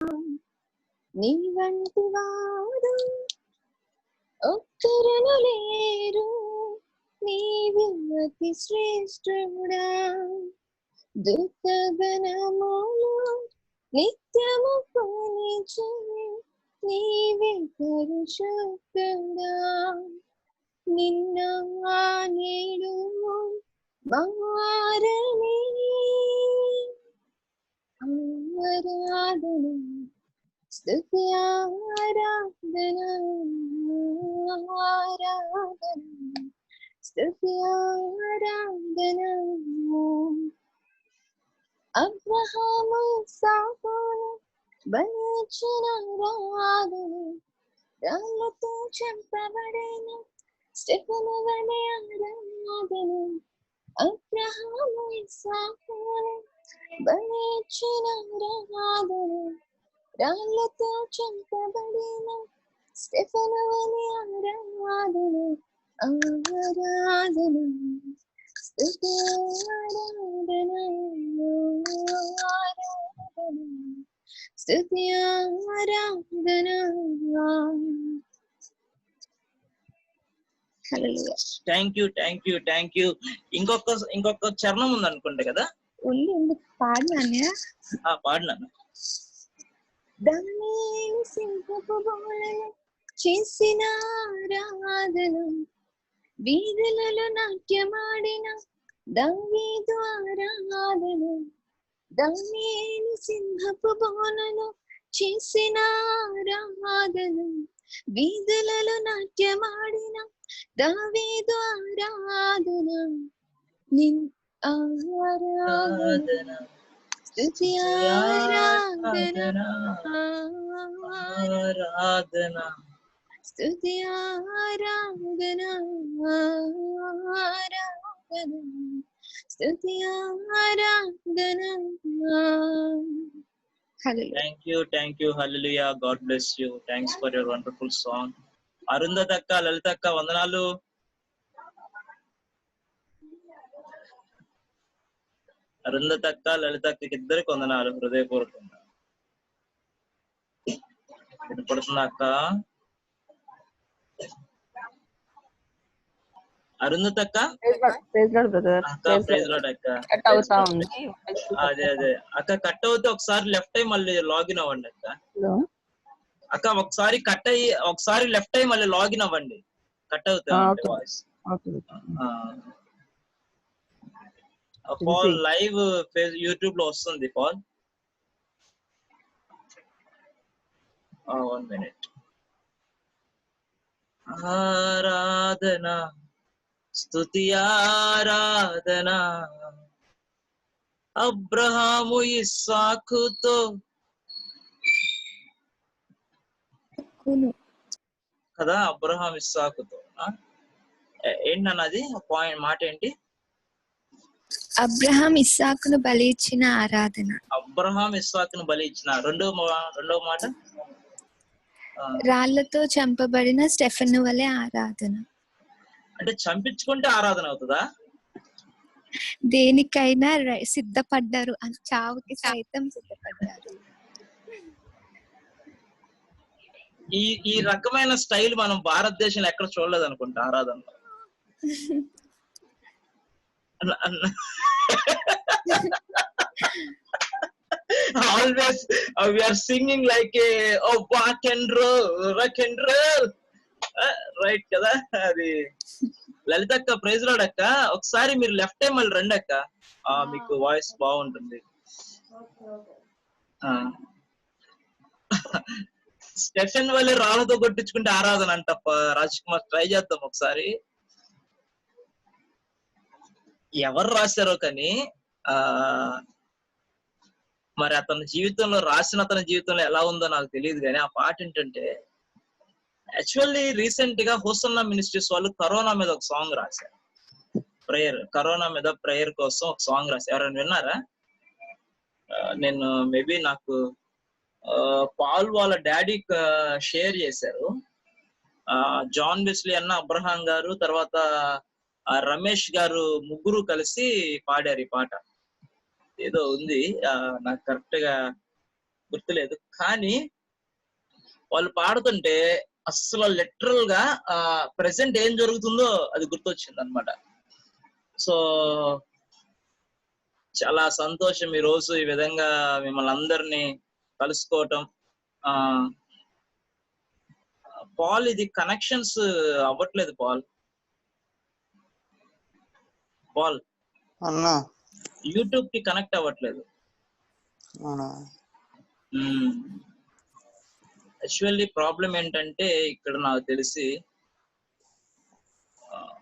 నీ వంటి వాడు ఒక్కరును లేరు, నీవు అతి శ్రేష్ఠుడా. దుఃఖగణములు నిత్యము కొలిచే నీవే పరిశుద్ధుడా. నిన్న నేడు మారని ఆరాధన స్తుతి ఆరాధన ఆరాధన స్తుతి ఆరాధన. అబ్రహాము ఇస్సాకును బలిచ్చిన ఆరాధన, రాళ్ళతో చంపబడిన స్టెఫను వలె ఆరాధన. అబ్రహాము ఇస్సాకును బలిచ్చిన ఆరాధన, రాళ్ళతో చంపబడిన స్టెఫను వలె ఆరాధన. ఆరాధన స్తుతి ఆరాధన ఆరాధన స్తుతి ఆరాధన. హల్లెలూయా. Thank you. ఇంకొక చరణం ఉంది అనుకుంటా కదా? ఉంది. పాడినా పాడినాను. దానియేలు సింహపు బోళలో చేసిన ఆరాధన, వీధులలో నాట్యమాడిన దావీదు ఆరాధన. దానియేలు సింహపు బోళలో చేసిన ఆరాధన, వీధులలో నాట్యమాడిన దావీదు ఆరాధన. ఆరాధన స్తుతి ఆరాధన ఆరాధన స్తుతి ఆరాధన ఆరాధన స్తుతి ఆరాధన. Hallelujah. Thank you. Hallelujah. God bless you. Thanks for your wonderful song. Arundhati అక్క, లలిత అక్క వందనాలు. అరుంధతి అక్క, లలిత అక్కకి ఇద్దరికి వందనాలు హృదయపూర్వకంగా. వినపడుతుందా అక్క? అరుంధతి అక్క, ప్రైజ్ లార్డ్ బ్రదర్. అక్క ప్రైజ్ లార్డ్ అక్క. అదే అక్క, కట్ అవుతే ఒకసారి లెఫ్ట్ అయ్యి మళ్ళీ లాగిన్ అవ్వండి అక్క. అక్క ఒకసారి కట్ అయ్యి ఒకసారి లెఫ్ట్ అయ్యి మళ్ళీ లాగిన్ అవ్వండి, కట్ అవుతా వాయిస్. పాల్ లైవ్ యూట్యూబ్ లో వస్తుంది పాల్. 1 minute. ఆరాధన స్తుతి ఆరాధన, అబ్రహాము ఇస్సాకుతో కదా, అబ్రహాం ఇస్సాకుతో ఏంటన్నది పాయింట్, మాట ఏంటి? అబ్రహాం ఇస్సాకును బలి ఇచ్చిన ఆరాధన. అబ్రహాం ఇస్సాకును బలి ఇచ్చిన. రెండవ మాట రాళ్లతో చంపబడిన స్టెఫెను వలె ఆరాధన. అంటే చంపించుకుంటే ఆరాధన అవుతుందా? దేనికైనా సిద్ధపడ్డారు, చావుకి సైతం సిద్ధపడ్డారు. ఈ రకమైన స్టైల్ మనం భారతదేశంలో ఎక్కడ చూడలేదు అనుకుంటా ఆరాధనలో. Always we are singing like a rock and roll right కదా. అది లలిత అక్క, ప్రైజ్ లార్డ్ అక్క. ఒకసారి మీరు లెఫ్ట్ టైం మళ్ళీ రండి అక్క, మీకు వాయిస్ బాగుంటుంది. స్టెఫెన్ వల్లే రాళ్ళతో కొట్టించుకుంటే ఆరాధన అంటప్ప. రాజ్ కుమార్ ట్రై చేద్దాం ఒకసారి. ఎవరు రాశారో కానీ మరి అతని జీవితంలో రాసిన అతని జీవితంలో ఎలా ఉందో నాకు తెలియదు, కానీ ఆ పాట ఏంటంటే యాక్చువల్లీ రీసెంట్ గా హోసన్నా మినిస్ట్రీస్ వాళ్ళు కరోనా మీద ఒక సాంగ్ రాశారు. కరోనా మీద ప్రేయర్ కోసం ఒక సాంగ్ రాశారు. ఎవరైనా విన్నారా? నేను మేబీ నాకు పాల్ వాళ్ళ డాడీ షేర్ చేశారు. జాన్ వెస్లీ అన్న, అబ్రహాం గారు, తర్వాత రమేష్ గారు ముగ్గురు కలిసి పాడారు ఈ పాట. ఏదో ఉంది, నాకు కరెక్ట్ గా గుర్తులేదు. కానీ వాళ్ళు పాడుతుంటే అస్సలు లిటరల్ గా ప్రెసెంట్ ఏం జరుగుతుందో అది గుర్తొచ్చింది అనమాట. సో చాలా సంతోషం ఈ రోజు ఈ విధంగా మిమ్మల్ని అందరినీ కలుసుకోవటం. ఆ పాల్, ఇది కనెక్షన్స్ అవ్వట్లేదు పాల్. అన్నా యూట్యూబ్ కి కనెక్ట్ అవ్వట్లేదు. యాక్చువల్లీ ప్రాబ్లం ఏంటంటే ఇక్కడ నాకు తెలిసి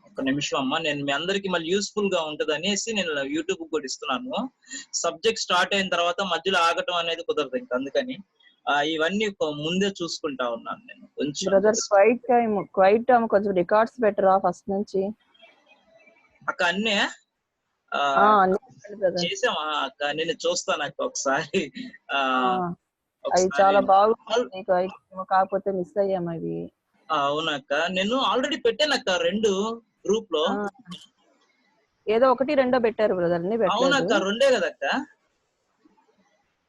ఒక నిమిషం అమ్మా, నేను మీ అందరికి మళ్ళీ యూస్ఫుల్ గా ఉంటది అనేసి నేను యూట్యూబ్ కూడా ఇస్తున్నాను. సబ్జెక్ట్ స్టార్ట్ అయిన తర్వాత మధ్యలో ఆగటం అనేది కుదరదు ఇంకా, అందుకని ఇవన్నీ ముందే చూసుకుంటా ఉన్నాను నేను. కొంచెం బ్రదర్ క్వైట్ టైం కొంచెం రికార్డ్స్ పెట్టరా ఫస్ట్ నుంచి అక్క. అన్నీ చేసామా అక్క? నేను చూస్తాను అక్క ఒకసారి. అవి చాలా బాగుంది, కాకపోతే మిస్ అయ్యాం అవి. అవునక్క, నేను ఆల్రెడీ పెట్టానక్క 2 గ్రూప్ లో. ఏదో 1 2 పెట్టారు బ్రదర్. అవునక్క, 2 కదక్క.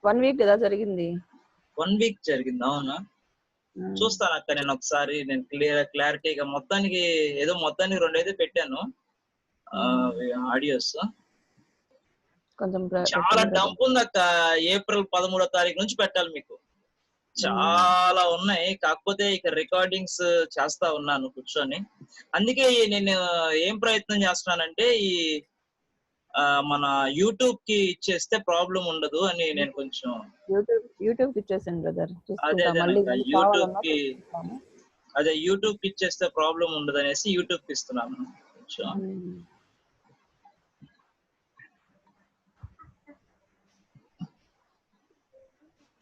1 వీక్ కదా జరిగింది. 1 వీక్ జరిగింది. అవునా, చూస్తాను అక్క నేను ఒకసారి. నేను క్లారిటీగా మొత్తానికి 2 అయితే పెట్టాను ఆడియోస్. కొంచెం చాలా డంప్ ఉంది అక్క. ఏప్రిల్ 13వ తారీఖు నుంచి పెట్టాలి మీకు. చాలా ఉన్నాయి, కాకపోతే ఇక రికార్డింగ్స్ చేస్తా ఉన్నాను కూర్చొని. అందుకే నేను ఏం ప్రయత్నం చేస్తున్నానంటే ఈ మన యూట్యూబ్ కి ఇచ్చేస్తే ప్రాబ్లం ఉండదు అని నేను కొంచెం యూట్యూబ్ కి ఇచ్చేసాను బ్రదర్. యూట్యూబ్ కి ఇచ్చేస్తే ప్రాబ్లం ఉండదు అనేసి యూట్యూబ్ కి ఇస్తున్నాను కొంచెం.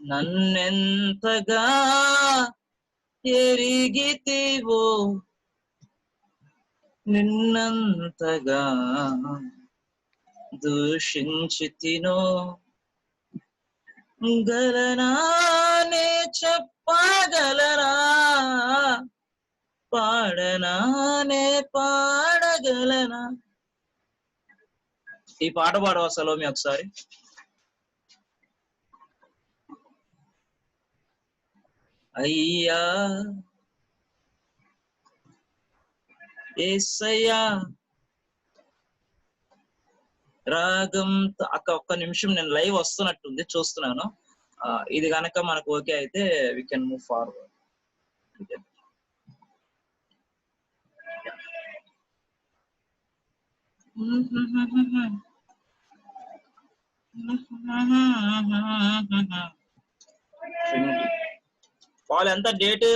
నన్నెంతగా ఎరిగితివో నిన్నంతగా దూషించితినో గలనానే చెప్పగలనా పాడనానే పాడగలనా. ఈ పాట పాడవా సలోమి ఒకసారి? అయ్యా యేసయ్యా రాగం అక్క. ఒక్క నిమిషం, నేను లైవ్ వస్తున్నట్టుంది, చూస్తున్నాను. ఇది గనక మనకు ఓకే అయితే we can move forward. Paul ఎంత date?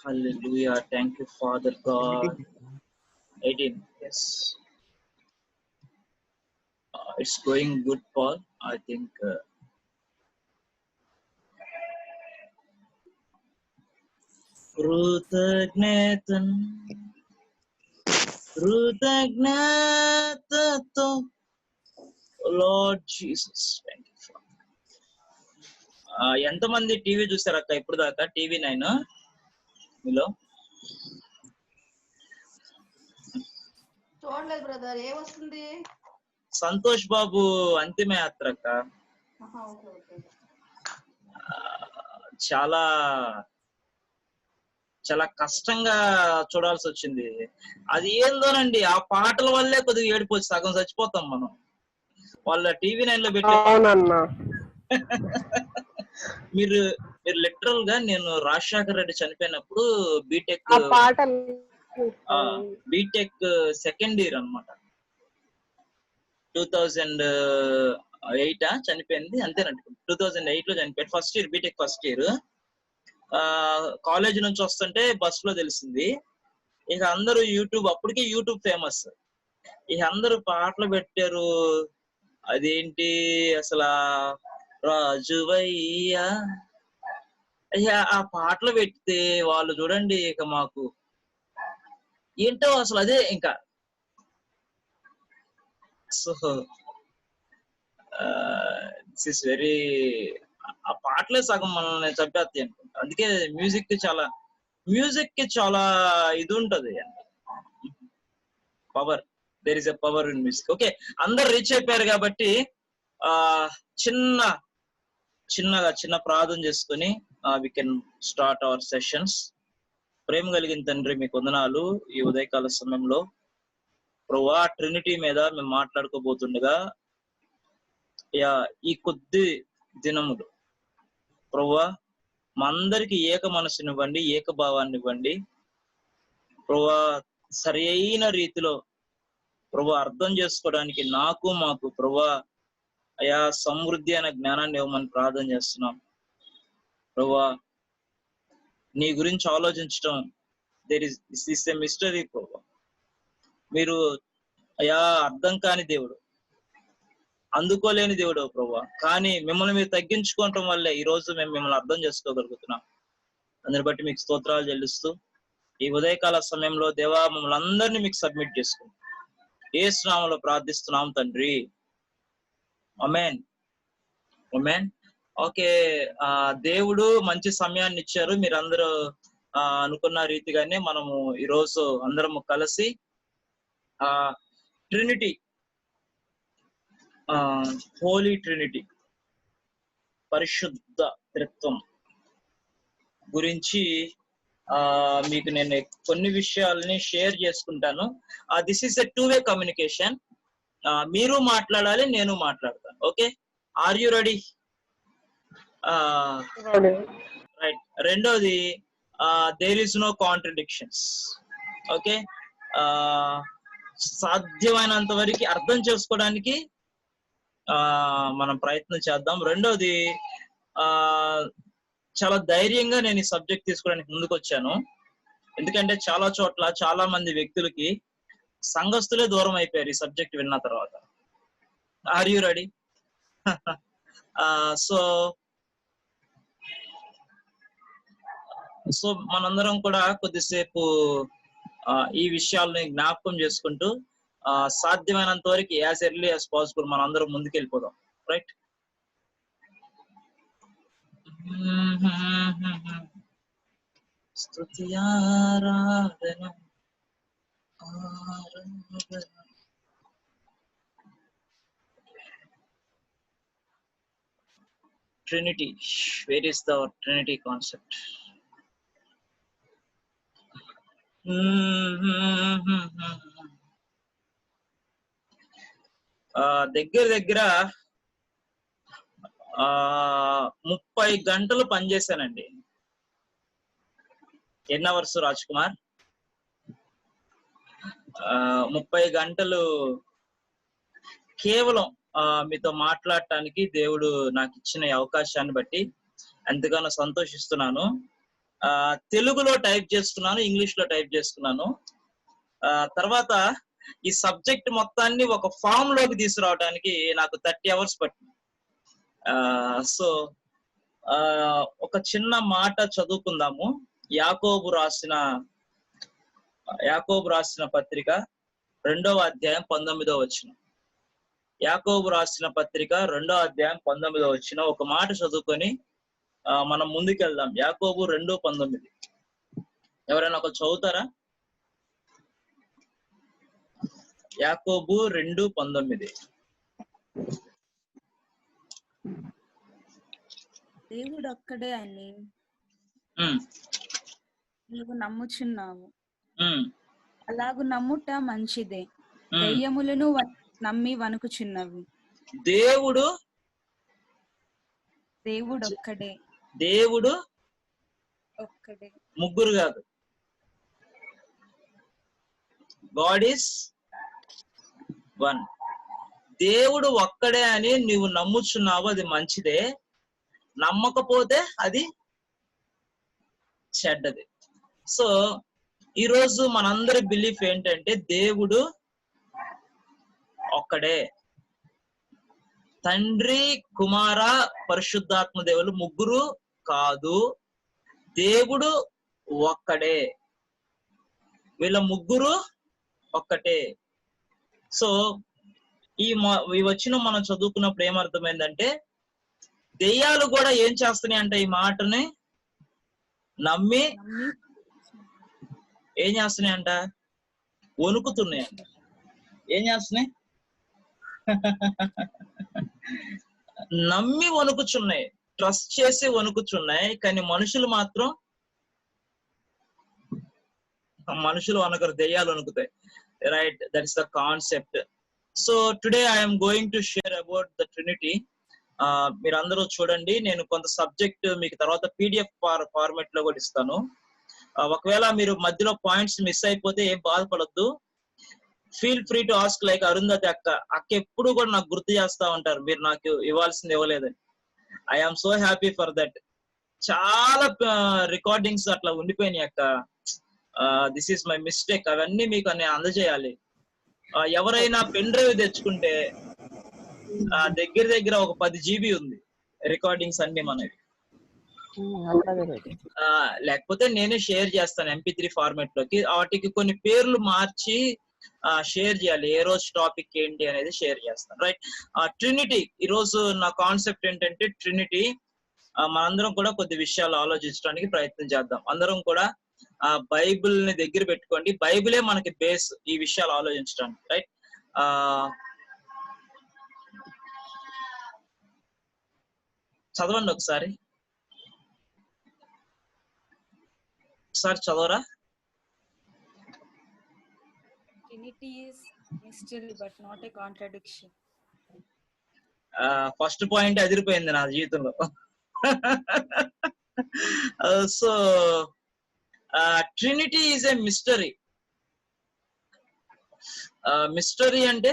Hallelujah. Thank you, Father God. 18. Yes. It's going good, Paul. I think. Krutajnatato. Lord Jesus. Thank you, Father. ఎంతమంది టీవీ చూసారక్క ఇప్పుడు దాకా? టీవీ 9 మీలో? చూడలేదు బ్రదర్. ఏమొస్తుంది? సంతోష్ బాబు అంతిమ యాత్ర అక్క. చాలా చాలా కష్టంగా చూడాల్సి వచ్చింది. అది ఏందోనండి, ఆ పాటల వల్లే కొద్దిగా ఏడిపోవచ్చు, సగం చచ్చిపోతాం మనం. వాళ్ళ టీవీ 9 లో పెట్టి మీరు లిటరల్ గా, నేను రాజశేఖర్ రెడ్డి చనిపోయినప్పుడు బీటెక్ సెకండ్ ఇయర్ అన్నమాట. 2008 చనిపోయింది, అంతేనండి. 2008 లో చనిపోయింది. First year, BTech first year. College నుంచి వస్తుంటే బస్ లో తెలిసింది. ఇక అందరూ యూట్యూబ్, అప్పటికే యూట్యూబ్ ఫేమస్, ఇక అందరూ పాటలు పెట్టారు. అదేంటి అసలు రాజువయ్యా, అయ్యా ఆ పాటలు పెడితే వాళ్ళు చూడండి ఇక మాకు ఏంటో అసలు అదే ఇంకా. సో దిస్ ఇస్ వెరీ, ఆ పాటలే సగం మనల్ని చంపేస్తాయి అనుకుంటా. అందుకే మ్యూజిక్ కి చాలా ఇది ఉంటది, power. There is a power in music. Okay, అందరు రీచ్ అయిపోయారు కాబట్టి చిన్న ప్రార్థన చేసుకుని we can start our sessions. ప్రేమ కలిగిన తండ్రి మీకు వందనాలు. ఈ ఉదయకాల సమయంలో ప్రభువా ట్రినిటీ మీద మేము మాట్లాడుకోబోతుండగా ఈ కొద్ది దినములు ప్రభువా మా అందరికి ఏక మనసునివ్వండి, ఏకభావాన్ని ఇవ్వండి ప్రభువా. సరి అయిన రీతిలో ప్రభువా అర్థం చేసుకోవడానికి నాకు మాకు ప్రభువా అయా సమృద్ధి అనే జ్ఞానాన్ని ఇవ్వమని ప్రార్థన చేస్తున్నాం ప్రభువా. నీ గురించి ఆలోచించడం దిస్ ఎ మిస్టరీ ప్రభువా. మీరు అయా అర్థం కాని దేవుడు, అందుకోలేని దేవుడు ప్రభువా. కానీ మిమ్మల్ని మీరు తగ్గించుకోవటం వల్లే ఈ రోజు మేము మిమ్మల్ని అర్థం చేసుకోగలుగుతున్నాం. అందరిని బట్టి మీకు స్తోత్రాలు చెల్లిస్తూ ఈ ఉదయకాల సమయంలో దేవా మమ్మల్ని అందరినీ మీకు సబ్మిట్ చేసుకుంటాం. యేసు నామములో ప్రార్థిస్తున్నాం తండ్రి, ఆమేన్ ఆమేన్. ఓకే, దేవుడు మంచి సమయాన్ని ఇచ్చారు. మీరందరూ అనుకున్న రీతిగానే మనము ఈరోజు అందరము కలిసి ట్రినిటీ, హోలీ ట్రినిటీ, పరిశుద్ధ త్రిత్వం గురించి మీకు నేను కొన్ని విషయాలని షేర్ చేసుకుంటాను. This is a 2-way communication. మీరు మాట్లాడాలి, నేను మాట్లాడతాను. Okay, are you ready? Right. రెండోది there is no contradictions. Okay, సాధ్యమైనంత వరకు అర్థం చేసుకోవడానికి మనం ప్రయత్నం చేద్దాం. రెండోది చాలా ధైర్యంగా నేను ఈ సబ్జెక్ట్ తీసుకోవడానికి ముందుకు వచ్చాను. ఎందుకంటే చాలా చోట్ల చాలా మంది వ్యక్తులకి సంఘస్థులే దూరం అయిపోయారు ఈ సబ్జెక్ట్ విన్న తర్వాత. Are you ready? సో మనందరం కూడా కొద్దిసేపు ఈ విషయాలని జ్ఞాపకం చేసుకుంటూ సాధ్యమైనంత వరకు యాజ్ ఎర్లీ యాజ్ పాసిబుల్ మనందరం ముందుకెళ్ళిపోదాం. రైట్? స్తుతి ఆరాధన Trinity. Where is the Trinity concept? దగ్గర 30 గంటలు పనిచేశానండి. ఎన్ని అవర్స్ రాజ్ కుమార్? 30 గంటలు కేవలం మీతో మాట్లాడటానికి దేవుడు నాకు ఇచ్చిన అవకాశాన్ని బట్టి ఎంతగానో సంతోషిస్తున్నాను. తెలుగులో టైప్ చేసుకున్నాను, ఇంగ్లీష్ లో టైప్ చేసుకున్నాను. తర్వాత ఈ సబ్జెక్ట్ మొత్తాన్ని ఒక ఫామ్ లోకి తీసుకురావడానికి నాకు 30 అవర్స్ పట్టింది. సో ఒక చిన్న మాట చదువుకుందాము. యాకోబు రాసిన పత్రిక 2వ అధ్యాయం 19వ వచనం. యాకోబు రాసిన పత్రిక 2వ అధ్యాయం 19వ వచనం ఒక మాట చదువుకొని మనం ముందుకెళ్దాం. యాకోబు 2:19. ఎవరైనా ఒక చదువుతారా? యాకోబు 2:19. దేవుడు ఒక్కడే అని నువ్వు నమ్ముచున్నావు, అలాగు నమ్ముట మంచిదే. దెయ్యములను నమ్మి వణుకుచున్నవి. దేవుడు ఒక్కడే. దేవుడు ఒక్కడే, ముగ్గురు కాదు. God is one. దేవుడు ఒక్కడే అని నువ్వు నమ్ముచున్నావు, అది మంచిదే. నమ్మకపోతే అది చెడ్డది. సో ఈరోజు మనందరి బిలీఫ్ ఏంటంటే దేవుడు ఒక్కడే. తండ్రి, కుమార, పరిశుద్ధాత్మ దేవులు ముగ్గురు కాదు, దేవుడు ఒక్కడే. వీళ్ళ ముగ్గురు ఒక్కటే. సో ఈ వచ్చిన మనం చదువుకున్నప్పుడు ఏమర్థమైందంటే దెయ్యాలు కూడా ఏం చేస్తున్నాయి అంటే ఈ మాటని నమ్మి ఏం చేస్తున్నాయంట? వణుకుతున్నాయంట. ఏం చేస్తున్నాయి? నమ్మి వణుకుచున్నాయి, ట్రస్ట్ చేసి వణుకుచున్నాయి. కానీ మనుషులు మాత్రం, మనుషులు వణకరు, దెయ్యాలు వణుకుతాయి. Right, that's the concept. So today I'm going to share about the Trinity. మీరందరూ చూడండి, నేను కొంత సబ్జెక్ట్ మీకు తర్వాత పీడిఎఫ్ ఫార్మెట్ లో కూడా ఇస్తాను. ఒకవేళ మీరు మధ్యలో పాయింట్స్ మిస్ అయిపోతే ఏం బాధపడద్దు. Feel free to ask, like Arundhati అక్క ఎప్పుడు కూడా నాకు గుర్తు చేస్తా ఉంటారు, మీరు నాకు ఇవ్వాల్సింది ఇవ్వలేదని. I'm so happy for that. చాలా రికార్డింగ్స్ అట్లా ఉండిపోయినాయి అక్క. This is my mistake. అవన్నీ మీకు నేను అందజేయాలి. ఎవరైనా పెన్ డ్రైవ్ తెచ్చుకుంటే దగ్గర దగ్గర ఒక 10 GB ఉంది రికార్డింగ్స్ అన్ని మనవి. లేకపోతే నేనే షేర్ చేస్తాను MP3 ఫార్మాట్ లోకి. వాటికి కొన్ని పేర్లు మార్చి షేర్ చేయాలి, ఏ రోజు టాపిక్ ఏంటి అనేది షేర్ చేస్తాను. Right, Trinity. ఈ రోజు నా కాన్సెప్ట్ ఏంటంటే ట్రినిటీ. మనందరం కూడా కొద్ది విషయాలు ఆలోచించడానికి ప్రయత్నం చేద్దాం. అందరం కూడా బైబిల్ ని దగ్గర పెట్టుకోండి. బైబిలే మనకి బేస్ ఈ విషయాలు ఆలోచించడానికి. రైట్, చదవండి ఒకసారి చదవరా. Trinity is mystery but not a contradiction. First point అదిరిపోయింది నా జీవితంలో. So Trinity is a mystery. Mystery అంటే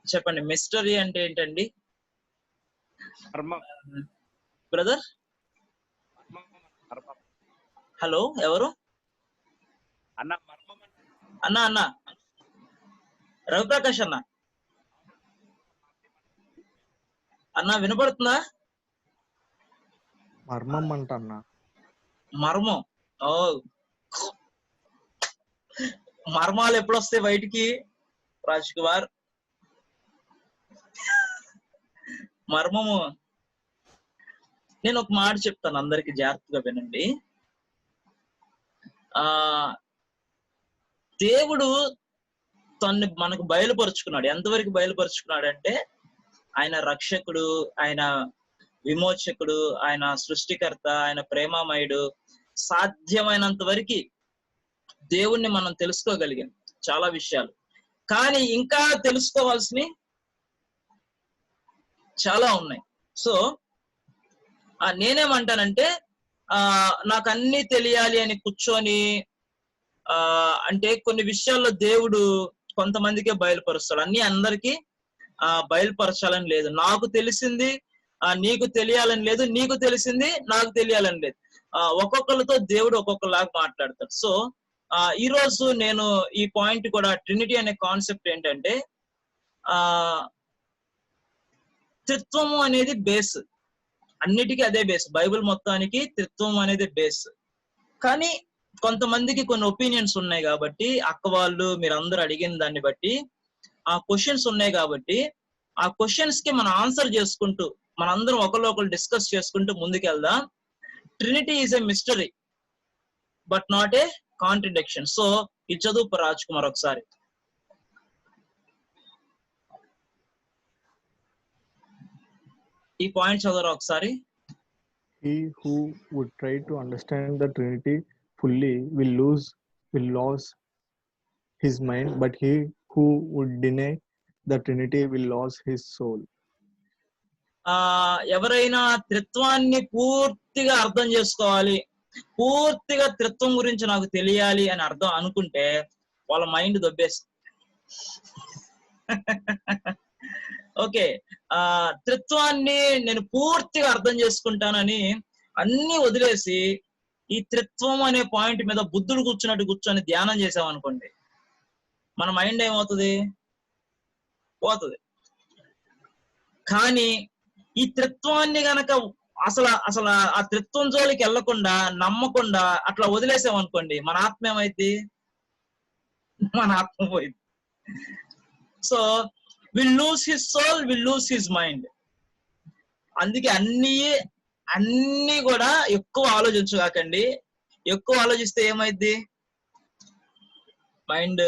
చెప్పండి, మిస్టరీ అంటే ఏంటండి బ్రదర్? హలో, ఎవరు? అన్న రవిప్రకాష్ అన్న వినపడుతుందా? మర్మం అంట అన్న. మర్మం? ఓ, మర్మాలు ఎప్పుడు వస్తాయి బయటికి రాజ్ కుమార్? మర్మము, నేను ఒక మాట చెప్తాను, అందరికి జాగ్రత్తగా వినండి. దేవుడు తను మనకు బయలుపరుచుకున్నాడు. ఎంతవరకు బయలుపరుచుకున్నాడు అంటే, ఆయన రక్షకుడు, ఆయన విమోచకుడు, ఆయన సృష్టికర్త, ఆయన ప్రేమమయుడు. సాధ్యమైనంత వరకు దేవుణ్ణి మనం తెలుసుకోగలిగాం చాలా విషయాలు. కానీ ఇంకా తెలుసుకోవాల్సినవి చాలా ఉన్నాయి. సో నేనేమంటానంటే, నాకు అన్ని తెలియాలి అని కూర్చొని అంటే కొన్ని విషయాల్లో దేవుడు కొంతమందికే బయలుపరుస్తాడు, అన్ని అందరికీ బయలుపరచాలని లేదు. నాకు తెలిసింది నీకు తెలియాలని లేదు, నీకు తెలిసింది నాకు తెలియాలని లేదు. ఒక్కొక్కరితో దేవుడు ఒక్కొక్కలాగా మాట్లాడతాడు. సో ఈ రోజు నేను ఈ పాయింట్ కూడా, ట్రినిటీ అనే కాన్సెప్ట్ ఏంటంటే, త్రిత్వము అనేది బేస్, అన్నిటికీ అదే బేస్. బైబిల్ మొత్తానికి త్రిత్వం అనేది బేస్. కానీ కొంతమందికి కొన్ని ఒపీనియన్స్ ఉన్నాయి కాబట్టి, అక్క వాళ్ళు మీరందరూ అడిగిన దాన్ని బట్టి ఆ క్వశ్చన్స్ ఉన్నాయి కాబట్టి, ఆ క్వశ్చన్స్ కి మనం ఆన్సర్ చేసుకుంటూ మనందరం ఒకరు డిస్కస్ చేసుకుంటూ ముందుకెళ్దాం. Trinity is a mystery but not a contradiction. So ఇది చదువు రాజ్ కుమార్ ఒకసారి. ఈ పాయింట్ చదవరా ఒకసారి. He who would try to understand the Trinity fully will lose his mind, but he who would deny the Trinity will lose his soul. ఎవరైనా త్రిత్వాన్ని పూర్తిగా అర్థం చేసుకోవాలి, పూర్తిగా త్రిత్వం గురించి నాకు తెలియాలి అని అర్థం అనుకుంటే వాళ్ళ మైండ్ దొబ్బేస్తుంది. ఓకే, త్రిత్వాన్ని నేను పూర్తిగా అర్థం చేసుకుంటానని అన్ని వదిలేసి ఈ త్రిత్వం అనే పాయింట్ మీద బుద్ధుడు కూర్చొని ధ్యానం చేసామనుకోండి, మన మైండ్ ఏమవుతుంది? పోతుంది. కానీ ఈ త్రిత్వాన్ని గనక అసలు ఆ త్రిత్వం జోలికి వెళ్లకుండా, నమ్మకుండా అట్లా వదిలేసామనుకోండి, మన ఆత్మ ఏమైంది? మన ఆత్మ పోయింది. So will lose his soul, will lose his mind. అందుకే అన్ని కూడా ఎక్కువ ఆలోచించగాకండి. ఎక్కువ ఆలోచిస్తే ఏమైద్ది? మైండ్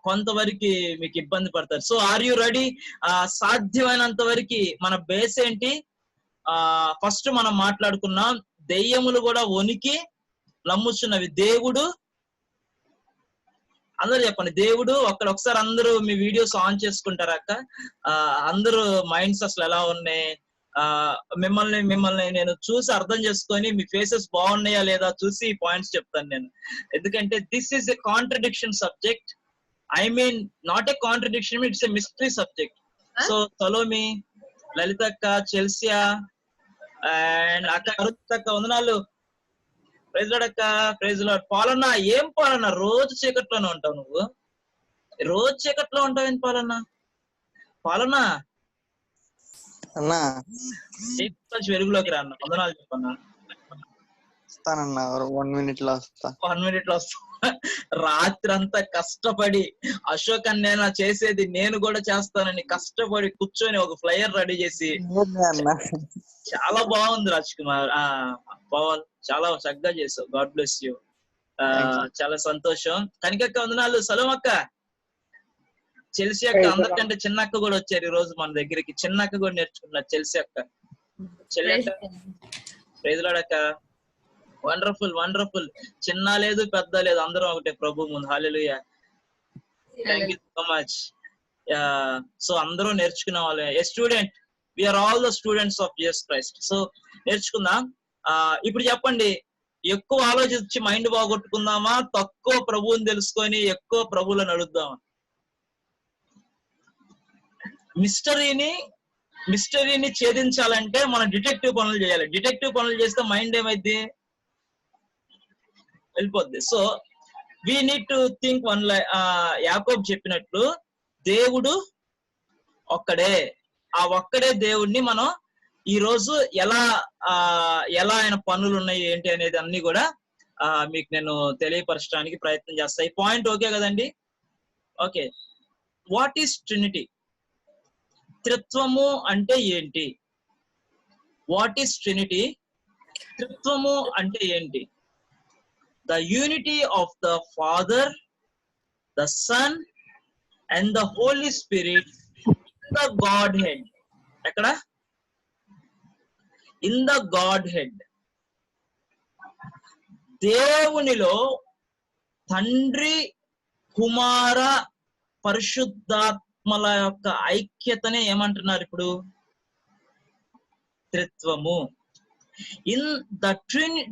కొంతవరకు మీకు ఇబ్బంది పడతారు. So are you ready? సాధ్యమైనంత వరకు మన బేస్ ఏంటి? ఫస్ట్ మనం మాట్లాడుకున్నాం దెయ్యములు కూడా వణికి నమ్ముచున్నవి. దేవుడు, అందరూ చెప్పండి దేవుడు. ఒకసారి అందరూ మీ వీడియోస్ ఆన్ చేసుకుంటారా అక్క? అందరూ మైండ్స్ అసలు ఎలా ఉన్నాయి? మిమ్మల్ని నేను చూసి అర్థం చేసుకొని మీ ఫేసెస్ బాగున్నాయా లేదా చూసి పాయింట్స్ చెప్తాను నేను. ఎందుకంటే this is a contradiction subject. I mean not a contradiction, it's a mystery subject. So Salomi, లలితక్క, చెల్సియా అండ్ అక్క అరుతక్క వందనాలు. ప్రైజ్ లార్డ్ అక్క, ప్రైజ్ లార్డ్. పాలన్న, ఏం పాలన్న రోజు చీకట్లోనే ఉంటావు నువ్వు? రోజు చీకట్లో ఉంటావు ఏంటి పాలన్న? పాలన్న అన్నా వెలుగులోకి రా అన్న. వందనాలు చెప్పన్నా. వస్తానన్నా, 1 minute లో వస్తా. 1 minute లో వస్తా. రాత్రి అంతా కష్టపడి అశోక్ అన్న చేసేది నేను కూడా చేస్తానని కష్టపడి కూర్చొని ఒక ఫ్లైయర్ రెడీ చేసి అన్నా చాలా బాగుంది రాజ్ కుమార్. పవన్ చాలా చక్కగా చేసావు. God bless you. చాలా సంతోషం. కనికక్క వందనాలు. సలం అక్క, చెల్సి అక్క, అందరికంటే చిన్న అక్క కూడా వచ్చారు ఈ రోజు మన దగ్గరికి. చిన్న అక్క కూడా నేర్చుకున్నారు. చెల్సి అక్క, చెల్లి అక్క, ప్రైజ్ లార్డ్ అక్క. Wonderful wonderful. చిన్న లేదు పెద్ద లేదు, అందరం ఒకటే ప్రభు ముందు. Hallelujah. Thank you so much. So అందరూ నేర్చుకునే వాళ్ళే. A student, we are all the students of Jesus Christ. So నేర్చుకుందాం. ఇప్పుడు చెప్పండి, ఎక్కువ ఆలోచించి మైండ్ బాగొట్టుకుందామా, తక్కువ ప్రభువుని తెలుసుకొని ఎక్కువ ప్రభువులను అడుగుదామా? మిస్టరీని ఛేదించాలంటే మనం డిటెక్టివ్ పనులు చేయాలి. డిటెక్టివ్ పనులు చేస్తే మైండ్ ఏమైంది? వెళ్ళిపోద్ది. So we need to think one యాకోబు చెప్పినట్లు దేవుడు ఒక్కడే. ఆ ఒక్కడే దేవుడిని మనం ఈ రోజు ఎలా ఆయన పనులు ఉన్నాయి ఏంటి అనేది అన్ని కూడా మీకు నేను తెలియపరచడానికి ప్రయత్నం చేస్తా. ఈ పాయింట్ ఓకే కదండి? ఓకే. What is Trinity? త్రిత్వము అంటే ఏంటి? What is Trinity? త్రిత్వము అంటే ఏంటి? The unity of the Father, the Son and the Holy Spirit in the Godhead. ఎక్కడ? In the Godhead. దేవునిలో తండ్రి, కుమార, పరిశుద్ధాత్మల యొక్క ఐక్యతనే ఏమంటున్నారు ఇప్పుడు? త్రిత్వము. In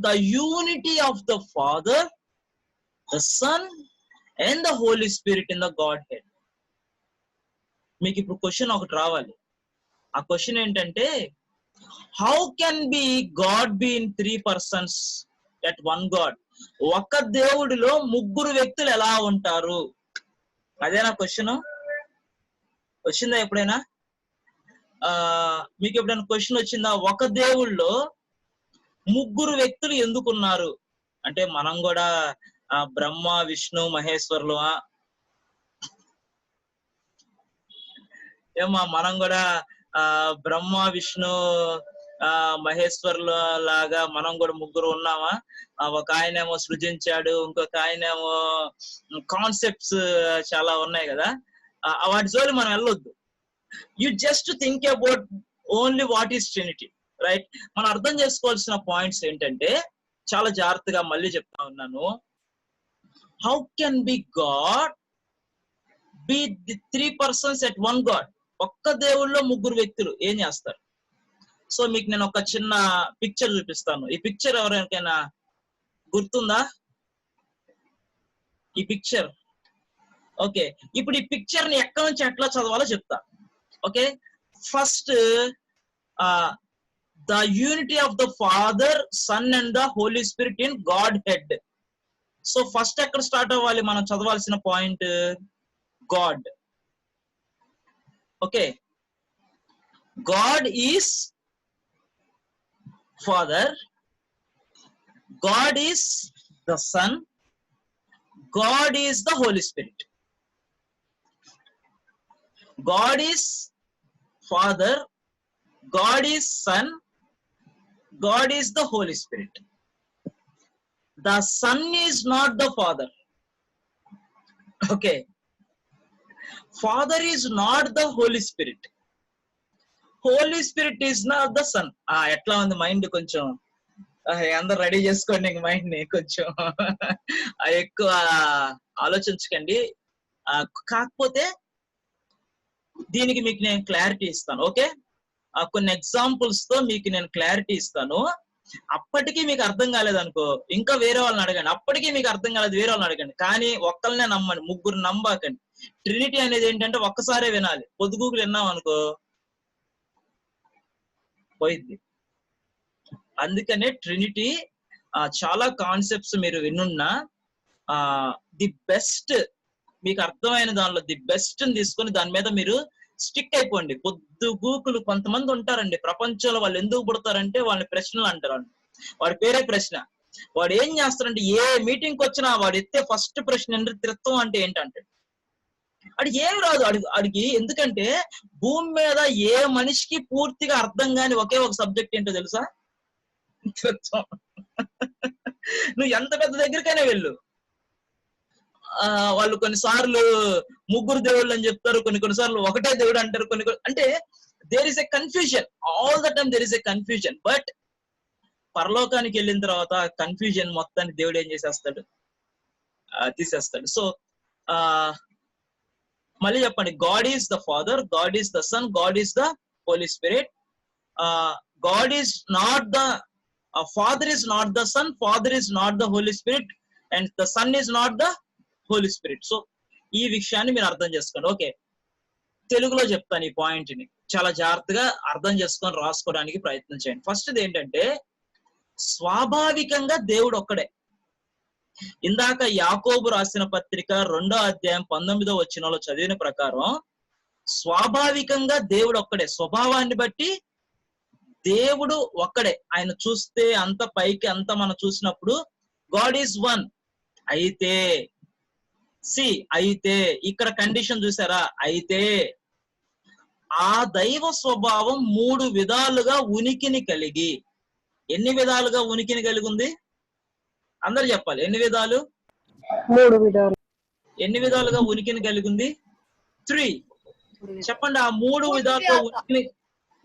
the unity of the Father, the Son and the Holy Spirit in the Godhead. మీకు ఇప్పుడు question ఒకటి రావాలి. ఆ క్వశ్చన్ ఏంటంటే, how can be God be in 3 persons at one God? ఒక దేవుడిలో 3 వ్యక్తులు ఎలా ఉంటారు? అదేనా క్వశ్చన్? వచ్చిందా ఎప్పుడైనా? మీకు ఎప్పుడైనా క్వశ్చన్ వచ్చిందా? ఒక దేవుళ్ళో 3 వ్యక్తులు ఎందుకున్నారు అంటే, మనం కూడా బ్రహ్మ, విష్ణు, మహేశ్వరులు ఏమా, మనం కూడా బ్రహ్మ, విష్ణు, మహేశ్వరుల లాగా మనం కూడా 3 ఉన్నామా? ఒక ఆయనేమో సృజించాడు, ఇంకొక ఆయనేమో కాన్సెప్ట్స్ చాలా ఉన్నాయి కదా. వాటి జోలి మనం వెళ్ళొద్దు. You just think about only what is Trinity, right? మనం అర్థం చేసుకోవాల్సిన పాయింట్స్ ఏంటంటే, చాలా జాగ్రత్తగా మళ్ళీ చెప్తా ఉన్నాను. How can be God be the 3 persons at one God? ఒక్క దేవుళ్ళలో 3 వ్యక్తులు ఏం చేస్తారు? సో మీకు నేను ఒక చిన్న పిక్చర్ చూపిస్తాను. ఈ పిక్చర్ ఎవరికైనా గుర్తుందా? ఈ పిక్చర్ ఓకే. ఇప్పుడు ఈ పిక్చర్ ని ఎక్కడి నుంచి ఎట్లా చదవాలో చెప్తా. Okay, first the unity of the Father, Son and the Holy Spirit in Godhead. So first ఎక్కడ స్టార్ట్ అవ్వాలి మనం చదవాల్సిన point? God. Okay, God is Father, God is the Son, God is the Holy Spirit. God is Father, God is Son, God is the Holy Spirit. The Son is not the Father. Okay, father is not the Holi spirit, Holi spirit is not the son. ఎట్లా ఉంది mind? కొంచెం అందరు ready చేసుకోండి mind ని, కొంచెం ఎక్కువ ఆలోచించకండి. కాకపోతే దీనికి మీకు నేను క్లారిటీ ఇస్తాను. ఓకే, కొన్ని ఎగ్జాంపుల్స్ తో మీకు నేను క్లారిటీ ఇస్తాను. అప్పటికీ మీకు అర్థం కాలేదనుకో ఇంకా వేరే వాళ్ళని అడగండి. అప్పటికీ మీకు అర్థం కాలేదు, వేరే వాళ్ళని అడగండి. కానీ ఒక్కళ్ళనే నమ్మండి, ముగ్గురు నమ్మాకండి. ట్రినిటీ అనేది ఏంటంటే ఒక్కసారే వినాలి. పొద్దుగూకులు విన్నాం అనుకో పోయింది. అందుకనే ట్రినిటీ చాలా కాన్సెప్ట్స్ మీరు వినున్నా ది బెస్ట్, మీకు అర్థమైన దానిలో ది బెస్ట్ తీసుకొని దాని మీద మీరు స్టిక్ అయిపోండి. పొద్దుగూకులు కొంతమంది ఉంటారండి ప్రపంచంలో, వాళ్ళు ఎందుకు పుడతారంటే వాళ్ళని ప్రశ్నలు అంటారు. వాడి పేరే ప్రశ్న. వాడు ఏం చేస్తారంటే ఏ మీటింగ్కి వచ్చినా వాడు ఎత్తే ఫస్ట్ ప్రశ్న ఏంటంటే త్రిత్వం అంటే ఏంటంటే అడిగి ఏం రాదు అడిగి. ఎందుకంటే భూమి మీద ఏ మనిషికి పూర్తిగా అర్థం కాని ఒకే ఒక సబ్జెక్ట్ ఏంటో తెలుసా? త్రిత్వం. నువ్వు ఎంత పెద్ద దగ్గరికైనా వెళ్ళు, వాళ్ళు కొన్నిసార్లు ముగ్గురు దేవుళ్ళు అని చెప్తారు, కొన్నిసార్లు ఒకటే దేవుడు అంటారు, అంటే there is a confusion. All the time there is a confusion. But పరలోకానికి వెళ్ళిన తర్వాత కన్ఫ్యూజన్ మొత్తాన్ని దేవుడు ఏం చేసేస్తాడు? తీసేస్తాడు. సో మళ్ళీ చెప్పండి, God is the father, God is the son, God is the Holi spirit. God is not the father, is not the son, father is not the Holi spirit, and the sun is not the Holi spirit. So ఈ విషయాన్ని మీరు అర్థం చేసుకోండి. Okay, తెలుగులో చెప్తాను ఈ point ని, చాలా జాగ్రత్తగా అర్థం చేసుకొని రాసుకోవడానికి ప్రయత్నం చేయండి. ఫస్ట్ ఏంటంటే స్వాభావికంగా దేవుడు ఒక్కడే. ఇందాక యాకోబు రాసిన పత్రిక 2వ అధ్యాయం 19వ వచనంలో చదివిన ప్రకారం స్వాభావికంగా దేవుడు ఒక్కడే. స్వభావాన్ని బట్టి దేవుడు ఒక్కడే. ఆయన చూస్తే అంత పైకి అంత మనం చూసినప్పుడు గాడ్ ఈజ్ వన్. అయితే అయితే ఇక్కడ కండిషన్ చూసారా? అయితే ఆ దైవ స్వభావం 3 విధాలుగా ఉనికిని కలిగి, ఎన్ని విధాలుగా ఉనికిని కలిగి ఉంది? అందరు చెప్పాలి, ఎన్ని విధాలు? 3 విధాలు. ఎన్ని విధాలుగా ఉనికిని కలిగి ఉంది? 3. చెప్పండి. ఆ 3 విధాలుగా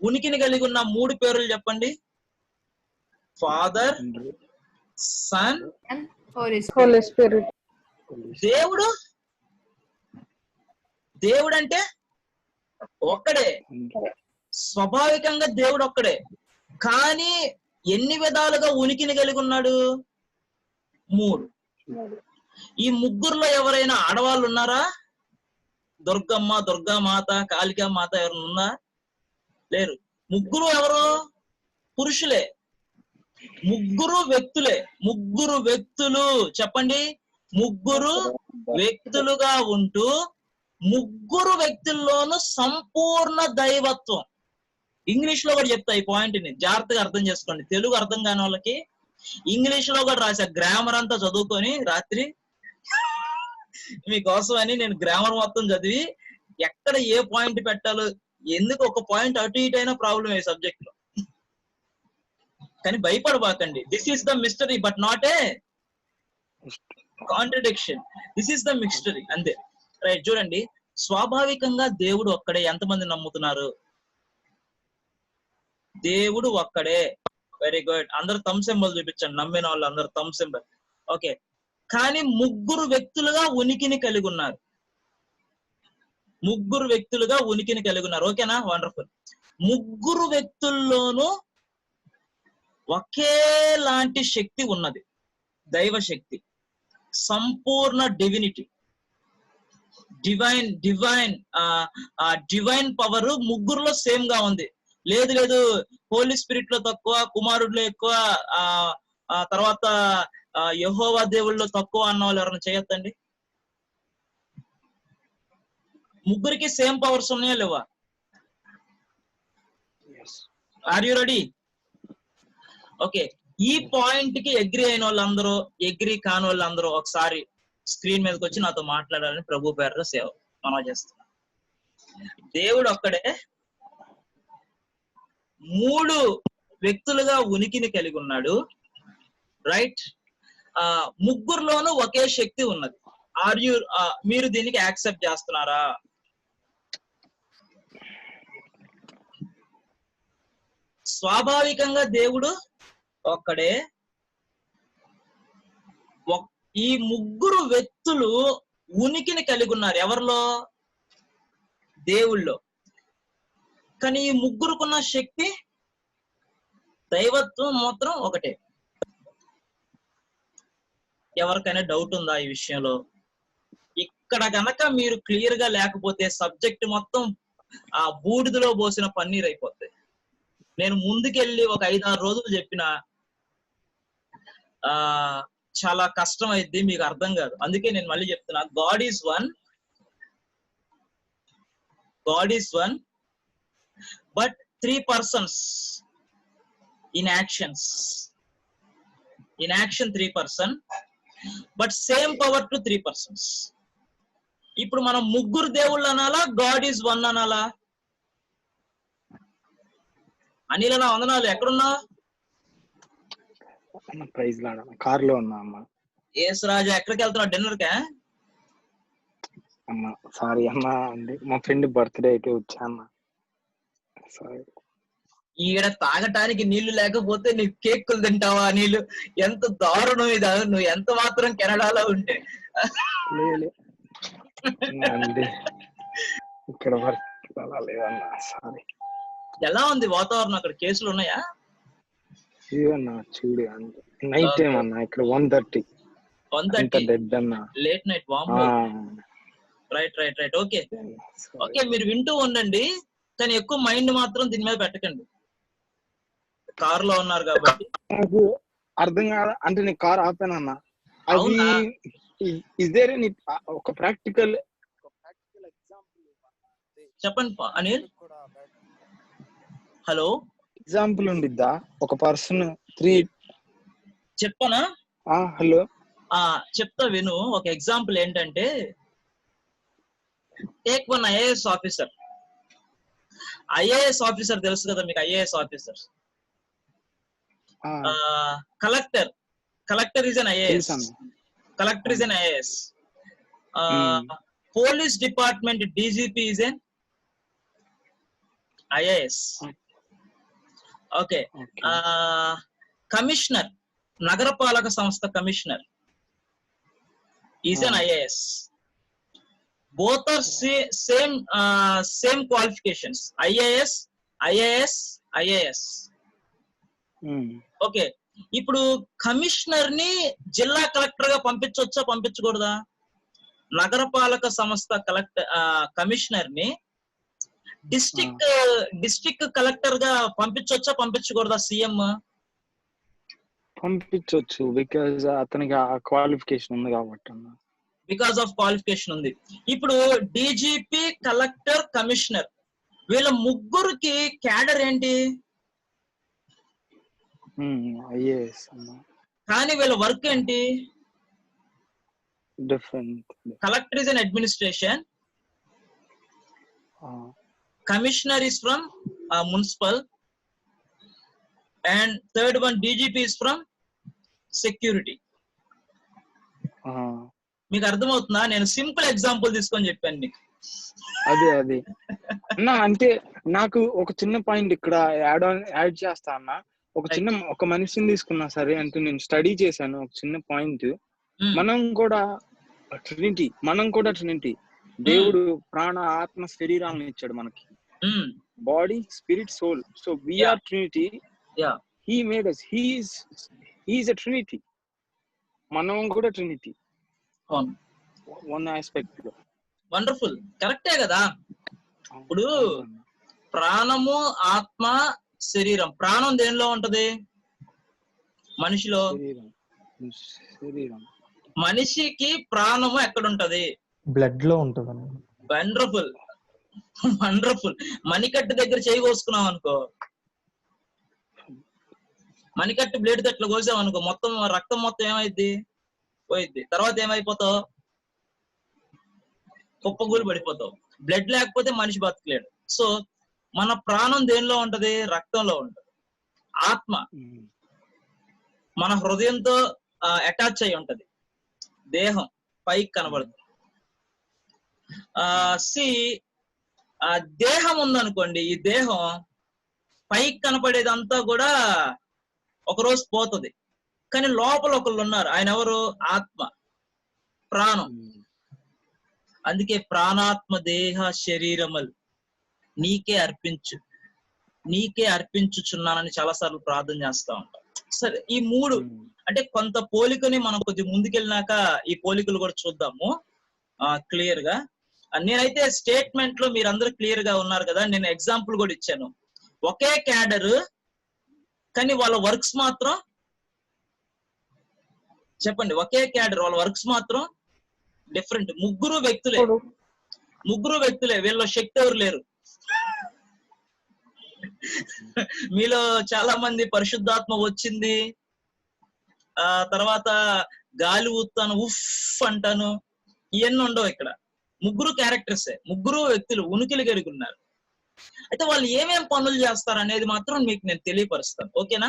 ఉనికిని కలిగి ఉన్న 3 పేర్లు చెప్పండి. Father, sun, Holi spirit. దేవుడు అంటే ఒక్కడే. స్వాభావికంగా దేవుడు ఒక్కడే. కానీ ఎన్ని విధాలుగా ఉనికిని కలిగి ఉన్నాడు? 3. ఈ ముగ్గురులో ఎవరైనా ఆడవాళ్ళు ఉన్నారా? దుర్గమ్మ, దుర్గామాత, కాళికామాత ఎవరైనా ఉన్నా? లేరు. ముగ్గురు ఎవరు? పురుషులే. ముగ్గురు వ్యక్తులే. ముగ్గురు వ్యక్తులు చెప్పండి. ముగ్గురు వ్యక్తులుగా ఉంటూ ముగ్గురు వ్యక్తుల్లోనూ సంపూర్ణ దైవత్వం. ఇంగ్లీష్ లో కూడా చెప్తా ఈ పాయింట్ ని, జాగ్రత్తగా అర్థం చేసుకోండి. తెలుగు అర్థం కాని వాళ్ళకి ఇంగ్లీష్ లో కూడా రాసా. గ్రామర్ అంతా చదువుకొని రాత్రి మీకోసం అని నేను గ్రామర్ మొత్తం చదివి ఎక్కడ ఏ పాయింట్ పెట్టాలో, ఎందుకు ఒక పాయింట్ అటు ఇటు అయినా ప్రాబ్లం ఈ సబ్జెక్ట్ లో. కానీ భయపడబాకండి. This is the mystery but not a contradiction. This is the mystery, అంతే. రైట్, చూడండి. స్వాభావికంగా దేవుడు ఒక్కడే. ఎంతమంది నమ్ముతున్నారు? దేవుడు ఒక్కడే. Very good. అందరు థంబ్ సింబల్ చూపించండి, నమ్మిన వాళ్ళు అందరు థంబ్ సింబల్. ఓకే, కానీ ముగ్గురు వ్యక్తులుగా ఉనికిని కలిగి ఉన్నారు. ముగ్గురు వ్యక్తులుగా ఉనికిని కలిగి ఉన్నారు. ఓకేనా? వండర్ఫుల్. ముగ్గురు వ్యక్తుల్లోనూ ఒకేలాంటి శక్తి ఉన్నది, దైవ శక్తి, సంపూర్ణ డివినిటీ, డివైన్ పవర్ ముగ్గురులో సేమ్ గా ఉంది. లేదు హోలీ స్పిరిట్ లో తక్కువ, కుమారుడిలో ఎక్కువ, తర్వాత యెహోవా దేవుళ్ళలో తక్కువ అన్న వాళ్ళు ఎవరైనా చేయొద్దండి. ముగ్గురికి సేమ్ పవర్స్ ఉన్నాయా లేవా? Are you ready? ఓకే, ఈ పాయింట్ కి అగ్రి అయిన వాళ్ళందరూ, అగ్రి కాని వాళ్ళందరూ ఒకసారి స్క్రీన్ మీదకి వచ్చి నాతో మాట్లాడాలని ప్రభు పేరుతో సేవ మనం చేస్తున్నాం. దేవుడు ఒక్కడే, 3 వ్యక్తులుగా ఉనికిని కలిగి ఉన్నాడు. రైట్? ముగ్గురులోనూ ఒకే శక్తి ఉన్నది. ఆర్ యు మీరు దీనికి యాక్సెప్ట్ చేస్తున్నారా? స్వాభావికంగా దేవుడు ఒక్కడే. ఈ ముగ్గురు వ్యక్తులు ఉనికిని కలిగి ఉన్నారు ఎవరిలో? దేవుళ్ళో. కానీ ఈ ముగ్గురుకున్న శక్తి, దైవత్వం మాత్రం ఒకటే. ఎవరికైనా డౌట్ ఉందా ఈ విషయంలో? ఇక్కడ గనక మీరు క్లియర్ గా లేకపోతే సబ్జెక్ట్ మొత్తం ఆ బూడిదలో పోసిన పన్నీర్ అయిపోతుంది. నేను ముందుకెళ్ళి ఒక 5-6 రోజులు చెప్పిన చాలా కష్టం అయింది, మీకు అర్థం కాదు. అందుకే నేను మళ్ళీ చెప్తున్నా, God is one but 3 persons in actions. In action 3 person but same power to 3 persons. ఇప్పుడు మనం ముగ్గురు దేవుళ్ళు అనాలా, గాడ్ ఈజ్ వన్ అనాలా? అనిల్ అన్న వందనాలు, ఎక్కడున్నా? ప్రైజ్ లాడ్ కార్ లో ఉన్నా అమ్మా. ఏసు రాజా, ఎక్కడికి వెళ్తున్నావు? డిన్నర్ కా? అమ్మా సారీ అమ్మా, అంటే మా ఫ్రెండ్ బర్త్డే అయితే వచ్చా అమ్మా. సారీ. ఈడ తాగటానికి నీళ్లు లేకపోతే నీకు కేక్కులు తింటావా? నీళ్ళు ఎంత దారుణం ఇది! నువ్వు ఎంత మాత్రం కెనడాలో ఉంటే. ఇక్కడ వర్క్ లేదన్నా, సారీ. ఎలా ఉంది వాతావరణం అక్కడ? కేసులు ఉన్నాయా? ఇవన్నా చూడు, నైట్ టైం అన్నా ఇక్కడ 1:30 డెడ్ అన్నా, లేట్ నైట్ వామ్. Right okay. మీరు వింటూ ఉండండి, కానీ ఎక్కువ మైండ్ మాత్రం దీని మీద పెట్టకండి. కార్ లో ఉన్నారు కాబట్టి. నాకు అర్థం కాదు అంటే నేను కార్ ఆపానన్నా. అది ఇదే ఒక ప్రాక్టికల్ ఎగ్జాంపుల్ చెప్పండి అనిల్. Hello, example ఉండిద్దా? ఒక పర్సన్ 3 చెప్పనా? హలో చెప్తా విను. ఒక ఎగ్జాంపుల్ ఏంటంటే, take one IAS officer. IAS officer తెలుసు కదా మీకు? IAS officer. Collector is an IAS. Collector is an IAS. Police department DGP is an IAS. Okay. Commissioner, నగరపాలక సంస్థ commissioner is an IAS. Both are same qualifications. IAS. Okay. ఇప్పుడు commissioner ని జిల్లా collector గా పంపించవచ్చా, పంపించకూడదా? నగరపాలక సంస్థ కమిషనర్ ని డిస్ట్రిక్ట్ కలెక్టర్ గా పంపించవచ్చా, పంపించకూడదా? సీఎం పంపించవచ్చు, బికాజ్ అతనికి ఆ క్వాలిఫికేషన్ ఉంది కాబట్టి. బికాస్ ఆఫ్ క్వాలిఫికేషన్ ఉంది. ఇప్పుడు డీజీపీ, కలెక్టర్, కమిషనర్ వీళ్ళ ముగ్గురికి క్యాడర్ ఏంటి? ఐఏఎస్. కానీ వీళ్ళ వర్క్ ఏంటి? Different. Collector is an administration, commissioner is from municipal, and third one DGP is from security. మీకు అర్థమవుతుందా? నేను సింపుల్ ఎగ్జాంపుల్ తీసుకొని చెప్పాను నీకు. అదే అన్నా, అంటే నాకు ఒక చిన్న పాయింట్ ఇక్కడ యాడ్ చేస్తా అన్నా. ఒక మనిషిని తీసుకున్నా సరే, అంటే నేను స్టడీ చేశాను ఒక చిన్న పాయింట్. మనం కూడా ట్రినిటీ. దేవుడు ప్రాణ, ఆత్మ, శరీరాలను ఇచ్చాడు మనకి. Body, spirit, soul. So we are trinity. He made us. He is a trinity. మనం కూడా ట్రినిటీ. వన్ ఆస్పెక్ట్ లో. వండర్ఫుల్, కరెక్టే కదా? ఇప్పుడు ప్రాణము, ఆత్మ, శరీరం. ప్రాణం దేనిలో ఉంటది? మనిషిలో. మనిషికి ప్రాణము ఎక్కడ ఉంటది? బ్లడ్ లో ఉంటది. వండర్ఫుల్. మణికట్టు దగ్గర చేయి కోసుకున్నాం అనుకో, మణికట్టు బ్లేడ్ తట్ల కోసాం అనుకో, మొత్తం రక్తం మొత్తం ఏమైద్ది? పోయిద్ది. తర్వాత ఏమైపోతావు? కుప్పగూలు పడిపోతావు. బ్లడ్ లేకపోతే మనిషి బతకలేడు. సో మన ప్రాణం దేనిలో ఉంటది? రక్తంలో ఉంటది. ఆత్మ మన హృదయంతో అటాచ్ అయి ఉంటది. దేహం, పైకి కనబడుతుంది. దేహం ఉందనుకోండి, ఈ దేహం పైకి కనపడేదంతా కూడా ఒకరోజు పోతుంది. కానీ లోపల ఒకళ్ళు ఉన్నారు, ఆయన ఎవరు? ఆత్మ, ప్రాణం. అందుకే ప్రాణాత్మ దేహ శరీరములు నీకే అర్పించుచున్నానని చాలా సార్లు ప్రార్థన చేస్తా ఉంటాం. సరే, ఈ మూడు అంటే కొంత పోలికని మనం కొద్దిగా ముందుకెళ్ళినాక ఈ పోలికలు కూడా చూద్దాము క్లియర్ గా. నేనైతే స్టేట్మెంట్ లో మీరందరూ క్లియర్ గా ఉన్నారు కదా. నేను ఎగ్జాంపుల్ కూడా ఇచ్చాను. ఒకే క్యాడర్ కానీ వాళ్ళ వర్క్స్ మాత్రం, చెప్పండి, ఒకే క్యాడర్ వాళ్ళ వర్క్స్ మాత్రం డిఫరెంట్. ముగ్గురు వ్యక్తులే, వీళ్ళ శక్తి ఎవరు లేరు. మీలో చాలా మంది పరిశుద్ధాత్మ వచ్చింది, తర్వాత గాలి ఊతాను, ఉఫ్ అంటాను, ఇవన్నీ ఉండవు ఇక్కడ. ముగ్గురు క్యారెక్టర్సే, ముగ్గురు వ్యక్తులు ఉనికిలు కలిగి ఉన్నారు. అయితే వాళ్ళు ఏమేం పనులు చేస్తారు అనేది మాత్రం మీకు నేను తెలియపరుస్తాను, ఓకేనా?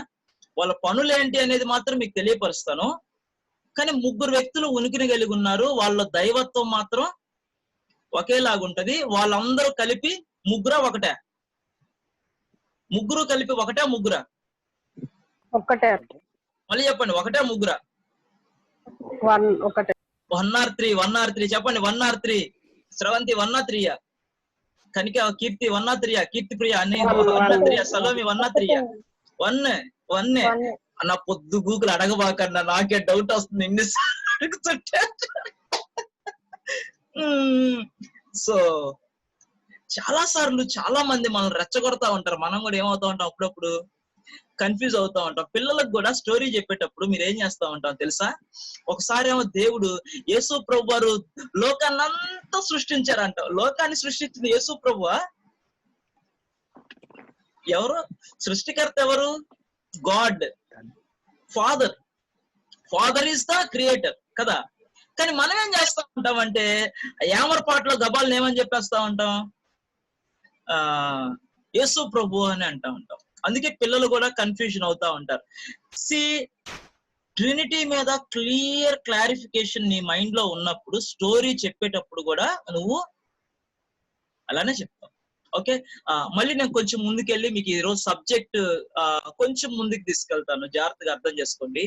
వాళ్ళ పనులు ఏంటి అనేది మాత్రం మీకు తెలియపరుస్తాను. కానీ ముగ్గురు వ్యక్తులు ఉనికిని కలిగి ఉన్నారు, వాళ్ళ దైవత్వం మాత్రం ఒకేలాగుంటది. వాళ్ళందరూ కలిపి ఒకటే? ముగ్గురు కలిపి ఒకటే ముగ్గురా? ఒకటే. మళ్ళీ చెప్పండి, ఒకటే ముగ్గురా? ఒకటే. 1 or 3 చెప్పండి. 1 or 3? Sravanthi 1 or 3? Kanika, Keerthi 1 or 3? కీర్తి ప్రియ, అన్ని 1 or 3? సలోమి 1 or 3? 1 అన్న. పొద్దు గూగుల్ అడగబాకన్నా, నాకే డౌట్ వస్తుంది ఎన్నిసార్లు అడుగుతుంటే. సో చాలా సార్లు చాలా మంది మనం రెచ్చగొడతా ఉంటారు. మనం కూడా ఏమవుతా ఉంటాం, అప్పుడప్పుడు కన్ఫ్యూజ్ అవుతా ఉంటాం. పిల్లలకు కూడా స్టోరీ చెప్పేటప్పుడు మీరు ఏం చేస్తా ఉంటాం తెలుసా? ఒకసారి ఏమో దేవుడు, యేసు ప్రభు వారు లోకాన్ని అంతా సృష్టించారంట. లోకాన్ని సృష్టించింది యేసు ప్రభువా? ఎవరు సృష్టికర్త? ఎవరు? God Father is the creator కదా. కానీ మనం ఏం చేస్తా ఉంటాం అంటే, యామరపాట్లో గబాల్ని ఏమని చెప్పేస్తా ఉంటాం, యేసు ప్రభు అని అంటా ఉంటాం. అందుకే పిల్లలు కూడా కన్ఫ్యూజన్ అవుతా ఉంటారు. ట్రినిటీ మీద క్లారిఫికేషన్ నీ మైండ్ లో ఉన్నప్పుడు స్టోరీ చెప్పేటప్పుడు కూడా నువ్వు అలానే చెప్తావు, ఓకే? మళ్ళీ నేను కొంచెం ముందుకెళ్ళి మీకు ఈరోజు సబ్జెక్ట్ కొంచెం ముందుకు తీసుకెళ్తాను, జాగ్రత్తగా అర్థం చేసుకోండి.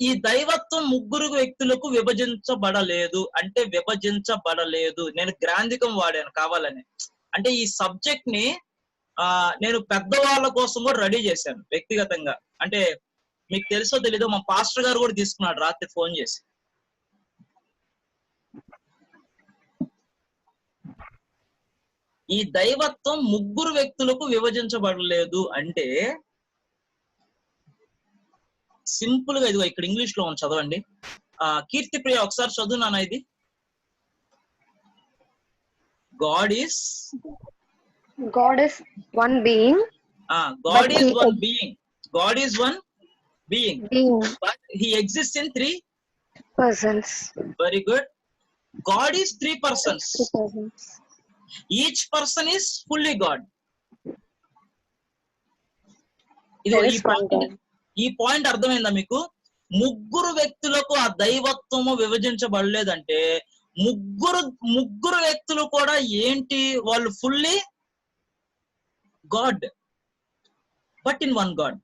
ఈ దైవత్వం ముగ్గురు వ్యక్తులకు విభజించబడలేదు అంటే విభజించబడలేదు. నేను గ్రాంధికం వాడాను కావాలని. అంటే ఈ సబ్జెక్ట్ ని నేను పెద్దవాళ్ళ కోసం కూడా రెడీ చేశాను వ్యక్తిగతంగా. అంటే మీకు తెలుసో తెలీదో, మా పాస్టర్ గారు కూడా తీసుకున్నాడు రాత్రి ఫోన్ చేసి. ఈ దైవత్వం ముగ్గురు వ్యక్తులకు విభజించబడలేదు అంటే సింపుల్ గా, ఇదిగో ఇక్కడ ఇంగ్లీష్ లో ఉంది, చదవండి. కీర్తి ప్రియ ఒకసారి చదువు నాన్న ఇది. God is one being. God is one being. God is one being. But he exists in 3 persons. Very good. God is 3 persons. Each person is fully God. ఈ పాయింట్ అర్థమైందా మీకు? ముగ్గురు వ్యక్తులకు ఆ దైవత్వము విభజించబడలేదంటే ముగ్గురు వ్యక్తులు కూడా ఏంటి, వాళ్ళు fully God, but in one God.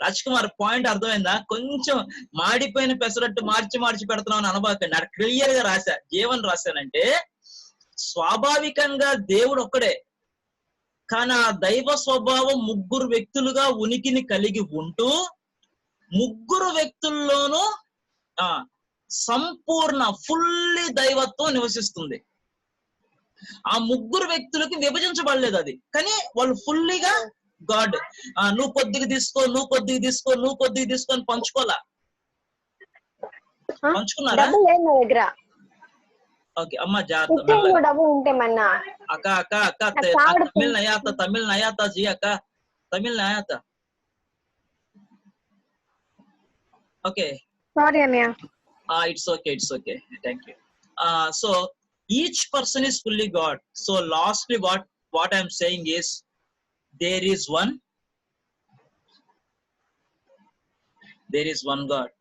Raj Kumar point అర్థమైందా? కొంచెం మాడిపోయిన పెసరట్టు మార్చి పెడుతున్నావు అని అనబాకండి. అక్కడ క్లియర్ గా రాశా. ఏమని రాశానంటే, స్వాభావికంగా దేవుడు ఒక్కడే, కానీ ఆ దైవ స్వభావం ముగ్గురు వ్యక్తులుగా ఉనికిని కలిగి ఉంటూ ముగ్గురు వ్యక్తుల్లోనూ సంపూర్ణ ఫుల్లీ దైవత్వం నివసిస్తుంది. ఆ ముగ్గురు వ్యక్తులకి విభజించబడలేదు అది, కానీ వాళ్ళు ఫుల్లీగా గాడ్. నువ్వు కొద్దిగా తీసుకో, నువ్వు కొద్దిగా తీసుకో, నువ్వు కొద్దిగా తీసుకో అని పంచుకున్నారా? ఓకే అమ్మ, జాగ్రత్త. అక్క తమిళ్ నయాత జీ, అక్క తమిళ్ నయాత. Okay, it's okay, thank you. So each person is fully God. So lastly what I'm saying is, there is one there is one God.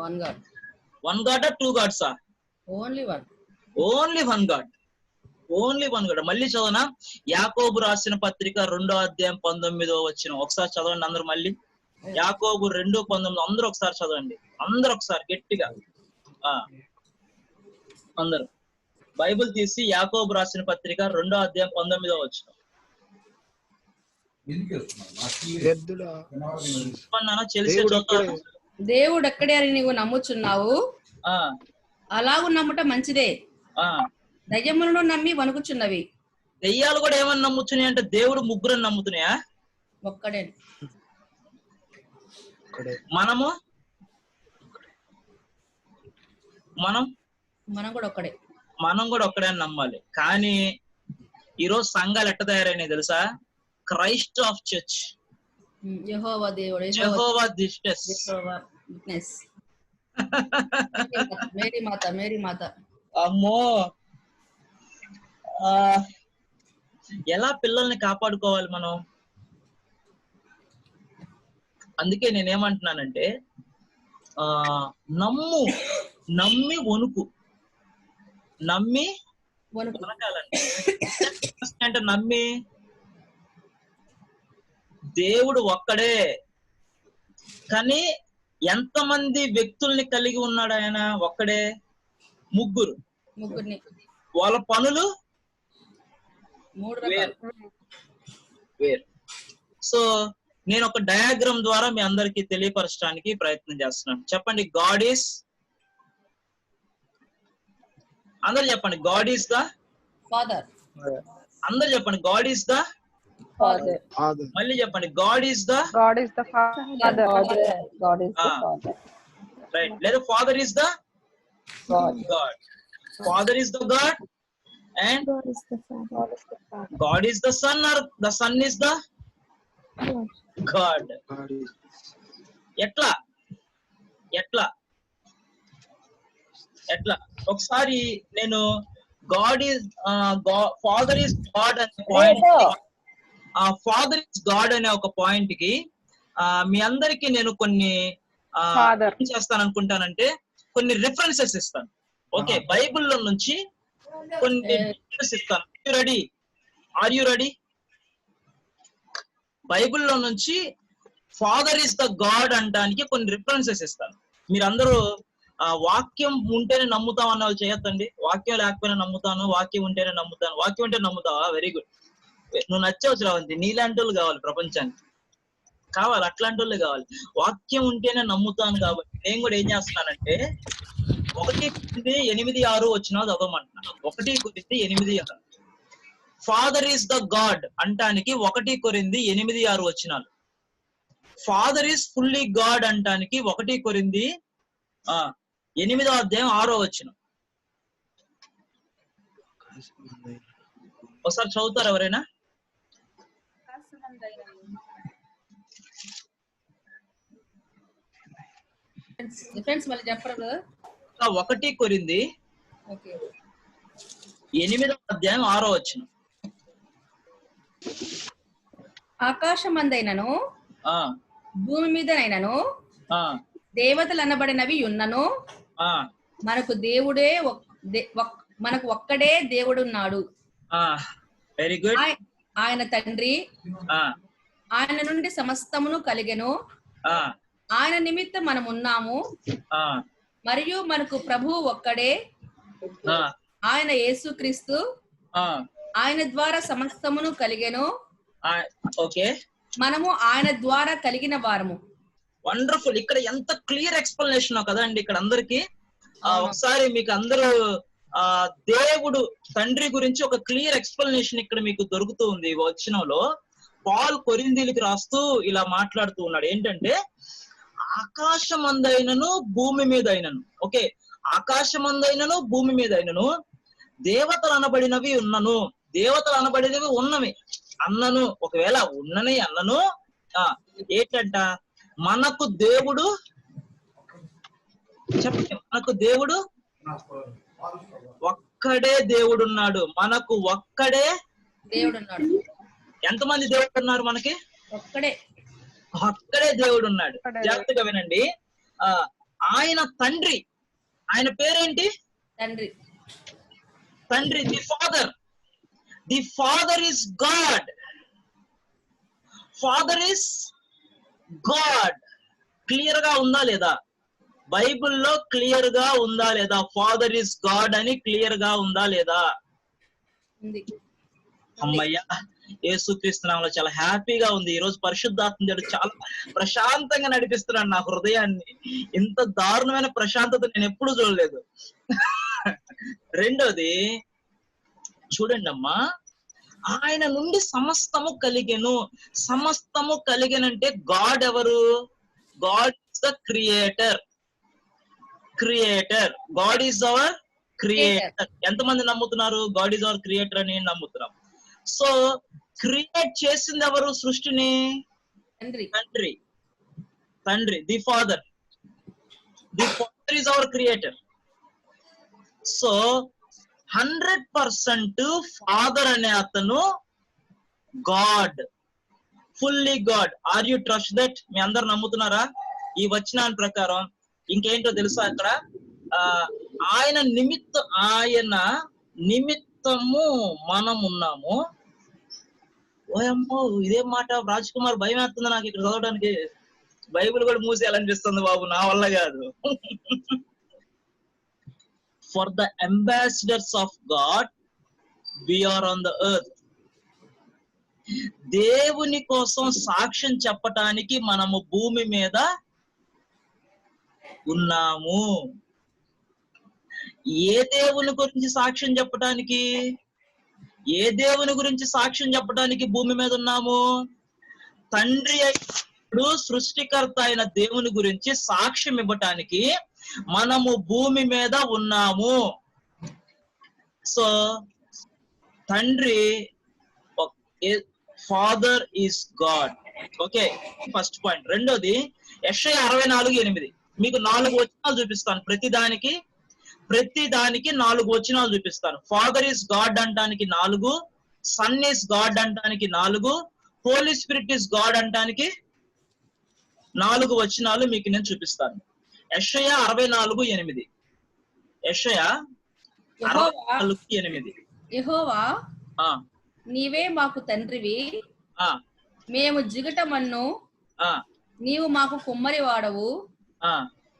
One God. One God two గాడ్సా? Only one. Only one God. Only one God. మళ్ళీ చదవనా? యాకోబు రాసిన పత్రిక 2వ అధ్యాయం 19వ వచనం. ఒకసారి చదవండి అందరూ మళ్ళీ. యాకోబు 2:19 అందరూ ఒకసారి చదవండి. అందరూ ఒకసారి గట్టిగా అందరూ బైబిల్ తీసి యాకోబు రాసిన పత్రిక 2వ అధ్యాయం 19వ వచనం. దేవుడు ఎక్కడే అని నీవు నమ్ముచున్నావు, అలాగూ నమ్ముట మంచిదే. దయ్యములను నమ్మి వణుకుచున్నవి. దెయ్యాలు కూడా ఏమని నమ్ముతున్నాయి అంటే దేవుడు ముగ్గురని నమ్ముతున్నాయా? ఒక్కడే. మనం కూడా ఒక్కడే. మనం కూడా ఒక్కడే అని నమ్మాలి. కానీ ఈరోజు సంఘాలు ఎట్ట తయారైనాయి తెలుసా? క్రైస్ట్ ఆఫ్ చర్చ్, యెహోవా దేవుడు, యెహోవా విట్నెస్, మేరీ మాత. అమ్మో, ఎలా పిల్లల్ని కాపాడుకోవాలి మనం? అందుకే నేనేమంటున్నానంటే నమ్మి వణుకు, నమ్మి వణకాలండి. అంటే నమ్మి దేవుడు ఒక్కడే, కానీ ఎంతమంది వ్యక్తుల్ని కలిగి ఉన్నాడు ఆయన? ఒక్కడే. ముగ్గురిని. వాళ్ళ పనులు వేరు. సో నేను ఒక డయాగ్రామ్ ద్వారా మీ అందరికి తెలియపరచడానికి ప్రయత్నం చేస్తున్నాను. చెప్పండి, గాడ్ ఈస్, అందరు చెప్పండి, గాడ్ ఈస్ ద ఫాదర్. అందరు చెప్పండి, గాడ్ ఈస్ ద ఫాదర్. మళ్ళీ చెప్పండి, God is the Father. Right. లేదా Father is the God. Father is the God and God is the son, or the son is the God. ఎట్లా ఒకసారి నేను God is father is God అనే point, father is God అనే ఒక point కి మీ అందరికి నేను కొన్ని ఏం చేస్తాను అనుకుంటానంటే కొన్ని రిఫరెన్సెస్ ఇస్తాను. ఓకే, బైబిల్లో నుంచి కొన్ని ఇస్తాను. Are you ready? బైబిల్లో నుంచి ఫాదర్ ఇస్ ద గాడ్ అంటానికి కొన్ని రిఫరెన్సెస్ ఇస్తాను. మీరందరూ వాక్యం ఉంటేనే నమ్ముతాం అన్న వాళ్ళు చేయొద్దండి. వాక్యం లేకపోయినా నమ్ముతాను, వాక్యం ఉంటేనే నమ్ముతాను. వాక్యం ఉంటే నమ్ముతావా? Very good. నువ్వు నచ్చావు శ్రావంతి. నీలాంటి వాళ్ళు కావాలి ప్రపంచానికి, కావాలి అట్లాంటి వాళ్ళే కావాలి. వాక్యం ఉంటేనే నమ్ముతాను కాబట్టి నేను కూడా ఏం చేస్తున్నానంటే 1:8-6 వచ్చినా చదవమంటున్నా. 1:8-6. ఫాదర్ ఈస్ ద గాడ్ అంటానికి 1:8-6 వచ్చినాలు. ఫాదర్ ఈస్ ఫుల్లీ గాడ్ అంటానికి 1:8 అధ్యాయం 6 వచనం. ఒకసారి చదువుతారు ఎవరైనా? మళ్ళీ చెప్పరు. 1:8 అధ్యాయం 6 వచనం. ఆకాశమందైనను భూమి మీదనైనను దేవతలు అనబడినవి ఉన్నను మనకు ఒక్కడే దేవుడున్నాడు. Very good. ఆయన తండ్రి, ఆయన నుండి సమస్తమును కలిగెను, ఆయన నిమిత్తం మనం ఉన్నాము, మరియు మనకు ప్రభువు ఒక్కడే, ఆయన యేసుక్రీస్తు, ఆయన ద్వారా సమస్తమును కలిగెను, ఓకే, మనము ఆయన ద్వారా కలిగిన వారము. వండర్ఫుల్. ఇక్కడ ఎంత క్లియర్ ఎక్స్ప్లెనేషన్ కదండి ఇక్కడ అందరికి. ఒకసారి మీకు అందరూ దేవుడు తండ్రి గురించి ఒక క్లియర్ ఎక్స్ప్లెనేషన్ ఇక్కడ మీకు దొరుకుతూ ఉంది. వచనంలో పాల్ కొరింథీయులకు రాస్తూ ఇలా మాట్లాడుతూ ఉన్నాడు. ఏంటంటే ఆకాశమందైనను భూమి మీద అయినను, ఓకే, ఆకాశమందైనను భూమి మీద అయినను దేవతలు అనబడినవి ఉన్నను. దేవతలు అనబడినవి ఉన్నవి అన్నను, ఒకవేళ ఉన్నని అన్నను ఏంటంట, మనకు దేవుడు, చెప్పండి, మనకు దేవుడు ఒక్కడే దేవుడున్నాడు. మనకు ఒక్కడే దేవుడున్నాడు. ఎంతమంది దేవుడు ఉన్నారు మనకి? ఒక్కడే. అక్కడే దేవుడు ఉన్నాడు. జాగ్రత్తగా వినండి. ఆయన తండ్రి, ఆయన పేరేంటి? తండ్రి. తండ్రి, the Father. The father is God. Father is God. Clear గా ఉందా లేదా? బైబిల్లో క్లియర్ గా ఉందా లేదా? ఫాదర్ ఇస్ గాడ్ అని క్లియర్ గా ఉందా లేదా? అమ్మయ్యా, యేసుక్రీస్తు నామములో చాలా హ్యాపీగా ఉంది. ఈ రోజు పరిశుద్ధాత్మ దేవుడు చాలా ప్రశాంతంగా నడిపిస్తున్నాడు నా హృదయాన్ని. ఇంత దారుణమైన ప్రశాంతత నేను ఎప్పుడు చూడలేదు. రెండోది చూడండి అమ్మా, ఆయన నుండి సమస్తము కలిగెను. సమస్తము కలిగెనంటే గాడ్ ఎవరు? God is the creator. Creator. God is our creator. ఎంతమంది నమ్ముతున్నారు గాడ్ ఈజ్ అవర్ క్రియేటర్ అని? నమ్ముతున్నాం. సో క్రియేట్ చేసింది ఎవరు సృష్టిని? తండ్రి. తండ్రి, the Father. The Father is our creator. So 100% Father అనే అతను God, fully God. Are you trust that? మీ అందరు నమ్ముతున్నారా ఈ వచనాన్ని ప్రకారం? ఇంకేంటో తెలుసా అక్కడ? ఆయన నిమిత్తము మనం ఉన్నాము. ఓయమ్మో, ఇదేం మాట రాజ్ కుమార్, భయం వేస్తుంది నాకు ఇక్కడ చదవడానికి. బైబిల్ కూడా మూసేయాలనిపిస్తుంది బాబు, నా వల్ల కాదు. For the ambassadors of God we are on the earth. దేవుని కోసం సాక్ష్యం చెప్పటానికి మనము భూమి మీద ఉన్నాము. ఏ దేవుని గురించి సాక్ష్యం చెప్పటానికి? ఏ దేవుని గురించి సాక్ష్యం చెప్పడానికి భూమి మీద ఉన్నాము? తండ్రి అయినప్పుడు సృష్టికర్త అయిన దేవుని గురించి సాక్ష్యం ఇవ్వటానికి మనము భూమి మీద ఉన్నాము. సో తండ్రి, father is God. Okay, first point. రెండోది యెషయా 64:8. మీకు 4 వచనాలు చూపిస్తాను. ప్రతిదానికి 4 వచనాలు చూపిస్తాను. ఫాదర్ ఈస్ గాడ్ అంటానికి 4, సన్ ఈస్ గాడ్ అంటానికి 4, హోలీ స్పిరిట్ ఈస్ గాడ్ అంటానికి 4 వచనాలు మీకు నేను చూపిస్తాను. యెషయా 64:8. యెషయా 64:8. యెహోవా, నీవే మాకు తండ్రివి, మేము జిగటమన్ను, నీవు మాకు కుమ్మరి వాడవు,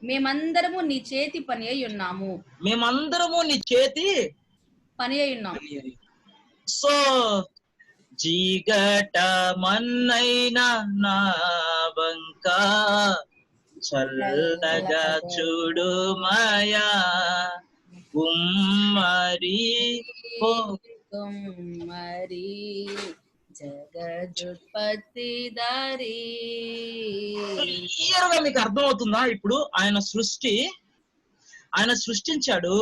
మేమందరము నీ చేతి పని అయి ఉన్నాము. మేమందరము నీ చేతి పని అయి ఉన్నాము. సో జిగటమన్నైనా నా వంక చల్లగా చూడు మాయా, కుమ్మరి కుమ్మరి జగదుత్పత్తి దారి. క్లియర్ గా మీకు అర్థమవుతుందా? ఇప్పుడు ఆయన సృష్టించాడు.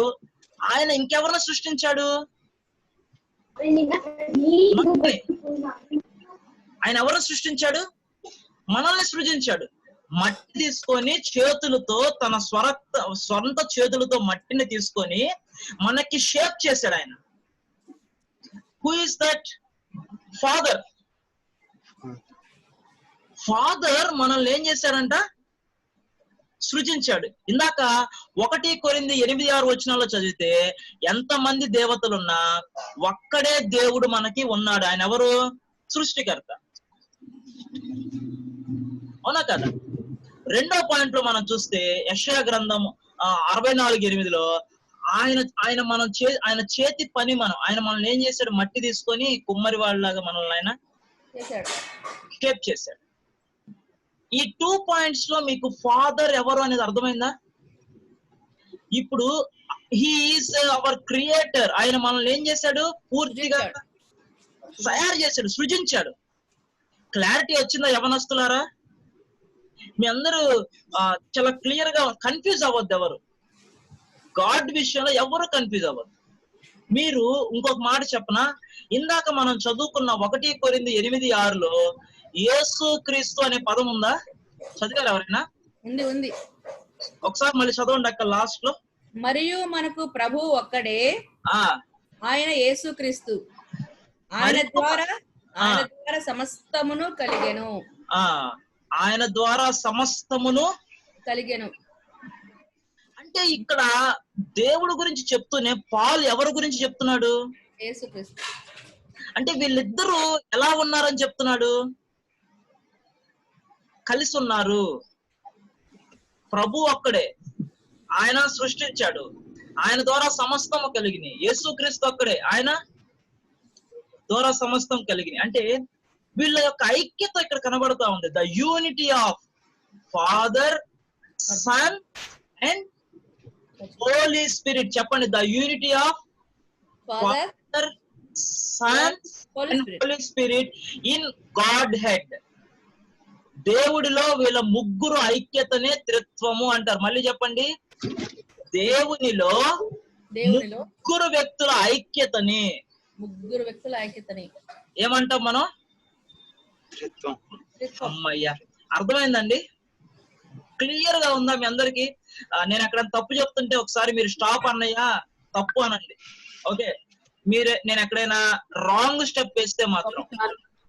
ఆయన ఇంకెవరిని సృష్టించాడు? ఆయన ఎవరిని సృష్టించాడు? మనల్ని సృజించాడు. మట్టి తీసుకొని చేతులతో, తన స్వంత చేతులతో మట్టిని తీసుకొని మనకి షేప్ చేశాడు ఆయన. Who is that? Father. Father మనల్ని ఏం చేశాడంట? సృజించాడు. ఇందాక 1 కొరింథీ 8:6 వచనాల్లో చదివితే ఎంతమంది దేవతలున్నా ఒక్కడే దేవుడు మనకి ఉన్నాడు. ఆయన ఎవరు? సృష్టికర్త. అవునా కదా? రెండో పాయింట్ లో మనం చూస్తే యెషయా గ్రంథం 64:8లో ఆయన చేతి పని ఆయన మనల్ని ఏం చేశాడు? మట్టి తీసుకొని కుమ్మరి వాళ్ళలాగా మనల్ని ఆయన షేప్ చేశాడు. ఈ 2 పాయింట్స్ లో మీకు ఫాదర్ ఎవరు అనేది అర్థమైందా? ఇప్పుడు హీ ఈజ్ అవర్ క్రియేటర్. ఆయన మనల్ని ఏం చేశాడు? పూర్తిగా తయారు చేశాడు, సృజించాడు. క్లారిటీ వచ్చిందా యవనస్తులారా? మీ అందరూ చాలా క్లియర్ గా కన్ఫ్యూజ్ అవ్వద్దు. ఎవరు గాడ్ విషయంలో ఎవరు కన్ఫ్యూజ్ అవ్వద్దు. మీరు ఇంకొక మాట చెప్పనా? ఇందాక మనం చదువుకున్న 1 కొరింథీ 8:6లో యేసు క్రీస్తు అనే పదం ఉందా? చదివారు ఎవరైనా? ఉంది. ఒకసారి మళ్ళీ చదవండి అక్క లాస్ట్ లో. మరియు మనకు ప్రభు ఒక్కడే, ఆయన యేసు క్రీస్తు, ఆయన ద్వారా సమస్తమును కలిగెను. ఆయన ద్వారా సమస్తమును కలిగెను. అంటే ఇక్కడ దేవుడు గురించి చెప్తూనే పాల్ ఎవరి గురించి చెప్తున్నాడు? యేసుక్రీస్తు. అంటే వీళ్ళిద్దరూ ఎలా ఉన్నారని చెప్తున్నాడు? కలిసి ఉన్నారు. ప్రభు ఒక్కడే, ఆయన సృష్టించాడు, ఆయన ద్వారా సమస్తం కలిగినాయి. యేసుక్రీస్తు ఒక్కడే, ఆయన ద్వారా సమస్తం కలిగినాయి. అంటే వీళ్ళ యొక్క ఐక్యత ఇక్కడ కనబడుతూ ఉంది. The unity of Father, Son and Holy Spirit. చెప్పండి, the unity of Father, Son and Holy Spirit in Godhead. దేవుడిలో వీళ్ళ ముగ్గురు ఐక్యతనే త్రిత్వము అంటారు. మళ్ళీ చెప్పండి, దేవునిలో ముగ్గురు వ్యక్తుల ఐక్యతని ఏమంటాం మనం? అమ్మయ్యా, అర్థమైందండి? క్లియర్ గా ఉందా మీ అందరికి? నేను ఎక్కడ తప్పు చెప్తుంటే ఒకసారి మీరు స్టాప్ అన్నయ్యా తప్పు అనండి. ఓకే, నేను ఎక్కడైనా రాంగ్ స్టెప్ వేస్తే మాత్రం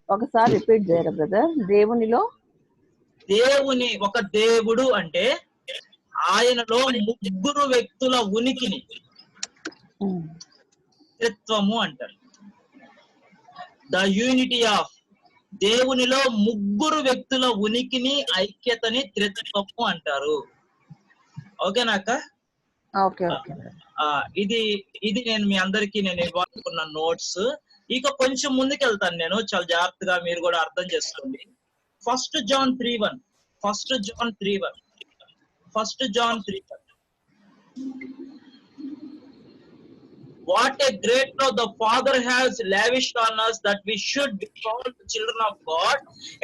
ఒకసారి రిపీట్ చేయరా బ్రదర్? దేవునిలో, దేవుని ఒక దేవుడు అంటే ఆయనలో ముగ్గురు వ్యక్తుల ఉనికిని త్రిత్వము అంటారు. ద యూనిటీ ఆఫ్, దేవునిలో ముగ్గురు వ్యక్తుల ఉనికిని ఐక్యతని త్రిత్వము అంటారు. ఓకేనాక? ఇది నేను మీ అందరికి నేను ఇవ్వాలనుకున్న నోట్స్. ఇక కొంచెం ముందుకు వెళ్తాను నేను, చాలా జాగ్రత్తగా మీరు కూడా అర్థం చేసుకోండి. First John 3:1. What a great love the Father has lavished on us, that we should be called the children of God,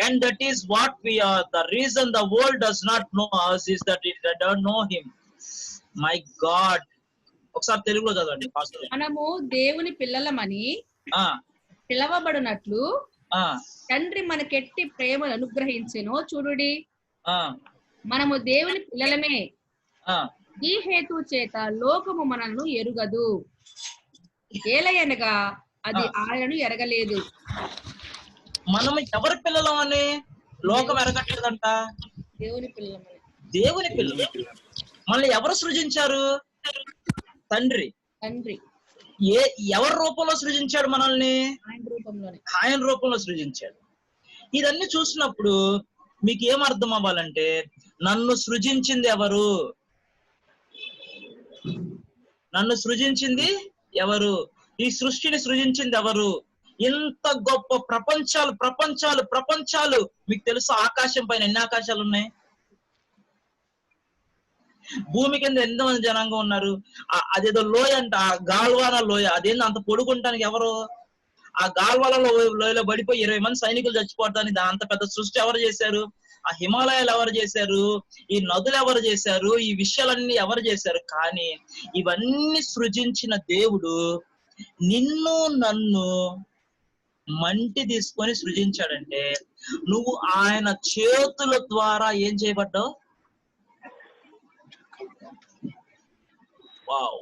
and that is what we are. The reason the world does not know us is that it don't know Him. My God. ఒకసారి తెలుగులో చదవండి. మనము దేవుని పిల్లలమని పిలవబడినట్లు తండ్రి మనకెట్టి ప్రేమను అనుగ్రహించెను చూడుడి. మనము దేవుని పిల్లలమే, ఈ హేతు చేత లోకము మనల్ని ఎరుగదు, ఏలయనగా అది ఆయనను ఎరగలేదు. మనము ఎవరి పిల్లలం అని లోకం ఎరగట్లేదంట. దేవుని పిల్లలమని. దేవుని పిల్లలు. మనల్ని ఎవరు సృజించారు? తండ్రి. ఎవరి రూపంలో సృజించాడు మనల్ని? ఆయన రూపంలో సృజించాడు. ఇదన్నీ చూసినప్పుడు మీకు ఏం అర్థం అవ్వాలంటే, నన్ను సృజించింది ఎవరు? నన్ను సృజించింది ఎవరు? ఈ సృష్టిని సృజించింది ఎవరు? ఇంత గొప్ప ప్రపంచాలు మీకు తెలుసు. ఆకాశం పైన ఎన్ని ఆకాశాలు ఉన్నాయి? భూమి కింద ఎంతమంది జనాంగం ఉన్నారు? అదేదో లోయ అంట, ఆ గాల్వాన లోయ, అదేందో అంత పొడుగుంటానికి ఎవరు? ఆ గాల్వాలలో లోయలో పడిపోయి 20 మంది సైనికులు చచ్చిపోవడానికి అంత పెద్ద సృష్టి ఎవరు చేశారు? ఆ హిమాలయాలు ఎవరు చేశారు? ఈ నదులు ఎవరు చేశారు? ఈ విషయాలన్నీ ఎవరు చేశారు? కానీ ఇవన్నీ సృజించిన దేవుడు నిన్ను నన్ను మంటి తీసుకొని సృజించాడంటే, నువ్వు ఆయన చేతుల ద్వారా ఏం చేయబడ్డావు? Wow,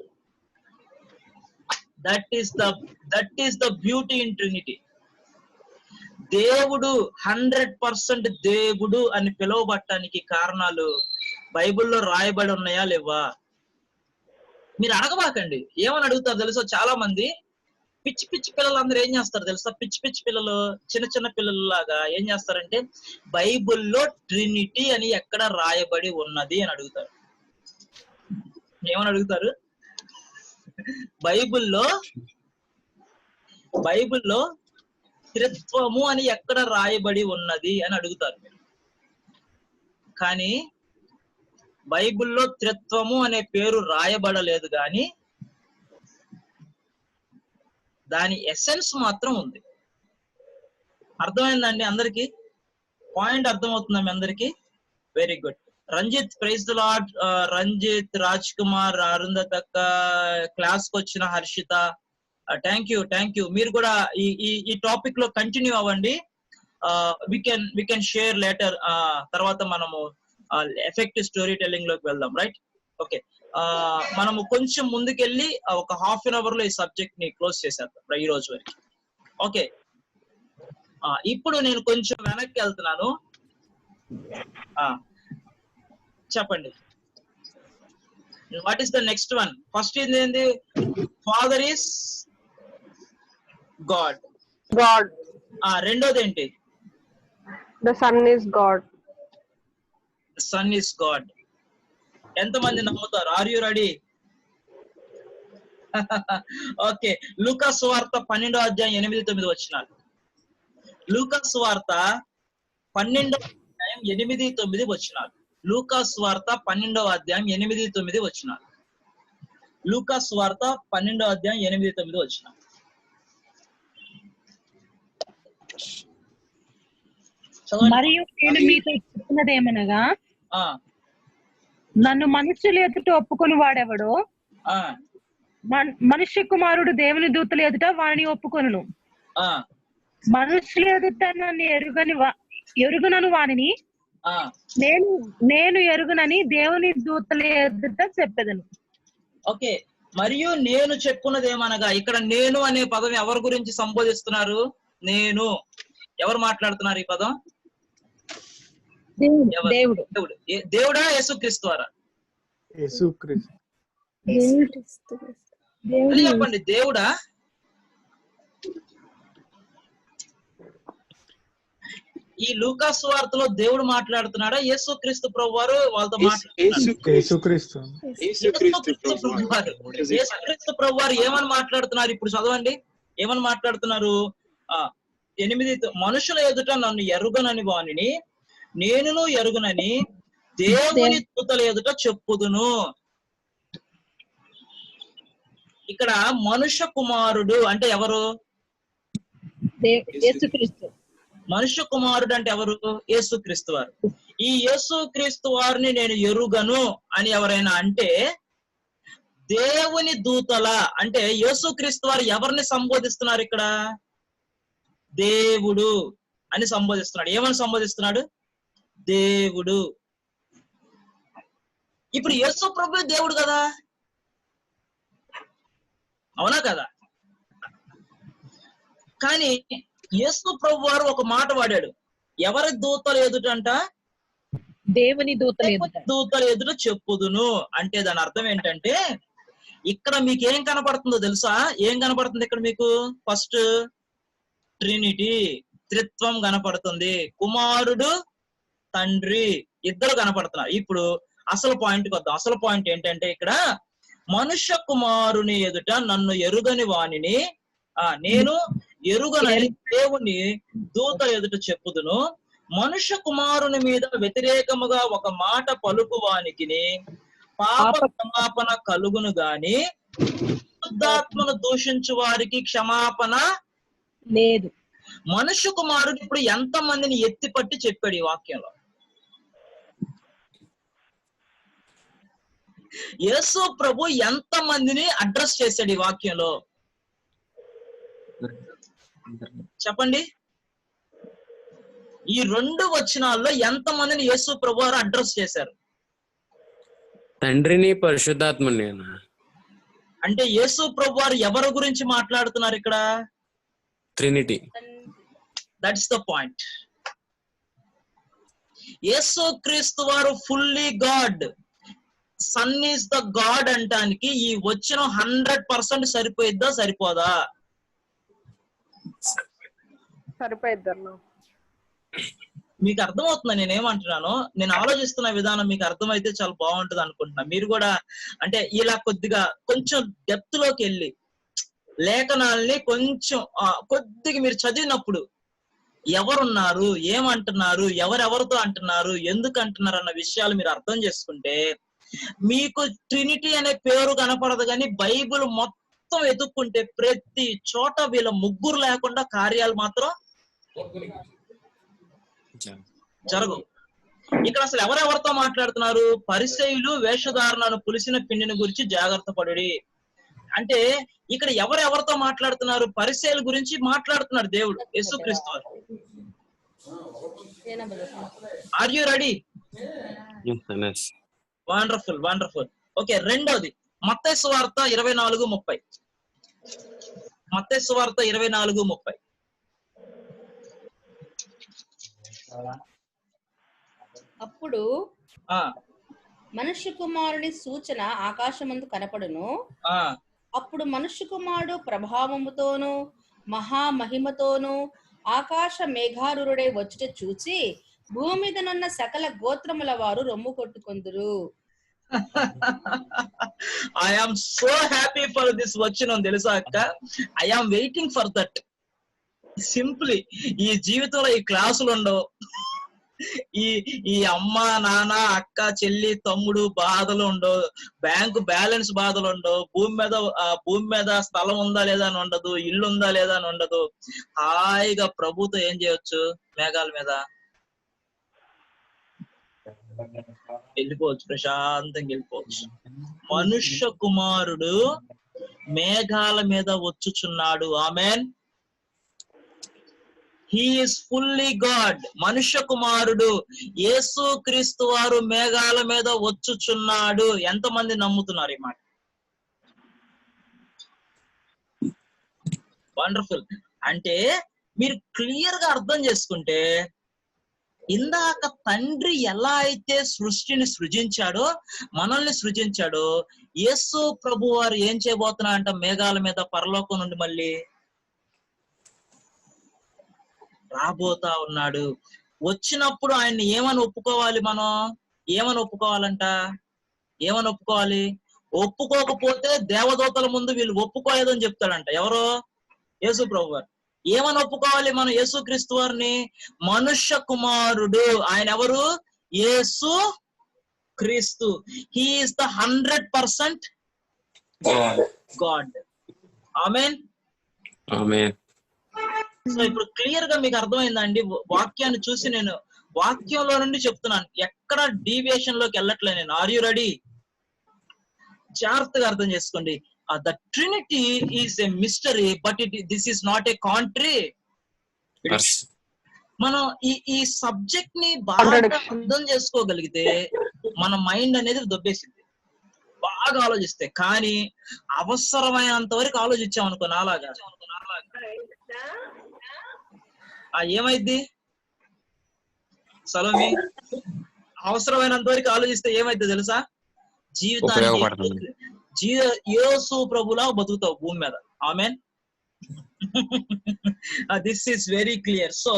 that is the beauty in Trinity. దేవుడు 100% దేవుడు అని పిలువబడటానికి కారణాలు బైబిల్లో రాయబడి ఉన్నాయా లేవా? మీరు అడగబాకండి. ఏమని అడుగుతారు తెలుసా? చాలా మంది పిచ్చి పిల్లలు అందరూ ఏం చేస్తారు తెలుసా? పిచ్చి పిల్లలు, చిన్న పిల్లలు లాగా ఏం చేస్తారంటే, బైబిల్లో ట్రినిటీ అని ఎక్కడ రాయబడి ఉన్నది అని అడుగుతారు. ఏమని అడుగుతారు? బైబిల్లో త్రిత్వము అని ఎక్కడ రాయబడి ఉన్నది అని అడుగుతారు మీరు. కానీ బైబిల్లో త్రిత్వము అనే పేరు రాయబడలేదు, కానీ దాని ఎసెన్స్ మాత్రం ఉంది. అర్థమైందండి అందరికి? పాయింట్ అర్థమవుతుందా మీ అందరికి? Very good. Ranjith, praise the Lord. Ranjith, Raj Kumar, అరుంధతక్క, క్లాస్ కు వచ్చిన హర్షిత, థ్యాంక్ యూ. మీరు కూడా ఈ టాపిక్ లో కంటిన్యూ అవ్వండి. We can share later. తర్వాత మనము ఎఫెక్టివ్ స్టోరీ టెల్లింగ్ లోకి వెళ్దాం. రైట్? ఓకే, మనము కొంచెం ముందుకెళ్ళి ఒక హాఫ్ అన్ అవర్ లో ఈ సబ్జెక్ట్ ని క్లోజ్ చేసేద్దాం ఈ రోజు వరకు. ఓకే, ఇప్పుడు నేను కొంచెం వెనక్కి వెళ్తున్నాను. చెప్పండి. What is the next one? First ఏంది? Father is God. గాడ్. రెండోది ఏంటి? The sun is God. Son is God. ఎంతమంది నమ్ముతారు? Are you ready? ఓకే. లూకా సువార్త 12వ అధ్యాయం 8-9 వచనాలు. లూకా సువార్త 12వ అధ్యాయం 8-9 వచనాలు. లూకా సువార్త 12వ అధ్యాయం 8-9 వచనాలు. లూకా సువార్త 12వ అధ్యాయం 8-9 వచనాలు. మరియు నేను మీతో చెప్తున్నదేమనగా, నన్ను మనుషుల ఎదుట ఒప్పుకొని వాడెవడో మనుష్య కుమారుడు దేవుని దూతల ఎదుట వారిని ఒప్పుకొనును. మనుషుల ఎదుట నన్ను ఎరుగునను వానిని నేను ఎరుగునని దేవుని దూతల ఎదుట చెప్పెదను. ఓకే. మరియు నేను చెప్పున్నదేమనగా, ఇక్కడ నేను అనే పదం ఎవరి గురించి సంబోధిస్తున్నారు? నేను. ఎవరు మాట్లాడుతున్నారు ఈ పదం? దేవుడు. దేవుడా యేసుక్రీస్తు వారా? చెప్పండి. దేవుడా? ఈ లూకా సువార్తలో దేవుడు మాట్లాడుతున్నాడా? యేసుక్రీస్తు ప్రభువారు వాళ్ళతో మాట్లాడుతున్నారు? యేసుక్రీస్తు ప్రభువారు ఏమని మాట్లాడుతున్నారు? ఇప్పుడు చదవండి. ఏమని మాట్లాడుతున్నారు? 8 మనుషుల ఎదుట నన్ను ఎరుగనని వానిని నేనును ఎరుగునని దేవుని దూతల ఎదుట చెప్పుదును. ఇక్కడ మనుష్య కుమారుడు అంటే ఎవరు? యేసుక్రీస్తు. మనుష్య కుమారుడు అంటే ఎవరు? యేసుక్రీస్తు వారు. ఈ యేసుక్రీస్తు వారిని నేను ఎరుగను అని ఎవరైనా అంటే దేవుని దూతల అంటే యేసుక్రీస్తు వారు ఎవరిని సంబోధిస్తున్నారు ఇక్కడ? దేవుడు అని సంబోధిస్తున్నాడు. ఏమని సంబోధిస్తున్నాడు? దేవుడు. ఇప్పుడు యేసు ప్రభు దేవుడు కదా, అవునా కదా? కానీ యేసు ప్రభు వారు ఒక మాట వాడాడు. ఎవరి దూతలు ఎదుటంట? దేవుని దూతల ఎదుట చెప్పుదును. అంటే దాని అర్థం ఏంటంటే, ఇక్కడ మీకు ఏం కనపడుతుందో తెలుసా? ఏం కనపడుతుంది ఇక్కడ మీకు? ఫస్ట్ ట్రినిటీ, త్రిత్వం కనపడుతుంది. కుమారుడు, తండ్రి ఇద్దరు కనపడుతున్నారు. ఇప్పుడు అసలు పాయింట్కి వద్దాం. అసలు పాయింట్ ఏంటంటే, ఇక్కడ మనుష్య కుమారుని ఎదుట నన్ను ఎరుగని వానిని నేను ఎరుగనని దేవుని దూతల ఎదుట చెప్పుదును. మనుష్య కుమారుని మీద వ్యతిరేకముగా ఒక మాట పలుకు వానికి పాప క్షమాపణ కలుగును గాని శుద్ధాత్మను దూషించు వారికి క్షమాపణ లేదు. మనుష్య కుమారుడు ఇప్పుడు ఎంత మందిని ఎత్తి పట్టి చెప్పాడు ఈ వాక్యంలో? యేసు ప్రభు ఎంత మందిని అడ్రస్ చేశాడు ఈ వాక్యంలో? చెప్పండి. ఈ 2 వచనాల్లో ఎంత మందిని యేసు ప్రభు వారు అడ్రస్ చేశారు? తండ్రిని, పరిశుద్ధాత్మని. అంటే యేసు ప్రభు వారు ఎవరి గురించి మాట్లాడుతున్నారు ఇక్కడ? ట్రినిటీ. That's the point. యేసు క్రీస్తు వారు fully God, Son is the God అంటానికి ఈ వచ్చిన 100% సరిపోయిద్దా సరిపోదా? సరిపోయిద్దన్నా. మీకు అర్థమవుతుందా నేనేమంటున్నాను? నేను ఆలోచిస్తున్న విధానం మీకు అర్థమైతే చాలా బాగుంటుంది అనుకుంటున్నా. మీరు కూడా అంటే ఇలా కొంచెం డెప్త్ లోకి వెళ్ళి లేఖనాల్ని కొంచెం కొద్దిగా మీరు చదివినప్పుడు ఎవరున్నారు, ఏమంటున్నారు, ఎవరెవరితో అంటున్నారు, ఎందుకు అంటున్నారు అన్న విషయాలు మీరు అర్థం చేసుకుంటే మీకు ట్రినిటీ అనే పేరు కనపడదు. కానీ బైబిల్ మొత్తం ఎదుక్కుంటే ప్రతి చోట వీళ్ళ ముగ్గురు లేకుండా కార్యాలు మాత్రం జరగవు. ఇక్కడ అసలు ఎవరెవరితో మాట్లాడుతున్నారు? పరిసయ్యులు వేషధారణను పులిసిన పిండిని గురించి జాగ్రత్త పడుడి అంటే ఇక్కడ ఎవరెవరితో మాట్లాడుతున్నారు? పరిసయ్యుల గురించి మాట్లాడుతున్నారు దేవుడు, యేసుక్రీస్తు వారు. Are you ready? Wonderful, wonderful. Okay. రెండోది మత్తయి సువార్త 24:30. మత్తయి సువార్త 24:30. అప్పుడు మనుష్య కుమారుని సూచన ఆకాశమందు కనపడును. అప్పుడు మనుష్య కుమారుడు ప్రభావముతోను మహామహిమతోను ఆకాశ మేఘారుడై వచ్చుట చూచి భూమి మీదనున్న సకల గోత్రముల వారు రొమ్ము కొట్టుకొందురు. I am so happy for this వచ్చిన తెలుసా అక్క. I am waiting for that. Simply ఈ జీవితంలో ఈ క్లాసులు ఉండవు, ఈ అమ్మ నాన్న అక్క చెల్లి తమ్ముడు బాధలు ఉండవు, బ్యాంకు బ్యాలెన్స్ బాధలు ఉండవు, భూమి మీద స్థలం ఉందా లేదా అని ఉండదు, ఇల్లు ఉందా లేదా అని ఉండదు. హాయిగా ప్రభుతో ఏం చేయొచ్చు, మేఘాల మీద వెళ్ళిపోవచ్చు, ప్రశాంతంగా వెళ్ళిపోవచ్చు. మనుష్య కుమారుడు మేఘాల మీద వచ్చుచున్నాడు. Amen. He is fully God. మనుష్య కుమారుడు యేసు క్రీస్తు వారు మేఘాల మీద వచ్చుచున్నాడు. ఎంతమంది నమ్ముతున్నారు ఈ మాట? వండర్ఫుల్. అంటే మీరు క్లియర్ గా అర్థం చేసుకుంటే, ఇందాక తండ్రి ఎలా అయితే సృష్టిని సృజించాడో, మనల్ని సృజించాడో, యేసు ప్రభు వారు ఏం చేయబోతున్నారంట? మేఘాల మీద పరలోకం నుండి మళ్ళీ రాబోతా ఉన్నాడు. వచ్చినప్పుడు ఆయన్ని ఏమని ఒప్పుకోవాలి? మనం ఏమని ఒప్పుకోవాలంట? ఏమని ఒప్పుకోవాలి? ఒప్పుకోకపోతే దేవదూతల ముందు వీళ్ళు ఒప్పుకోలేదని చెప్తాడంట. ఎవరో? యేసు ప్రభు వారు. ఏమని ఒప్పుకోవాలి మనం యేసు క్రీస్తు వారిని? మనుష్య కుమారుడు. ఆయన ఎవరు? యేసు క్రీస్తు. He is the 100% God. Amen. Amen. So ఇప్పుడు క్లియర్ గా మీకు అర్థమైందండి. వాక్యాన్ని చూసి నేను వాక్యంలో నుండి చెప్తున్నాను, ఎక్కడ డీవియేషన్ లోకి వెళ్ళట్లే నేను. Are you ready? జాగ్రత్తగా అర్థం చేసుకోండి. The trinity is a mystery, but this is not a country. మనం ఈ సబ్జెక్ట్ ని బాగా అర్థం చేసుకోగలిగితే మన మైండ్ అనేది దొబ్బేసింది, బాగా ఆలోచిస్తే. కానీ అవసరమైనంత వరకు ఆలోచించాం అనుకో, నాలాగా ఏమైద్ది సలోమి? అవసరమైనంత వరకు ఆలోచిస్తే ఏమైద్ది తెలుసా? జీవితానికి యేసు ప్రభులా బతుకుతావు భూమి మీద. Amen. This is very clear. So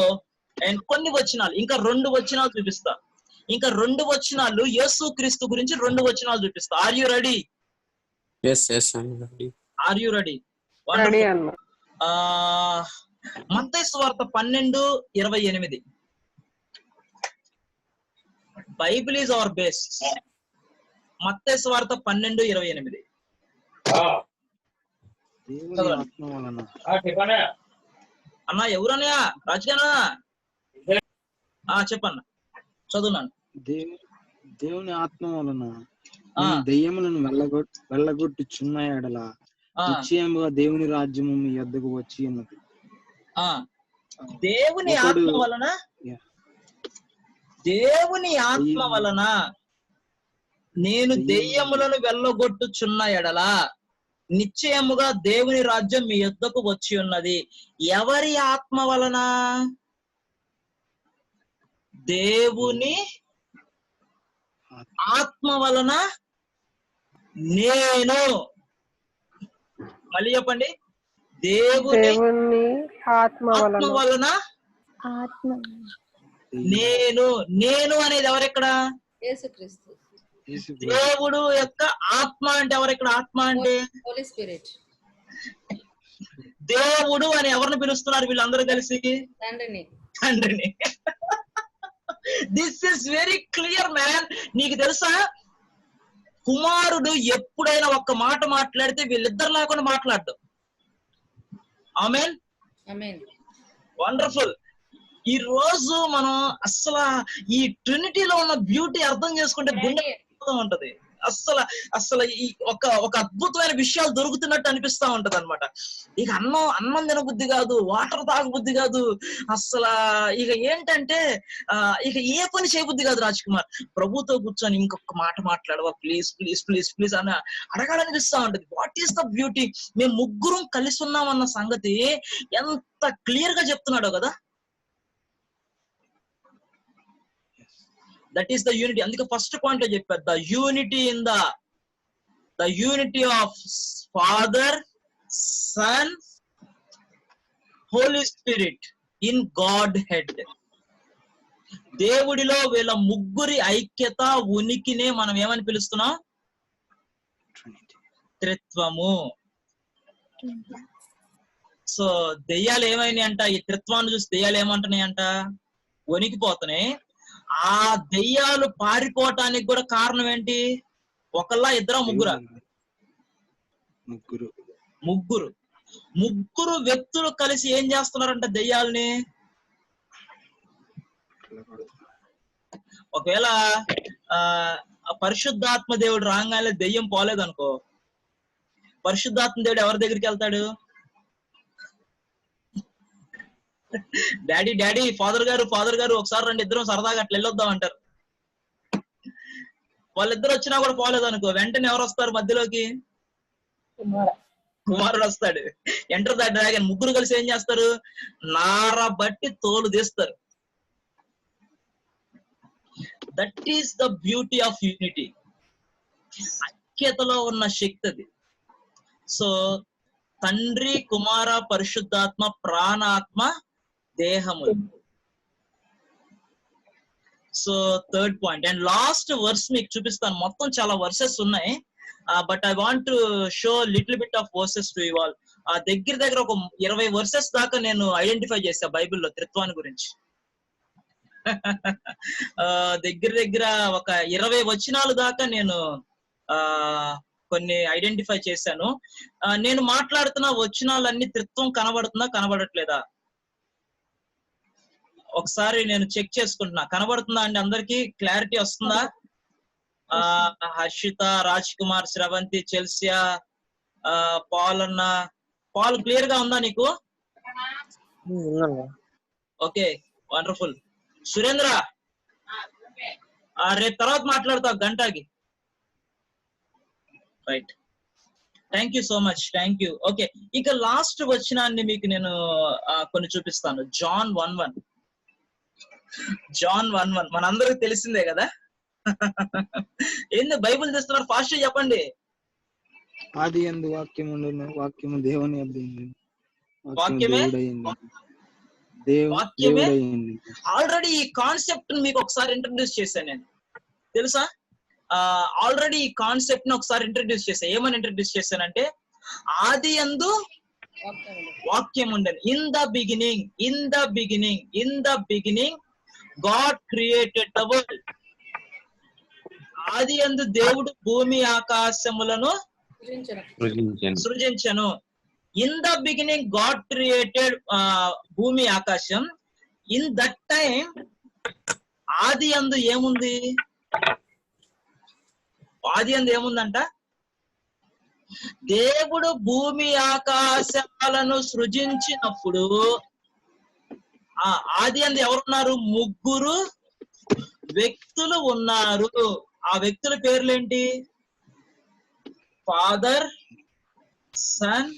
and కొన్ని వచనాలు, ఇంకా 2 వచనాలు చూపిస్తా. ఇంకా 2 వచనాలు యేసు క్రీస్తు గురించి 2 వచనాలు చూపిస్తా. Are you ready? Are you ready? మత్తయి సువార్త 12:28. Bible is our base. మత్తయి సువార్త 12:28. అన్నా ఎవరన్నయ్యా? రాజుగానా? చెప్పన్నా, చదువున్నాను. దేవుని ఆత్మ వలన దెయ్యములను వెళ్ళగొట్టుచున్న ఎడల నిశ్చయముగా దేవుని రాజ్యము మీ యొద్దకు వచ్చి ఉన్నది. దేవుని ఆత్మ వలన, దేవుని ఆత్మ వలన నేను దెయ్యములను వెళ్ళగొట్టుచున్న ఎడల నిశ్చయముగా దేవుని రాజ్యం మీ యొద్దకు వచ్చి ఉన్నది. ఎవరి ఆత్మ వలన? దేవుని ఆత్మ వలన నేను, మళ్ళీ చెప్పండి, దేవుని ఆత్మ వలన నేను అనేది ఎవరెక్కడ? యేసుక్రీస్తు. దేవుడు యొక్క ఆత్మ అంటే ఎవరెక్కడ? ఆత్మ అంటే హోలీ స్పిరిట్. దేవుడు అని ఎవరిని పిలుస్తున్నారు వీళ్ళందరూ కలిసి? తండ్రిని. This is very clear man. నీకు తెలుసా, కుమారుడు ఎప్పుడైనా ఒక్క మాట మాట్లాడితే వీళ్ళిద్దరు లేకుండా మాట్లాడు. ఆమేన్. వండర్ఫుల్. ఈ రోజు మనం అసలు ఈ ట్రినిటీలో ఉన్న బ్యూటీ అర్థం చేసుకుంటే గుండె ఉంటది. అసలు ఈ ఒక అద్భుతమైన విషయాలు దొరుకుతున్నట్టు అనిపిస్తా ఉంటది అనమాట. ఇక అన్నం తినబుద్ధి కాదు, వాటర్ తాగబుద్ధి కాదు, అసలు ఇక ఏంటంటే ఇక ఏ పని చేయబుద్ధి కాదు. రాజ్ కుమార్, ప్రభుతో కూర్చొని ఇంకొక మాట మాట్లాడవా ప్లీజ్ ప్లీజ్ ప్లీజ్ ప్లీజ్ అని అడగాలనిపిస్తా ఉంటది. What is the beauty? మేము ముగ్గురం కలిసి ఉన్నామన్న సంగతి ఎంత క్లియర్ గా చెప్తున్నాడో కదా. That is the unity. అందుకే ఫస్ట్ పాయింట్ లో చెప్పారు, the unity in the unity of Father, sun, Holi Spirit in Godhead. దేవుడిలో వీళ్ళ ముగ్గురి ఐక్యత, ఉనికినే మనం ఏమని పిలుస్తున్నాం? త్రిత్వము. సో దెయ్యాలు ఏమైనాయి అంట, ఈ త్రిత్వాన్ని చూసి దెయ్యాలు ఏమంటున్నాయి అంట? వణికిపోతున్నాయి. ఆ దెయ్యాలు పారిపోవటానికి కూడా కారణం ఏంటి? ఒకళ్ళ ఇద్దరా ముగ్గురా? ముగ్గురు వ్యక్తులు కలిసి ఏం చేస్తున్నారంట దెయ్యాలని? ఒకవేళ పరిశుద్ధాత్మ దేవుడు రాగానే దెయ్యం పోలేదనుకో, పరిశుద్ధాత్మ దేవుడు ఎవరి దగ్గరికి వెళ్తాడు? డాడీ ఫాదర్ గారు ఒకసారి రండి, ఇద్దరం సరదాగా అట్లా వెళ్ళొద్దాం అంటారు. వాళ్ళిద్దరు వచ్చినా కూడా పోలేదనుకో, వెంటనే ఎవరు వస్తారు మధ్యలోకి? కుమారుడు వస్తాడు. Enter the dragon. ముగ్గురు కలిసి ఏం చేస్తారు? నార బట్టి తోలు తీస్తారు. That is the beauty of unity. ఐక్యతలో ఉన్న శక్తి అది. సో తండ్రి, కుమార, పరిశుద్ధాత్మ, ప్రాణాత్మ, దేహము. So third point and last verse మీకు చూపిస్తాను. మొత్తం చాలా వర్సెస్ ఉన్నాయి, but I want to show little bit of verses to you all. దగ్గర ఒక 20 వర్సెస్ దాకా నేను ఐడెంటిఫై చేశా బైబిల్లో త్రిత్వాన్ని గురించి. దగ్గర ఒక 20 వచనాలు దాకా నేను కొన్ని ఐడెంటిఫై చేశాను. నేను మాట్లాడుతున్న వచనాలన్నీ త్రిత్వం కనబడుతుందా, కనబడట్లేదా? ఒకసారి నేను చెక్ చేసుకుంటున్నా. కనబడుతుందా అండి? అందరికి క్లారిటీ వస్తుందా? హర్షిత, రాజ్ కుమార్, శ్రవంతి, చెల్సియా, పాల్ అన్న, పాల్ క్లియర్ గా ఉందా నీకు? Okay, wonderful. సురేంద్ర, రేపు తర్వాత మాట్లాడతావు గంటకి. Right, thank you so much, thank you. Okay, ఇక లాస్ట్ వచనాన్ని మీకు నేను కొన్ని చూపిస్తాను. జాన్ 1:1. జాన్ 1:1 మనందరికి తెలిసిందే కదా. ఏంది బైబిల్ తెస్తున్నారు? ఫాస్ట్ చెప్పండి. ఆది యందు వాక్యము ఉండెను, వాక్యము దేవుని యొద్ద ఉండెను, వాక్యమే ఆల్రెడీ ఈ కాన్సెప్ట్ మీకు ఒకసారి ఇంట్రడ్యూస్ చేశాను నేను, తెలుసా? ఆల్రెడీ ఈ కాన్సెప్ట్ ని ఒకసారి ఇంట్రడ్యూస్ చేశాను. ఏమని ఇంట్రడ్యూస్ చేశానంటే, ఆది యందు వాక్యం ఉండెను. In the beginning God created the world. ఆది యందు దేవుడు భూమి ఆకాశములను సృజించెను. In the beginning God created భూమి ఆకాశం. ఇన్ దట్ టైం ఆది యందు ఏముంది? ఆది యందు ఏముందంట? దేవుడు భూమి ఆకాశాలను సృజించినప్పుడు ఆది యందు ఎవరున్నారు? ముగ్గురు వ్యక్తులు ఉన్నారు. ఆ వ్యక్తుల పేర్లేంటి? Father, sun.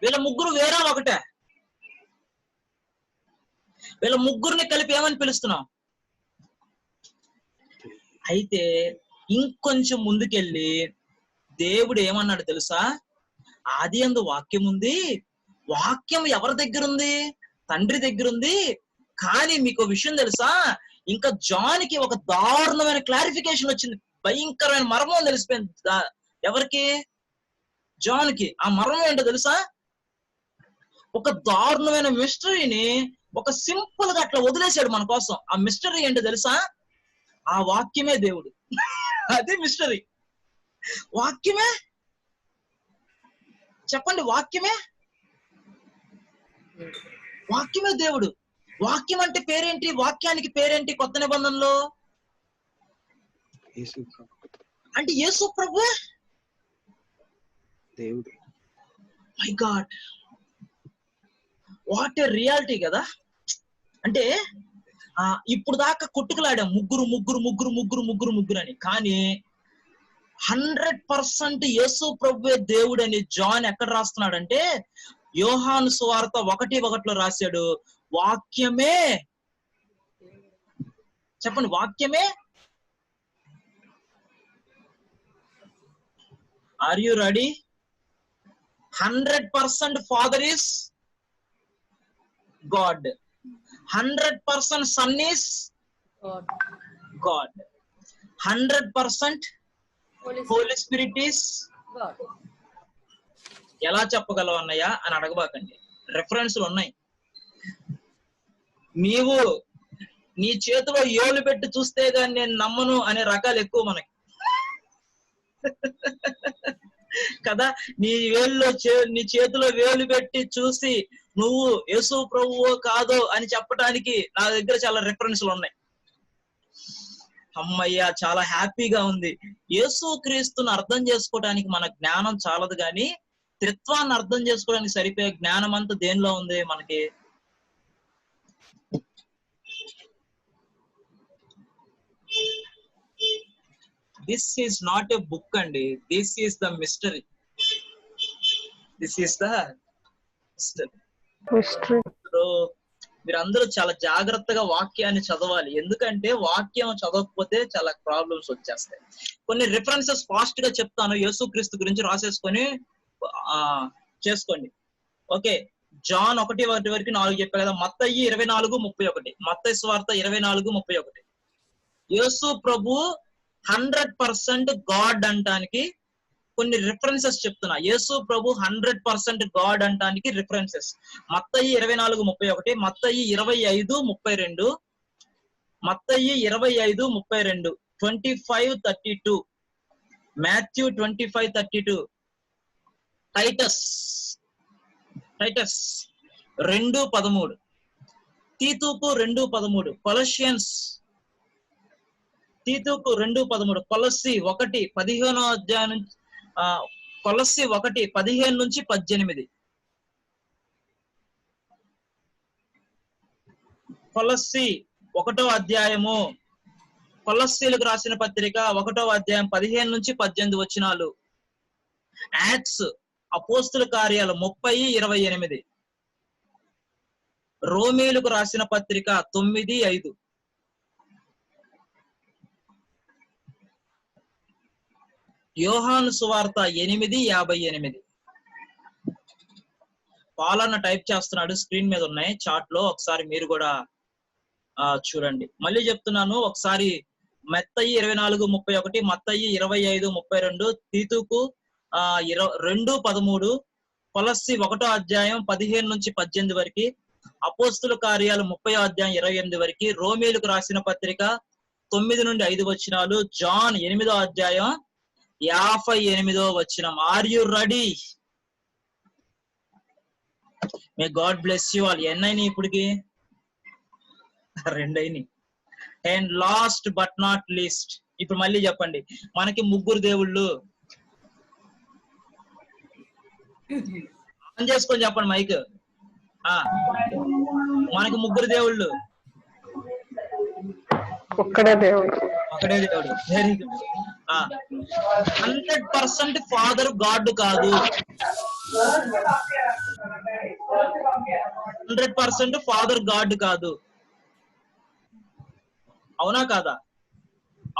వీళ్ళ ముగ్గురు వేరే ఒకటే. వీళ్ళ ముగ్గురిని కలిపి ఏమని పిలుస్తున్నాం? అయితే ఇంకొంచెం ముందుకెళ్ళి దేవుడు ఏమన్నాడు తెలుసా? ఆది యందు వాక్యం ఉంది. వాక్యం ఎవరి దగ్గర ఉంది? తండ్రి దగ్గర ఉంది. కానీ మీకు విషయం తెలుసా? ఇంకా జాన్ కి ఒక దారుణమైన క్లారిఫికేషన్ వచ్చింది. భయంకరమైన మర్మం తెలిసిపోయింది. ఎవరికి? జాన్ కి. ఆ మర్మం ఏంటో తెలుసా? ఒక దారుణమైన మిస్టరీని ఒక సింపుల్ గా అట్లా వదిలేశాడు మన కోసం. ఆ మిస్టరీ ఏంటో తెలుసా? ఆ వాక్యమే దేవుడు. అదే మిస్టరీ. వాక్యమే. చెప్పండి, వాక్యమే దేవుడు. వాక్యం అంటే పేరేంటి? వాక్యానికి పేరేంటి కొత్త నిబంధనలో? అంటే యేసు ప్రభు దేవుడు. My God, what a reality కదా. అంటే ఇప్పుడు దాకా కొట్టుకులాడాం ముగ్గురు అని. కానీ 100% యేసు ప్రభువే దేవుడు అని జాన్ ఎక్కడ రాస్తున్నాడంటే, యోహాను సువార్త 1:1 రాశాడు, వాక్యమే చెప్పండి, వాక్యమే. Are you ready? 100% father is God, 100% son is God, 100% holy spirit is God. ఎలా చెప్పగలవు అన్నయ్య అని అడగబాకండి, రెఫరెన్స్లు ఉన్నాయి. నీవు నీ చేతిలో ఏళ్ళు పెట్టి చూస్తే గాని నేను నమ్మను అనే రకాలు ఎక్కువ మనకి కదా. నీ చేతిలో వేలు పెట్టి చూసి నువ్వు యేసు ప్రభువో కాదో అని చెప్పడానికి నా దగ్గర చాలా రెఫరెన్స్లు ఉన్నాయి. అమ్మయ్య, చాలా హ్యాపీగా ఉంది. యేసు క్రీస్తుని అర్థం చేసుకోవడానికి మన జ్ఞానం చాలదు, కానీ త్రిత్వాన్ని అర్థం చేసుకోవడానికి సరిపోయే జ్ఞానం అంతా దేనిలో ఉంది మనకి? This is not a book అండి, this is the mystery. This is the mystery. మీరందరూ చాలా జాగ్రత్తగా వాక్యాన్ని చదవాలి, ఎందుకంటే వాక్యం చదవకపోతే చాలా ప్రాబ్లమ్స్ వచ్చేస్తాయి. కొన్ని రిఫరెన్సెస్ ఫాస్ట్ గా చెప్తాను, యేసుక్రీస్తు గురించి రాసేసుకొని చేసుకోండి. ఓకే, జాన్ 1:1 వరకు 4 చెప్పా కదా. మత్తయి 24:31, మత్తయి సువార్త 24:31. యేసు ప్రభు 100% గాడ్ అంటానికి కొన్ని రిఫరెన్సెస్ చెప్తున్నా. యేసు ప్రభు 100% గాడ్ అంటానికి రిఫరెన్సెస్. మత్తయి 24:31, మత్తయి 25:32, మత్తయి 25:32, 25:32, మాథ్యూ 25:32, టైటస్ 2:13, తీతుకు 2:13, కొలస్సియన్స్ తీతుకు 2:13, కొలస్సి 1:15 అధ్యాయం నుంచి కొలస్సి 1:15 నుంచి 18, కొలస్సి 1వ అధ్యాయము, కొలస్సీలకు రాసిన పత్రిక 1వ అధ్యాయం 15 నుంచి 18 వచనాలు, యాక్ట్స్ అపోస్తుల కార్యాలు 30:28, రోమీలకు రాసిన పత్రిక 9:5, యోహాను సువార్త 8:58. పాలన్న టైప్ చేస్తున్నాడు, స్క్రీన్ మీద ఉన్నాయి చార్ట్ లో, ఒకసారి మీరు కూడా చూడండి. మళ్ళీ చెప్తున్నాను ఒకసారి. మత్తయి 24:31, మత్తయి 25:32, తీతుకు 2:13, కొలస్సి 1వ అధ్యాయం 15 నుంచి 18 వరకు, అపోస్తుల కార్యాలు 30వ అధ్యాయం 28 వరకు, రోమీలకు రాసిన పత్రిక 9 నుండి 5 వచనాలు, జాన్ 8వ అధ్యాయం 58వ వచనం. Are you ready? May God bless you all. ఎన్నైనా ఇప్పటికి 2 అయినాయి. And last but not least, ఇప్పుడు మళ్ళీ చెప్పండి, మనకి 3 దేవుళ్ళు. ఆన్ చేసుకొని చెప్పండి మైక్. మనకి 3 దేవుళ్ళు. ఒక్కడే దేవుడు. Very good. 100% ఫాదర్ గాడ్ కాదు, 100% ఫాదర్ గాడ్ కాదు. అవునా కాదా?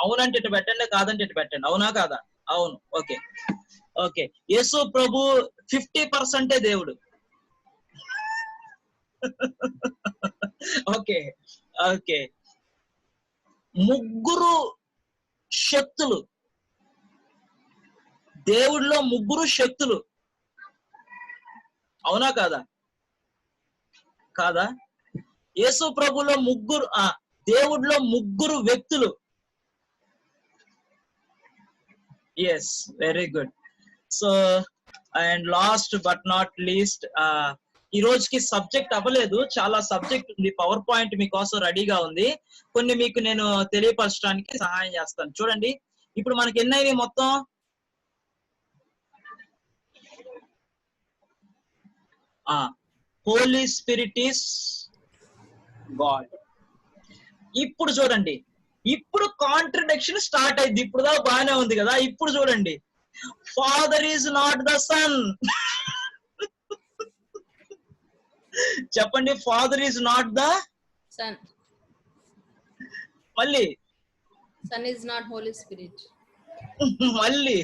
అవునంటే ఇటు పెట్టండి, కాదంటే ఇటు పెట్టండి. అవునా కాదా? అవును. Okay okay. యేసు ప్రభు 50% దేవుడు. Okay okay. 3 శక్తులు దేవుడిలో, 3 శక్తులు. అవునా కాదా? కాదా? యేసు ప్రభులో 3, దేవుడిలో 3 వ్యక్తులు. Yes, very good. So and last but not least, ఈ రోజుకి సబ్జెక్ట్ అవ్వలేదు, చాలా సబ్జెక్ట్ ఉంది. పవర్ పాయింట్ మీకోసం రెడీగా ఉంది, కొన్ని మీకు నేను తెలియపరచడానికి సహాయం చేస్తాను. చూడండి, ఇప్పుడు మనకి ఎన్నైనా మొత్తం హోలీ స్పిరిట్ ఈస్ గాడ్. ఇప్పుడు చూడండి, ఇప్పుడు కాంట్రడిక్షన్ స్టార్ట్ అయింది. ఇప్పుడు దా బాగానే ఉంది కదా. ఇప్పుడు చూడండి, Father is not the Son. చెప్పండి, Father is not the Son. మళ్ళీ Son is not Holy Spirit. మళ్ళీ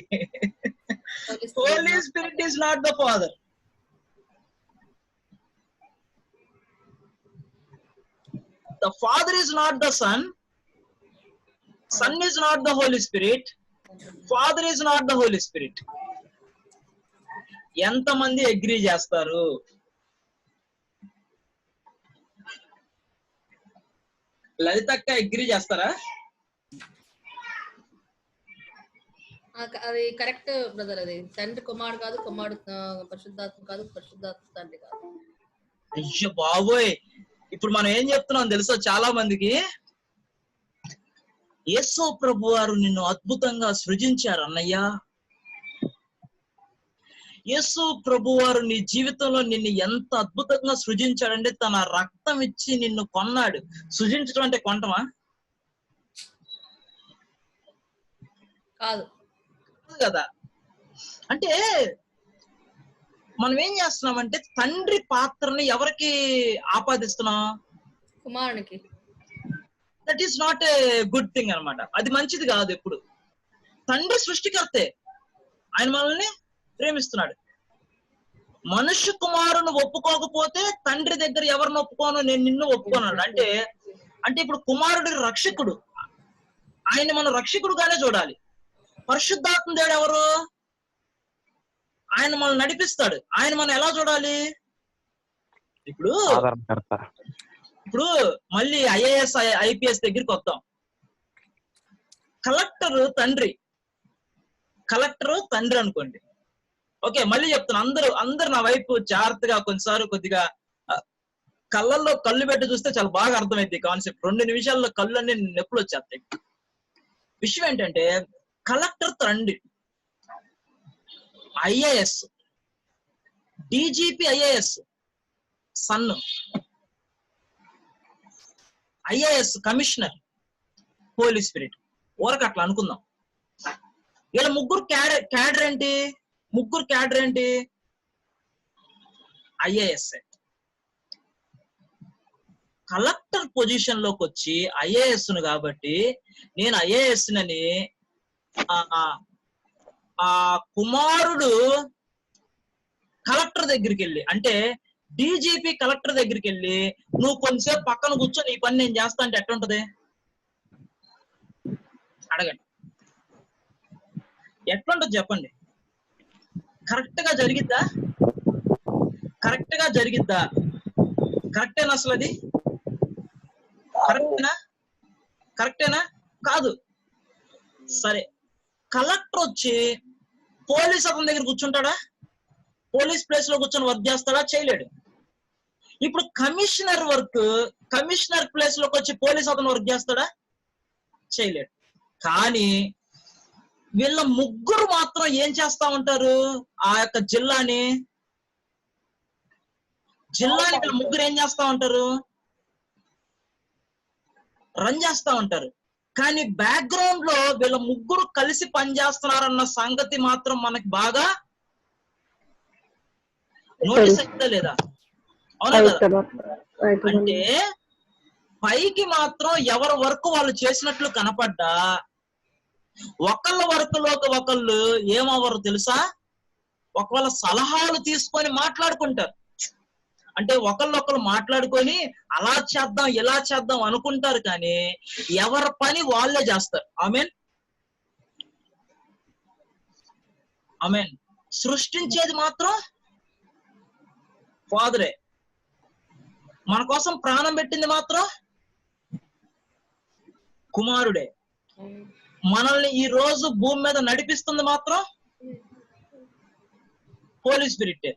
Holy Spirit is not the Father. The Father is not the Son. Son is not the Holy Spirit. Father is not the Holy Spirit. ఎంతమంది agree చేస్తారు? లలితక్క agree చేస్తారా? అది correct brother. అది తండ్రి కుమారుడు కాదు, కుమారుడు పరిశుద్ధాత్మ కాదు, పరిశుద్ధాత్మ తండ్రి కాదు. అయ్యో బాబోయ్, ఇప్పుడు మనం ఏం చెప్తున్నాం తెలుసా? చాలా మందికి యేసు ప్రభు వారు నిన్ను అద్భుతంగా సృజించారు అన్నయ్య. యేసు ప్రభు వారు నీ జీవితంలో నిన్ను ఎంత అద్భుతంగా సృజించాడంటే తన రక్తం ఇచ్చి నిన్ను కొన్నాడు. సృజించడం అంటే కొనటమా? కాదు కదా. అంటే మనం ఏం చేస్తున్నామంటే తండ్రి పాత్రని ఎవరికి ఆపాదిస్తున్నాం? కుమారునికి. That is not a good thing అన్నమాట. అది మంచిది కాదు. ఎప్పుడు తండ్రి సృష్టికర్తే, ఆయన మనల్ని ప్రేమిస్తున్నాడు. మనుష్య కుమారుని ఒప్పుకోకపోతే తండ్రి దగ్గర ఎవరిని ఒప్పుకోను, నేను నిన్ను ఒప్పుకోనాడు. అంటే అంటే ఇప్పుడు కుమారుడి రక్షకుడు, ఆయన మనం రక్షకుడుగానే చూడాలి. పరిశుద్ధాత్మ దేవుడు ఎవరు? ఆయన మనం నడిపిస్తాడు. ఆయన మనం ఎలా చూడాలి? ఇప్పుడు మళ్ళీ ఐఏఎస్ ఐపీఎస్ దగ్గరికి వద్దాం. కలెక్టర్ తండ్రి అనుకోండి. ఓకే, మళ్ళీ చెప్తాను. అందరు నా వైపు జాగ్రత్తగా కొద్దిగా కళ్ళల్లో కళ్ళు పెట్టి చూస్తే చాలా బాగా అర్థమైంది కాన్సెప్ట్. 2 నిమిషాల్లో కళ్ళు అన్ని నొప్పులు వచ్చేస్తాయి. విషయం ఏంటంటే కలెక్టర్ తండ్రి, IAS DGP IAS Son, IAS commissioner Holy Spirit. ఊరకు అట్లా అనుకుందాం. వీళ్ళ ముగ్గురు క్యాడర్ ఏంటి? ఐఏఎస్. కలెక్టర్ పొజిషన్ లోకి వచ్చి ఐఏఎస్ ను కాబట్టి నేను ఐఏఎస్ నని ఆ కుమారుడు కలెక్టర్ దగ్గరికి వెళ్ళి, అంటే డీజీపీ కలెక్టర్ దగ్గరికి వెళ్ళి నువ్వు కొంచెంసేపు పక్కన కూర్చొని ఈ పని నేను చేస్తా అంటే ఎట్లుంటది? అడగండి, ఎట్లుంటది చెప్పండి. కరెక్ట్ గా జరిగిద్దా? కరెక్టేనా? అసలు అది కరెక్టేనా? కాదు. సరే, కలెక్టర్ వచ్చి పోలీస్ అతని దగ్గర కూర్చుంటాడా? పోలీస్ ప్లేస్ లో కూర్చొని వర్క్ చేస్తాడా? చేయలేడు. ఇప్పుడు కమిషనర్ ప్లేస్ లోకి వచ్చి పోలీస్ అతను వర్క్ చేస్తాడా? చేయలేడు. కానీ వీళ్ళ ముగ్గురు మాత్రం ఏం చేస్తా ఉంటారు? ఆ యొక్క జిల్లాని వీళ్ళ ముగ్గురు ఏం చేస్తా ఉంటారు? రన్ చేస్తా ఉంటారు. కానీ బ్యాక్గ్రౌండ్ లో వీళ్ళ ముగ్గురు కలిసి పనిచేస్తున్నారన్న సంగతి మాత్రం మనకి బాగా నోటీస్ అయితే లేదా? అవునా కదా? అంటే పైకి మాత్రం ఎవరి వర్క్ వాళ్ళు చేసినట్లు కనపడ్డా ఒకళ్ళ వర్క్ లోకి ఒకళ్ళు ఏమవ్వరు తెలుసా? ఒకవేళ సలహాలు తీసుకొని మాట్లాడుకుంటారు. అంటే ఒకళ్ళొకళ్ళు మాట్లాడుకొని అలా చేద్దాం ఇలా చేద్దాం అనుకుంటారు, కానీ ఎవరి పని వాళ్ళే చేస్తారు. ఆమేన్. సృష్టించేది మాత్రం ఫాదరే. మన కోసం ప్రాణం పెట్టింది మాత్రం కుమారుడే. మనల్ని ఈ రోజు భూమి మీద నడిపిస్తుంది మాత్రం హోలీ స్పిరిట్.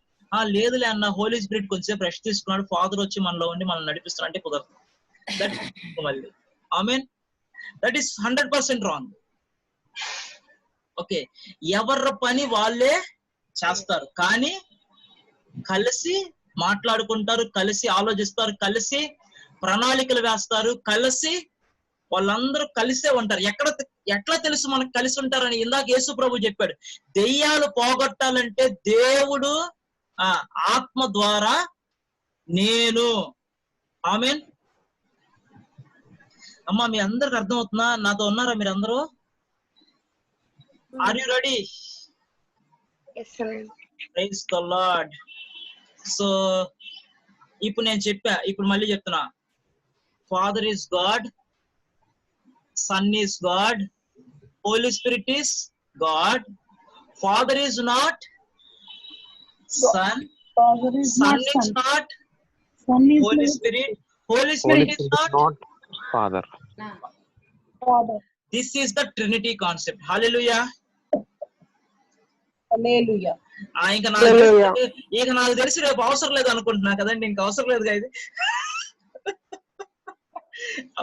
లేదులే అన్న, హోలీ స్పిరిట్ కొంచెంసేపు రెస్ట్ తీసుకున్నాడు, ఫాదర్ వచ్చి మనలో ఉండి మనల్ని నడిపిస్తున్నాడు అంటే కుదరదు. మళ్ళీ amen. That is 100% wrong. Okay, ఎవరి పని వాళ్ళే చేస్తారు, కానీ కలిసి మాట్లాడుకుంటారు, కలిసి ఆలోచిస్తారు, కలిసి ప్రణాళికలు వేస్తారు, కలిసి వాళ్ళందరూ కలిసే ఉంటారు. ఎట్లా తెలుసు మనకు కలిసి ఉంటారని? ఇందాక యేసు ప్రభు చెప్పాడు, దెయ్యాలు పోగొట్టాలంటే దేవుడు ఆత్మ ద్వారా నేను. ఆమేన్. అమ్మా మీ అందరికి అర్థం అవుతుందా? నాతో ఉన్నారా మీరు అందరూ? Are you ready? Praise the Lord. So ఇప్పుడు నేను చెప్పా, ఇప్పుడు మళ్ళీ చెప్తున్నా. Father is God, Son is God, Holy spirit is God. Father is not Son, Son is not Holy spirit, Holi spirit is not Father. This is the Trinity concept. Hallelujah. ఇంకా నాకు తెలిసి రేపు అవసరం లేదు అనుకుంటున్నా కదండి, ఇంకా అవసరం లేదు ఇది.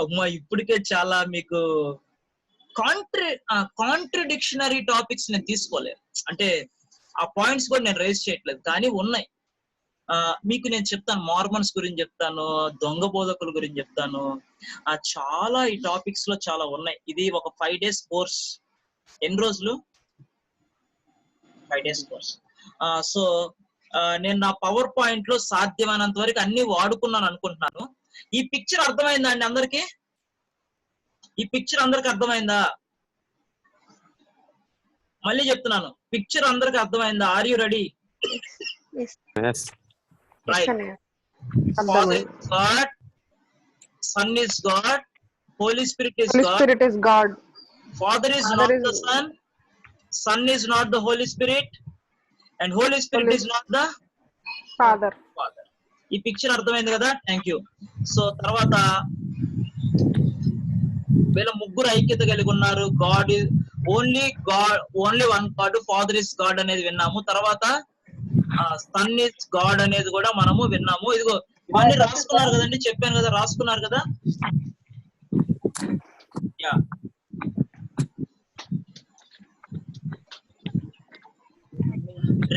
అమ్మా ఇప్పటికే చాలా మీకు కాంట్రడిక్షనరీ టాపిక్స్ నేను తీసుకోలేదు, అంటే ఆ పాయింట్స్ కూడా నేను రైజ్ చేయట్లేదు, కానీ ఉన్నాయి. మీకు నేను చెప్తాను, మార్మన్స్ గురించి చెప్తాను, దొంగ బోధకుల గురించి చెప్తాను. చాలా ఈ టాపిక్స్ లో చాలా ఉన్నాయి. ఇది ఒక 5 days కోర్స్. ఎన్ని రోజులు? 5 days కోర్స్. సో నేను నా పవర్ పాయింట్ లో సాధ్యమైనంత వరకు అన్ని వాడుకున్నాను అనుకుంటున్నాను. ఈ పిక్చర్ అర్థమైందా అండి అందరికి? ఈ పిక్చర్ అందరికి అర్థమైందా? మళ్ళీ చెప్తున్నాను, పిక్చర్ అందరికి అర్థమైందా? Are you ready? Right. Father is God, Son is God, Holy Spirit is God. Spirit is God. Father is not the Son, Son is not the Holy Spirit, and Holy Spirit is not the Father. ఈ picture అర్థమైంది కదా? Thank you. So తర్వాత వీళ్ళ ముగ్గురు ఐక్యత కలిగి ఉన్నారు. God is only one God, father is God అనేది విన్నాము. తర్వాత సన్ ఇస్ గాడ్ అనేది కూడా మనము విన్నాము. ఇదిగో ఇవన్నీ రాసుకున్నారు కదండి, చెప్పాను కదా, రాసుకున్నారు కదా? యా.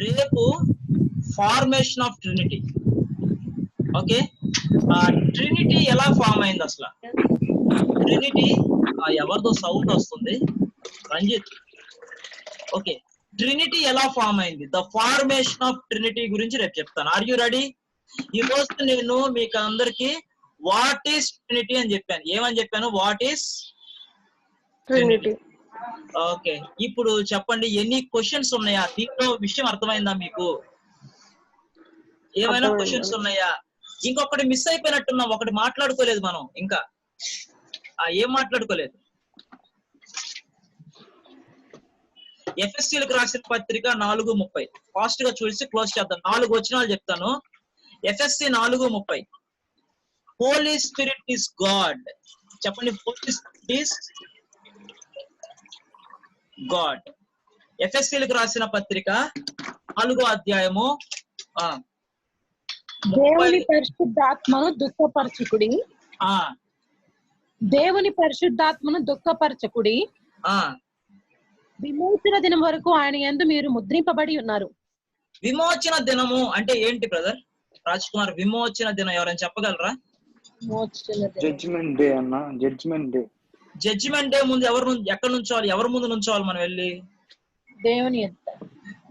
రేపు formation of trinity. Okay, trinity ఎలా ఫామ్ అయింది అసలు? ట్రినిటీ ఎవరిదో సౌండ్ వస్తుంది, రంజిత్. ఓకే, ట్రినిటీ ఎలా ఫామ్ అయింది, ద ఫార్మేషన్ ఆఫ్ ట్రినిటీ గురించి రేపు చెప్తాను. Are you ready? ఈ రోజు నేను మీకు అందరికి వాట్ ఈస్ ట్రినిటీ అని చెప్పాను. ఏమని చెప్పాను? What is Trinity. ఓకే, ఇప్పుడు చెప్పండి, ఎన్ని క్వశ్చన్స్ ఉన్నాయా దీంట్లో? విషయం అర్థమైందా మీకు? ఏమైనా క్వశ్చన్స్ ఉన్నాయా? ఇంకొకటి మిస్ అయిపోయినట్టున్నాం, ఒకటి మాట్లాడుకోలేదు మనం ఇంకా. ఏం మాట్లాడుకోలేదు? ఎఫ్ఎస్సీలకు రాసిన పత్రిక 4:30. ఫాస్ట్ గా చూసి క్లోజ్ చేద్దాం. 4 వచనాలు చెప్తాను. Ephesians 4:30. Holy spirit is God. చెప్పండి, హోలీ స్పిరిట్ ఈస్ గాడ్. ఎఫ్ఎస్సీలకు రాసిన పత్రిక 4వ అధ్యాయము దేవుని పరిశుద్ధాత్మను దుఃఖపరచకుడి. దేవుని పరిశుద్ధాత్మను దుఃఖపరచకుడి. విమోచన దినం వరకు ఆయన యందు మీరు ముద్రింపబడి ఉన్నారు. విమోచన దినము అంటే ఏంటి బ్రదర్ రాజ్ కుమార్? విమోచన దినం ఎవరైనా చెప్పగలరా? జడ్జిమెంట్ డే అన్న. Judgement day. జడ్జిమెంట్ డే ముందు ఎక్కడ నుంచోవాలి? ఎవరి ముందు నుంచోవాలి మనం వెళ్ళి?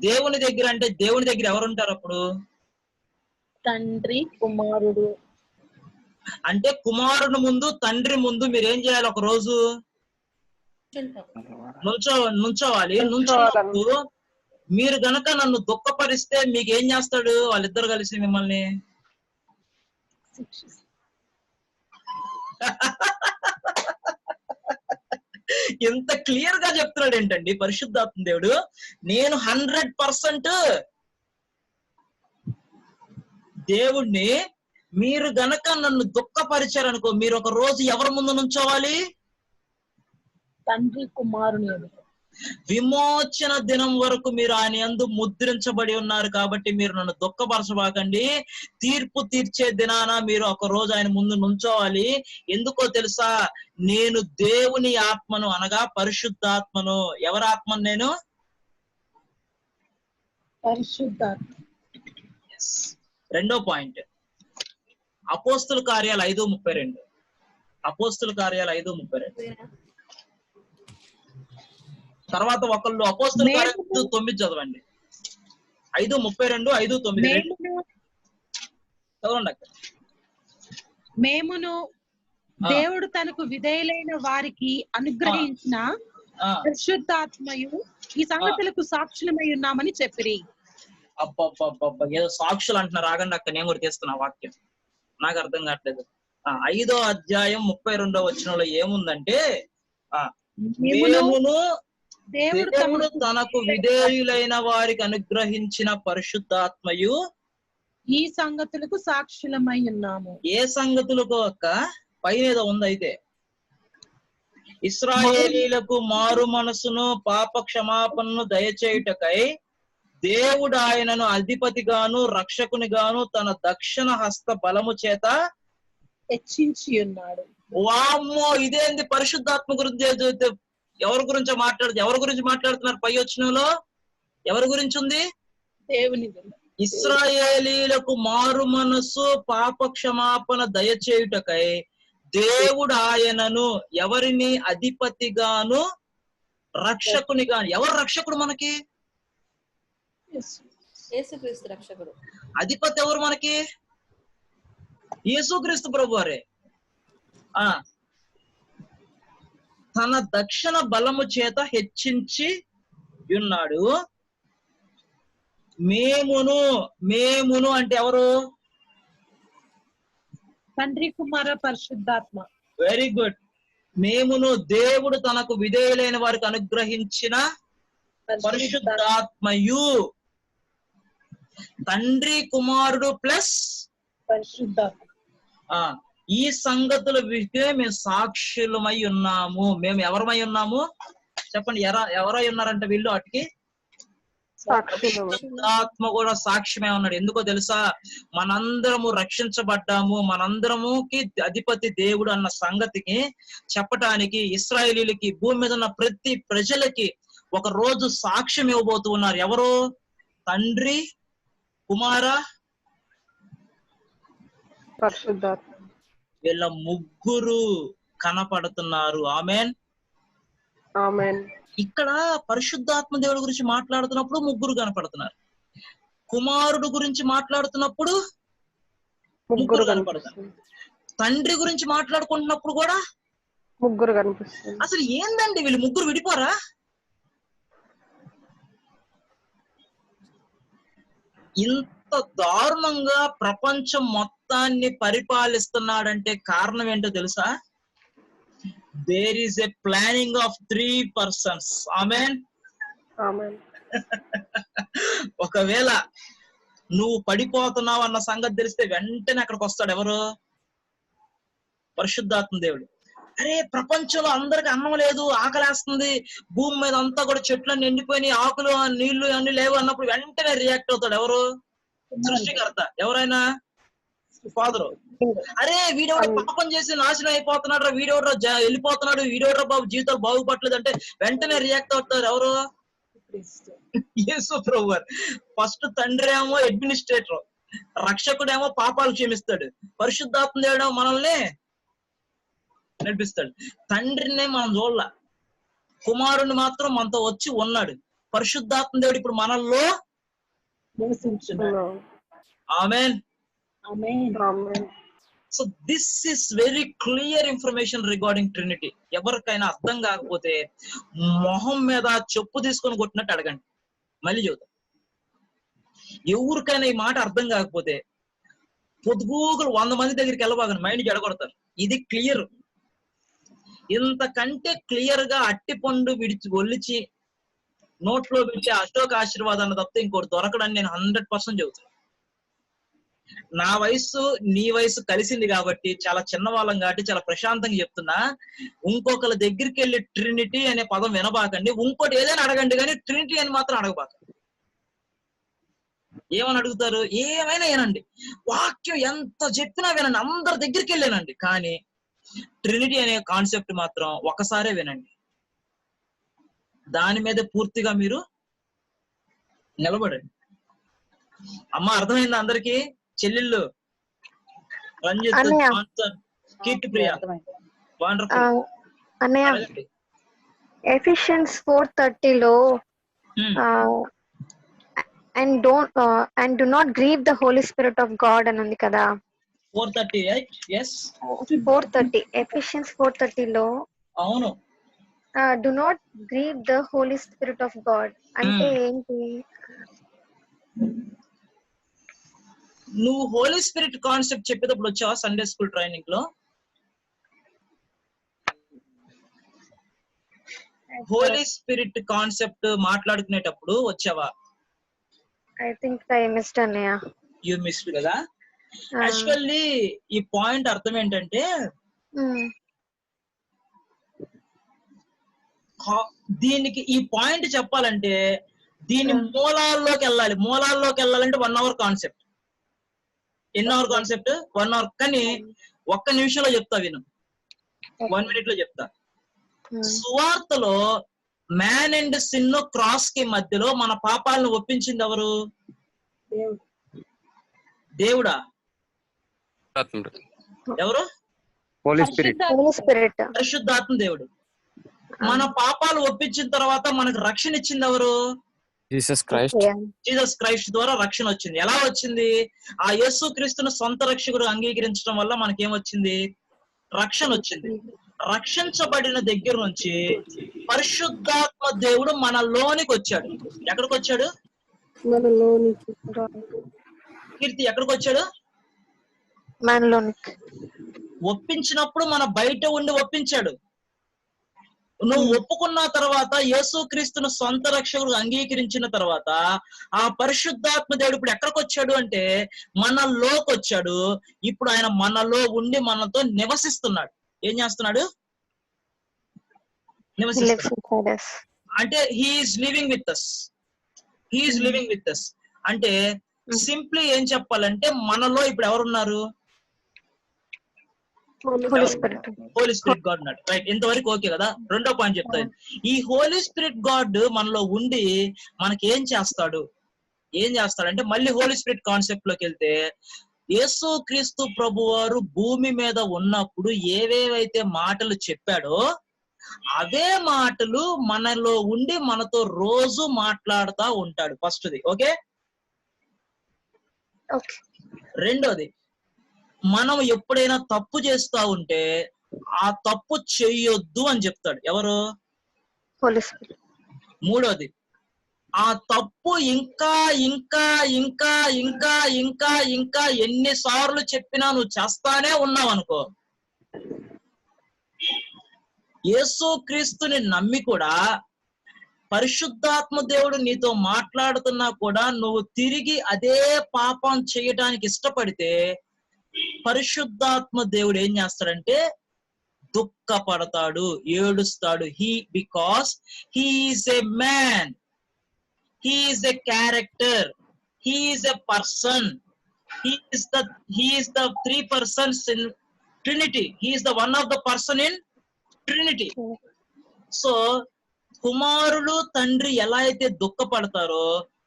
దేవుని దగ్గర. అంటే దేవుని దగ్గర ఎవరు ఉంటారు అప్పుడు? తండ్రి, కుమారుడు. అంటే కుమారుడు ముందు, తండ్రి ముందు మీరు ఏం చేయాలి? ఒక రోజు నుంచోవాలి. నుంచోన్నప్పుడు మీరు గనక నన్ను దుఃఖపరిస్తే మీకు ఏం చేస్తాడు? వాళ్ళిద్దరు కలిసి మిమ్మల్ని ఎంత క్లియర్ గా చెప్తున్నాడు ఏంటండి పరిశుద్ధాత్మ దేవుడు. నేను 100% దేవుణ్ణి. మీరు గనక నన్ను దుఃఖపరిచారనుకో, మీరు ఒక రోజు ఎవరి ముందు నుంచోవాలి? తండ్రి, కుమారుని ఎదుట. విమోచన దినం వరకు మీరు ఆయన యందు ముద్రించబడి ఉన్నారు కాబట్టి మీరు నన్ను దుఃఖపరచబాకండి. తీర్పు తీర్చే దినాన మీరు ఒక రోజు ఆయన ముందు నుంచోవాలి. ఎందుకో తెలుసా? నేను దేవుని ఆత్మను, అనగా పరిశుద్ధాత్మను. ఎవరి ఆత్మను? నేను పరిశుద్ధాత్మ. రెండో పాయింట్, అపోస్తుల కార్యాలు 5:32. అపోస్తుల కార్యాలు 5:32. తర్వాత ఒకళ్ళు అపోస్తుల కార్యాలు 5:9 చదవండి. 5:32, 5:9 చదవండి అక్కడ. మేమును దేవుడు తనకు విధేయులైన వారికి అనుగ్రహించిన పరిశుద్ధాత్మయు ఈ సంగతులకు సాక్షులమై ఉన్నామని చెప్పిరి. అబ్బబ్బబ్బబ్బ, ఏదో సాక్షులు అంటున్నారు. ఆగండి అక్క, నేను కూడా తీస్తున్నా వాక్యం, నాకు అర్థం కావట్లేదు. 5వ అధ్యాయం 32వ వచనంలో ఏముందంటే, దేవుడు తనకు విధేయులైన వారికి అనుగ్రహించిన పరిశుద్ధాత్మయు ఈ సంగతులకు సాక్షులమై ఉన్నాము. ఏ సంగతులకు అక్క? పైన ఏదో ఉంది. అయితే ఇశ్రాయేలీలకు మారు మనసును పాప క్షమాపణను దయచేయుటకై దేవుడు ఆయనను అధిపతిగాను రక్షకునిగాను తన దక్షిణ హస్త బలము చేత హెచ్చించి ఉన్నాడు. వామ్మో, ఇదేంది? పరిశుద్ధాత్మ గురించి ఎవరి గురించి మాట్లాడుతున్నారు? పై వచనంలో ఎవరి గురించి ఉంది? దేవుని. ఇశ్రాయేలీలకు మారు మనస్సు పాప క్షమాపణ దయచేయుటకై దేవుడు ఆయనను ఎవరిని అధిపతిగాను రక్షకునిగాను. ఎవరు రక్షకుడు మనకి? యేసుక్రీస్తు రక్షకుడు. అధిపతి ఎవరు మనకి? యేసుక్రీస్తు ప్రభువారే. తన దక్షిణ బలము చేత హెచ్చించి ఉన్నాడు. మేమును అంటే ఎవరు? తండ్రి కుమార పరిశుద్ధాత్మ. Very good. మేమును దేవుడు తనకు విధేయులైన వారికి అనుగ్రహించిన పరిశుద్ధాత్మయు. తండ్రి కుమారుడు ప్లస్ పరిశుద్ధాత్మ. ఈ సంగతుల విషయం మేము సాక్షులమై ఉన్నాము. మేము ఎవరమై ఉన్నాము చెప్పండి? ఎవరై ఉన్నారంటే వీళ్ళు వాటికి ఆత్మ కూడా సాక్ష్యమే ఉన్నాడు. ఎందుకో తెలుసా? మనందరము రక్షించబడ్డాము, మనందరముకి అధిపతి దేవుడు అన్న సంగతికి చెప్పటానికి ఇశ్రాయేలీలకి, భూమి మీద ఉన్న ప్రతి ప్రజలకి ఒక రోజు సాక్ష్యం ఇవ్వబోతూ ఉన్నారు. ఎవరు? తండ్రి, కుమార, పరిశుద్ధాత్మ. వీళ్ళ ముగ్గురు కనపడుతున్నారు. Amen, amen. ఇక్కడ పరిశుద్ధాత్మ దేవుడి గురించి మాట్లాడుతున్నప్పుడు ముగ్గురు కనపడుతున్నారు. కుమారుడు గురించి మాట్లాడుతున్నప్పుడు ముగ్గురు కనపడుతున్నారు. తండ్రి గురించి మాట్లాడుకుంటున్నప్పుడు కూడా ముగ్గురు కనిపిస్తారు. అసలు ఏందండి వీళ్ళు ముగ్గురు విడిపోరా? ఇంత దారుణంగా ప్రపంచం మొత్తాన్ని పరిపాలిస్తున్నాడంటే కారణం ఏంటో తెలుసా? There is a planning of 3 persons. Amen. Amen. ఒకవేళ నువ్వు పడిపోతున్నావు అన్న సంగతి తెలిస్తే వెంటనే అక్కడికి వస్తాడు. ఎవరు? పరిశుద్ధాత్మ దేవుడు. అరే, ప్రపంచంలో అందరికి అన్నం లేదు, ఆకలేస్తుంది, భూమి మీద అంతా కూడా చెట్లన్నీ ఎండిపోయినాయి, ఆకులు నీళ్లు అన్ని లేవు అన్నప్పుడు వెంటనే రియాక్ట్ అవుతాడు. ఎవరు? సృష్టికర్త. ఎవరైనా? ఫాదరు. అరే, వీడెవడో పాపం చేసి నాశనం అయిపోతున్నాడు, వీడెవడో వెళ్ళిపోతున్నాడు, వీడెవడో బాబు జీవితాలు బాగుపడలేదు అంటే వెంటనే రియాక్ట్ అవుతారు. ఎవరు? యేసు ప్రభువు. ఫస్ట్ తండ్రి ఏమో అడ్మినిస్ట్రేటర్, రక్షకుడేమో పాపాలు క్షమిస్తాడు, పరిశుద్ధాత్మ దేవుడేమో మనల్ని నడిపిస్తాడు. తండ్రినే మనం చూడాల, కుమారుని మాత్రం మనతో వచ్చి ఉన్నాడు. పరిశుద్ధాత్మ దేవుడు ఇప్పుడు మనల్లో నివసించున్నాడు. Amen. So this is very clear information regarding Trinity. ఎవరికైనా అర్థం కాకపోతే మొహం మీద చెప్పు తీసుకొని కొట్టినట్టు అడగండి, మళ్ళీ చెబుతాం. ఎవరికైనా ఈ మాట అర్థం కాకపోతే పొద్దుగూగులు 100 మంది దగ్గరికి వెళ్ళబాగండి, మైండ్ జడగొడతారు. ఇది క్లియర్. ఇంతకంటే క్లియర్ గా అట్టిపండు ఒలిచి నోట్లో పెట్టి అశోక ఆశీర్వాదాన్ని తప్పితే ఇంకోటి దొరకడని నేను 100% చెబుతాను. నా వయసు నీ వయసు కలిసింది కాబట్టి చాలా చిన్నవాళ్ళం కాబట్టి చాలా ప్రశాంతంగా చెప్తున్నా. ఇంకొకరి దగ్గరికి వెళ్ళి ట్రినిటీ అనే పదం వినబాకండి, ఇంకోటి ఏదైనా అడగండి, కానీ ట్రినిటీ అని మాత్రం అడగబాకండి. ఏమని అడుగుతారు? ఏమైనా ఏనండి, వాక్యం ఎంత చెప్పినా వినండి, అందరి దగ్గరికి వెళ్ళానండి, కానీ ట్రినిటీ అనే కాన్సెప్ట్ మాత్రం ఒకసారే వినండి, దాని మీద పూర్తిగా మీరు నిలబడండి. అమ్మ, అర్థమైందా అందరికి? చెల్లెళ్ళు రంజిత్, కీర్తి ప్రియ, వండర్ఫుల్. అన్నయ్య, ఎఫిషియన్స్ 4:30లో and do not grieve the Holi spirit of God అని ఉంది కదా. 4:30 right? Yes. 4:30 ఎఫిషియన్స్ 4:30 లో అవును. Do not grieve the Holi spirit of God అంటే ఏంటి? నువ్వు హోలీ స్పిరిట్ కాన్సెప్ట్ చెప్పేటప్పుడు వచ్చావా సండే స్కూల్ ట్రైనింగ్ లో? హోలీ స్పిరిట్ కాన్సెప్ట్ మాట్లాడుకునేటప్పుడు వచ్చావా? ఐ థింక్ ఐ మిస్డ్ అన్నయ్య. యు మిస్డ్ కదా. యాక్చువల్లీ ఈ పాయింట్ అర్థం ఏంటంటే దీనికి ఈ పాయింట్ చెప్పాలంటే దీని మూలాల్లోకి వెళ్ళాలంటే 1 hour కాన్సెప్ట్. ఎన్ని అవర్ కాన్సెప్ట్? 1 hour. కానీ ఒక్క నిమిషంలో చెప్తా విను, 1 minute లో చెప్తా. సువార్తలో మ్యాన్ అండ్ సిన్ క్రాస్ కి మధ్యలో మన పాపాలను ఒప్పించింది ఎవరు? దేవుడా? ఎవరు? పరిశుద్ధాత్మ దేవుడు. మన పాపాలు ఒప్పించిన తర్వాత మనకు రక్షణ ఇచ్చింది ఎవరు? జీసస్ క్రైస్ట్ ద్వారా రక్షణ వచ్చింది. ఎలా వచ్చింది? ఆ యేసు క్రీస్తును సొంత రక్షకుడు అంగీకరించడం వల్ల మనకేమొచ్చింది? రక్షణ వచ్చింది. రక్షించబడిన దగ్గర నుంచి పరిశుద్ధాత్మ దేవుడు మనలోనికి వచ్చాడు. ఎక్కడికి వచ్చాడు? కీర్తి ఎక్కడికి వచ్చాడు? మనలోనికి. ఒప్పించినప్పుడు మన బయట ఉండి ఒప్పించాడు. నువ్వు ఒప్పుకున్న తర్వాత యేసు క్రీస్తును సొంత రక్షకుడు అంగీకరించిన తర్వాత ఆ పరిశుద్ధాత్మ దేవుడు ఇప్పుడు ఎక్కడికి వచ్చాడు అంటే మనలోకి వచ్చాడు. ఇప్పుడు ఆయన మనలో ఉండి మనతో నివసిస్తున్నాడు. ఏం చేస్తున్నాడు? నివసిస్తున్నాడు. అంటే హీఈస్ లివింగ్ విత్ us. అంటే సింప్లీ ఏం చెప్పాలంటే మనలో ఇప్పుడు ఎవరున్నారు? హోలీ స్పిరిట్ గాడ్ ఉన్నాడు. రైట్, ఇంతవరకు ఓకే కదా. రెండో పాయింట్ చెప్తాను. ఈ హోలీ స్పిరిట్ గాడ్ మనలో ఉండి మనకి ఏం చేస్తాడంటే మళ్ళీ హోలీ స్పిరిట్ కాన్సెప్ట్ లోకి వెళ్తే యేసు క్రీస్తు ప్రభు వారు భూమి మీద ఉన్నప్పుడు ఏవేవైతే మాటలు చెప్పాడో అవే మాటలు మనలో ఉండి మనతో రోజు మాట్లాడుతూ ఉంటాడు. ఫస్ట్ది ఓకే. రెండోది, మనం ఎప్పుడైనా తప్పు చేస్తా ఉంటే ఆ తప్పు చెయ్యొద్దు అని చెప్తాడు. ఎవరు? మూడోది, ఆ తప్పు ఇంకా ఇంకా ఇంకా ఇంకా ఇంకా ఇంకా ఎన్నిసార్లు చెప్పినా నువ్వు చేస్తానే ఉన్నావు అనుకో, యేసు క్రీస్తుని నమ్మి కూడా పరిశుద్ధాత్మ దేవుడు నీతో మాట్లాడుతున్నా కూడా నువ్వు తిరిగి అదే పాపం చేయడానికి ఇష్టపడితే పరిశుద్ధాత్మ దేవుడు ఏం చేస్తాడంటే దుఃఖపడతాడు, ఏడుస్తాడు. Because he is a man, he is a character, he is a person, he is the 3 persons in Trinity. He is the one of the person in Trinity. So కుమారులు తండ్రి ఎలా అయితే దుఃఖపడతారో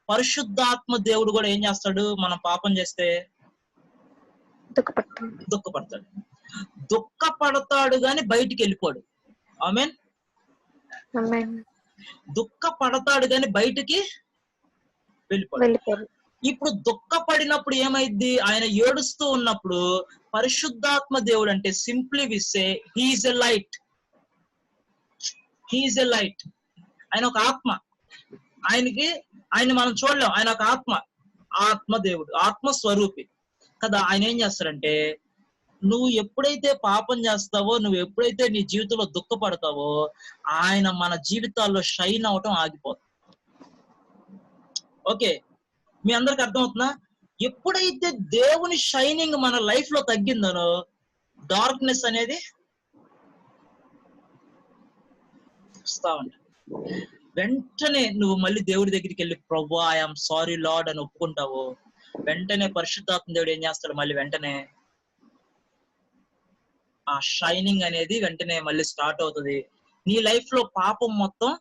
పరిశుద్ధాత్మ దేవుడు కూడా ఏం చేస్తాడు? మనం పాపం చేస్తే దుఃఖపడతాడు గాని బయటికి వెళ్ళిపోడు. ఆమేన్. దుఃఖపడతాడు గాని బయటికి వెళ్ళిపోడు. ఇప్పుడు దుఃఖపడినప్పుడు ఏమైంది? ఆయన ఏడుస్తూ ఉన్నప్పుడు పరిశుద్ధాత్మ దేవుడు అంటే simply we say he is a light. ఆయన ఒక ఆత్మ. ఆయన మనం చూడలేం. ఆయన ఒక ఆత్మ దేవుడు, ఆత్మస్వరూపి కదా. ఆయన ఏం చేస్తారంటే నువ్వు ఎప్పుడైతే పాపం చేస్తావో, నువ్వు ఎప్పుడైతే నీ జీవితంలో దుఃఖపడతావో ఆయన మన జీవితాల్లో షైన్ అవటం ఆగిపోతుంది. ఓకే, మీ అందరికి అర్థమవుతుందా? ఎప్పుడైతే దేవుని షైనింగ్ మన లైఫ్ లో తగ్గిందనో డార్క్నెస్ అనేది వస్తా ఉంటుంది. వెంటనే నువ్వు మళ్ళీ దేవుడి దగ్గరికి వెళ్ళి ప్రభువా ఐఎమ్ సారీ లార్డ్ అని ఒప్పుకుంటావు. వెంటనే పరిశుద్ధాత్మ దేవుడు ఏం చేస్తాడు? మళ్ళీ వెంటనే ఆ షైనింగ్ అనేది వెంటనే మళ్ళీ స్టార్ట్ అవుతుంది. నీ లైఫ్ లో పాపం మొత్తం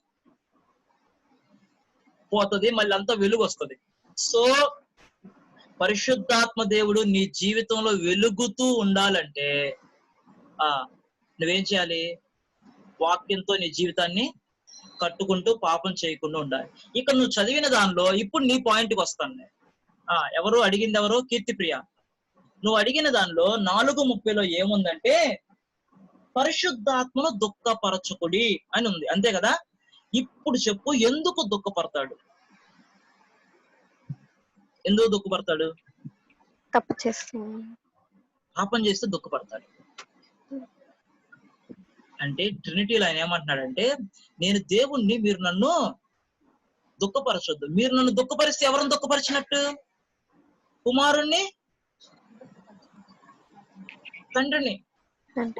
పోతుంది, మళ్ళీ అంతా వెలుగు వస్తుంది. సో పరిశుద్ధాత్మ దేవుడు నీ జీవితంలో వెలుగుతూ ఉండాలంటే నువ్వేం చేయాలి? వాక్యంతో నీ జీవితాన్ని కట్టుకుంటూ పాపం చేయకుండా ఉండాలి. ఇక్కడ నువ్వు చదివిన దానిలో ఇప్పుడు నీ పాయింట్కి వస్తాను. ఎవరు అడిగింది? ఎవరు? కీర్తిప్రియ. నువ్వు అడిగిన దానిలో 4:30లో ఏముందంటే పరిశుద్ధాత్మను దుఃఖపరచకుడి అని ఉంది, అంతే కదా. ఇప్పుడు చెప్పు, ఎందుకు దుఃఖపడతాడు? ఎందుకు దుఃఖపడతాడు? తప్పు చేస్తున్నాను. పాపం చేస్తే దుఃఖపడతాడు. అంటే ట్రినిటీలో ఆయన ఏమంటున్నాడంటే, నేను దేవుణ్ణి, మీరు నన్ను దుఃఖపరచొద్దు. మీరు నన్ను దుఃఖపరిస్తే ఎవరిని దుఃఖపరిచినట్టు? కుమారుణ్ణి, తండ్రిని.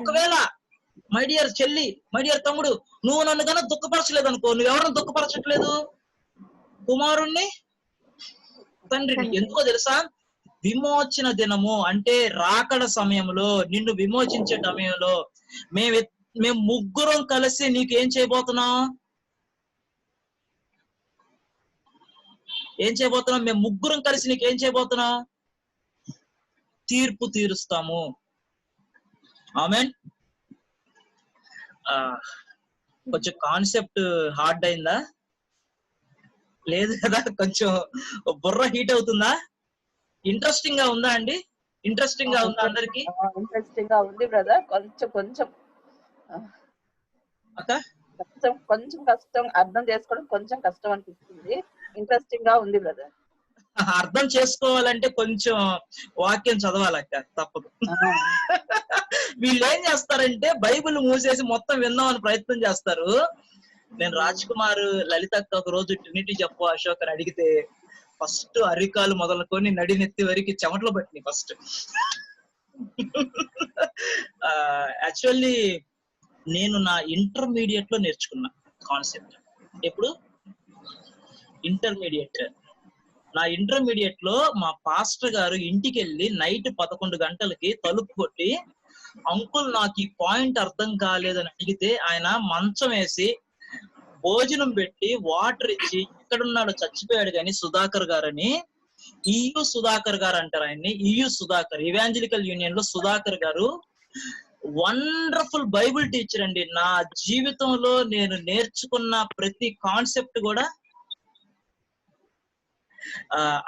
ఒకవేళ మై డియర్ చెల్లి, మై డియర్ తమ్ముడు, నువ్వు నన్ను కన్నా దుఃఖపరచలేదు అనుకో, నువ్వెవరిని దుఃఖపరచట్లేదు? కుమారుణ్ణి, తండ్రిని. ఎందుకో తెలుసా? విమోచన దినము అంటే రాకడ సమయంలో, నిన్ను విమోచించే సమయంలో మేము ముగ్గురం కలిసి నీకేం చేయబోతున్నాం? ఏం చేయబోతున్నాం? మేము ముగ్గురం కలిసి నీకేం చేయబోతున్నాం? తీర్పు తీరుస్తాము. ఆమేన్. కొంచెం కాన్సెప్ట్ హార్డ్ అయిందా? లేదు కదా, కొంచెం బుర్ర హీట్ అవుతుందా? ఇంట్రెస్టింగ్ గా ఉందా అండి? ఇంట్రెస్టింగ్ గా ఉందా అందరికి? ఇంట్రెస్టింగ్ గా ఉంది బ్రదర్. కొంచెం కొంచెం కష్టం, అర్థం చేసుకోవడం కొంచెం కష్టం అనిపిస్తుంది. ఇంట్రెస్టింగ్ గా ఉంది బ్రదర్. అర్థం చేసుకోవాలంటే కొంచెం వాక్యం చదవాలక్క, తప్పదు. వీళ్ళు ఏం చేస్తారంటే బైబిల్ మూసేసి మొత్తం విందామని ప్రయత్నం చేస్తారు. నేను రాజ్ కుమార్ లలితక్క ఒక రోజు ట్రినిటీ చెప్పు అశోక్ అని అడిగితే ఫస్ట్ అరికాలు మొదలుకొని నడినెత్తి వరకు చెమటలు పట్టినాయి ఫస్ట్. యాక్చువల్లీ నేను నా ఇంటర్మీడియట్ లో నేర్చుకున్నా కాన్సెప్ట్. ఎప్పుడు? ఇంటర్మీడియట్. నా ఇంటర్మీడియట్ లో మా పాస్టర్ గారు ఇంటికి వెళ్ళి నైట్ 11 గంటలకి తలుపు కొట్టి, అంకుల్ నాకు ఈ పాయింట్ అర్థం కాలేదని అడిగితే ఆయన మంచం వేసి భోజనం పెట్టి వాటర్ ఇచ్చి, ఎక్కడున్నాడో చచ్చిపోయాడు కానీ సుధాకర్ గారని, ఈయు సుధాకర్ గారు అంటారు ఆయన్ని, ఈయు సుధాకర్, ఇవాంజలికల్ యూనియన్ లో సుధాకర్ గారు వండర్ఫుల్ బైబిల్ టీచర్ అండి. నా జీవితంలో నేను నేర్చుకున్న ప్రతి కాన్సెప్ట్ కూడా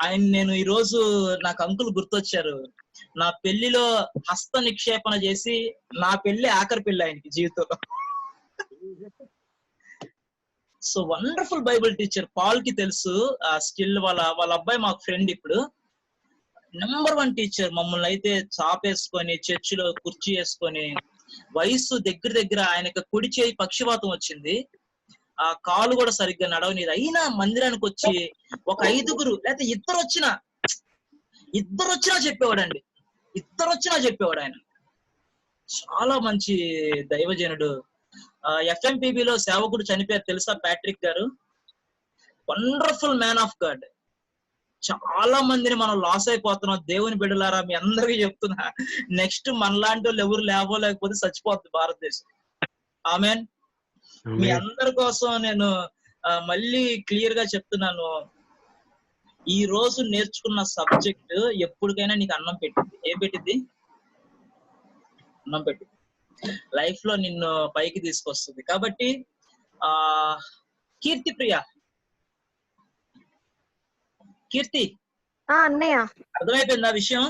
ఆయన, నేను ఈ రోజు నాకు అంకుల్ గుర్తొచ్చారు. నా పెళ్లిలో హస్త నిక్షేపణ చేసి, నా పెళ్లి ఆఖరి పెళ్లి ఆయనకి జీవితంలో. So wonderful Bible teacher. Paul కి తెలుసు, స్టిల్ వాళ్ళ అబ్బాయి మాకు ఫ్రెండ్. ఇప్పుడు నెంబర్ 1 టీచర్. మమ్మల్ని అయితే చాపేసుకొని చర్చిలో కుర్చీ వేసుకొని, వయసు దగ్గర ఆయనకు కుడి చేయి పక్షవాతం వచ్చింది, ఆ కాలు కూడా సరిగ్గా నడవనిది. అయినా మందిరానికి వచ్చి ఒక 5గురు లేకపోతే ఇద్దరు వచ్చినా చెప్పేవాడండి. ఇద్దరు వచ్చినా చెప్పేవాడు ఆయన. చాలా మంచి దైవజనుడు. FMPBలో సేవకుడు చనిపోయారు తెలుసా, ప్యాట్రిక్ గారు. Wonderful man of God. చాలా మందిని మనం లాస్ అయిపోతున్నాం. దేవుని బిడ్డలారా, మీ అందరికీ చెప్తున్నా, నెక్స్ట్ మనలాంటి వాళ్ళు ఎవరు లేకపోతే చచ్చిపోతుంది భారతదేశం. ఆమెన్. మీ అందరి కోసం నేను మళ్ళీ క్లియర్ గా చెప్తున్నాను, ఈ రోజు నేర్చుకున్న సబ్జెక్ట్ ఎప్పటికైనా నీకు అన్నం పెట్టింది. ఏం పెట్టింది? అన్నం పెట్టింది. లైఫ్ లో నిన్ను పైకి తీసుకొస్తుంది. కాబట్టి కీర్తి ప్రియ, కీర్తి అన్నయ్య అర్థమైపోయిందా విషయం?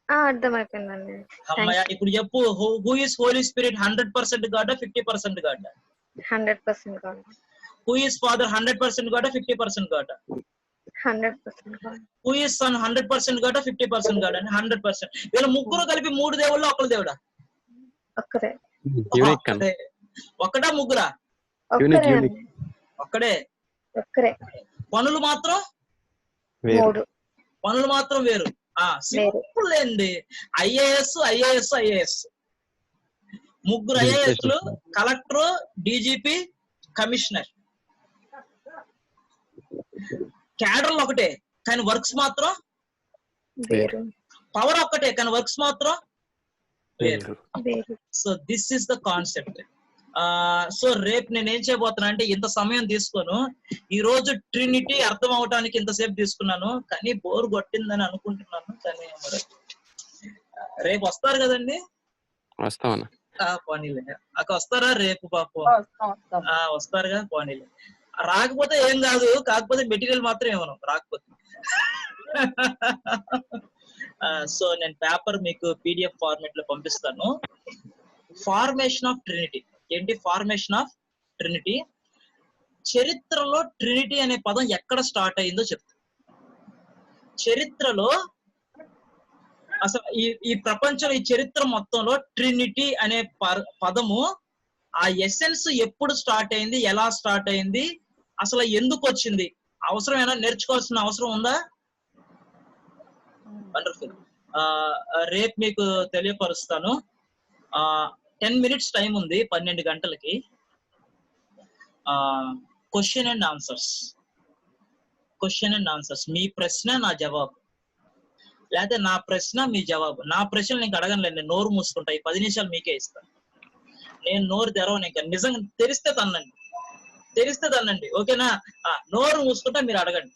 అర్థమైపోయిందండి. అమ్మాయ, ఇప్పుడు చెప్పు, who is holy spirit? 100% God, 50% God? 100% God. Who is father? 100% God, 50% God? 100% God. Who is son? 100% God, 50% God? అని 100%. వీళ్ళ ముగ్గురు కలిపి 3 దేవుళ్ళు, ఒక్కరు దేవుడా? ఒక్కరే. ఒక్కడా ముగ్గురా? ఒక్కడే. పనులు మాత్రం వేరు. సింపుల్ ఏంది? ఐఏఎస్. ముగ్గురు ఐఏఎస్లు, కలెక్టర్, డీజీపీ, కమిషనర్. క్యాడర్లు ఒకటే కానీ వర్క్స్ మాత్రం వేరు. పవర్ ఒక్కటే కానీ వర్క్స్ మాత్రం వేరు. So this is the concept. So రేపు నేను ఏం చేయబోతున్నా అంటే, ఇంత సమయం తీసుకోను. ఈ రోజు ట్రినిటీ అర్థం అవటానికి ఇంతసేపు తీసుకున్నాను, కానీ బోర్ కొట్టిందని అనుకుంటున్నాను. కానీ మరి రేపు వస్తారు కదండి? వస్తామన్నా. పోనీలే అక్క, వస్తారా రేపు? పాపం వస్తారుగా, పోనీలే. రాకపోతే ఏం కాదు, కాకపోతే మెటీరియల్ మాత్రం ఏమను రాకపోతే. సో నేను పేపర్ మీకు పీడిఎఫ్ ఫార్మేట్ లో పంపిస్తాను. ఫార్మేషన్ ఆఫ్ ట్రినిటీ ఏంటి? ఫార్మేషన్ ఆఫ్ ట్రినిటీ చరిత్రలో ట్రినిటీ అనే పదం ఎక్కడ స్టార్ట్ అయిందో చెప్తా. చరిత్రలో అసలు ఈ ప్రపంచం, ఈ చరిత్ర మొత్తంలో ట్రినిటీ అనే పదము ఆ ఎసెన్స్ ఎప్పుడు స్టార్ట్ అయింది, ఎలా స్టార్ట్ అయింది, అసలు ఎందుకు వచ్చింది, అవసరమైనా నేర్చుకోవాల్సిన అవసరం ఉందా? వండర్ఫుల్. రేపు మీకు తెలియపరుస్తాను. 10 minutes టైం ఉంది 12 గంటలకి. Question and answers, question and answers. మీ ప్రశ్న నా జవాబు, లేకపోతే నా ప్రశ్న మీ జవాబు. నా ప్రశ్నలు నీకు అడగనులేదు, నేను నోరు మూసుకుంటా. ఈ 10 నిమిషాలు మీకే ఇస్తాను. నేను నోరు తెరవను ఇంకా. నిజంగా తెరిస్తే తన్నండి, ఓకేనా? నోరు మూసుకుంటా, మీరు అడగండి.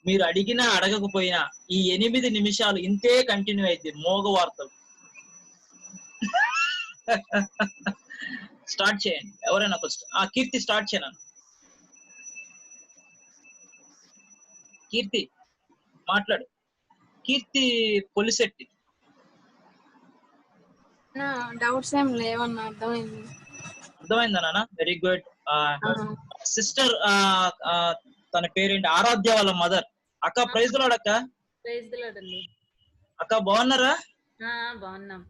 మీరు అడిగినా అడగకపోయినా ఈ 8 నిమిషాలు ఇంతే కంటిన్యూ అయితే మోగ వార్తలు. స్టార్ట్ చేయండి ఎవరైనా ఫస్ట్. కీర్తి స్టార్ట్ చేయను. కీర్తి మాట్లాడు. కీర్తి పొలిశెట్టి. డౌట్స్ ఏం లేవన్నా, అర్థమైందా నాన్న? Very good. సిస్టర్ తన పేరేంటి? ఆరాధ్య వాళ్ళ మదర్. అక్క ప్రైజ్ లార్డ్. అక్క అక్క బాగున్నారా? బాగున్నాం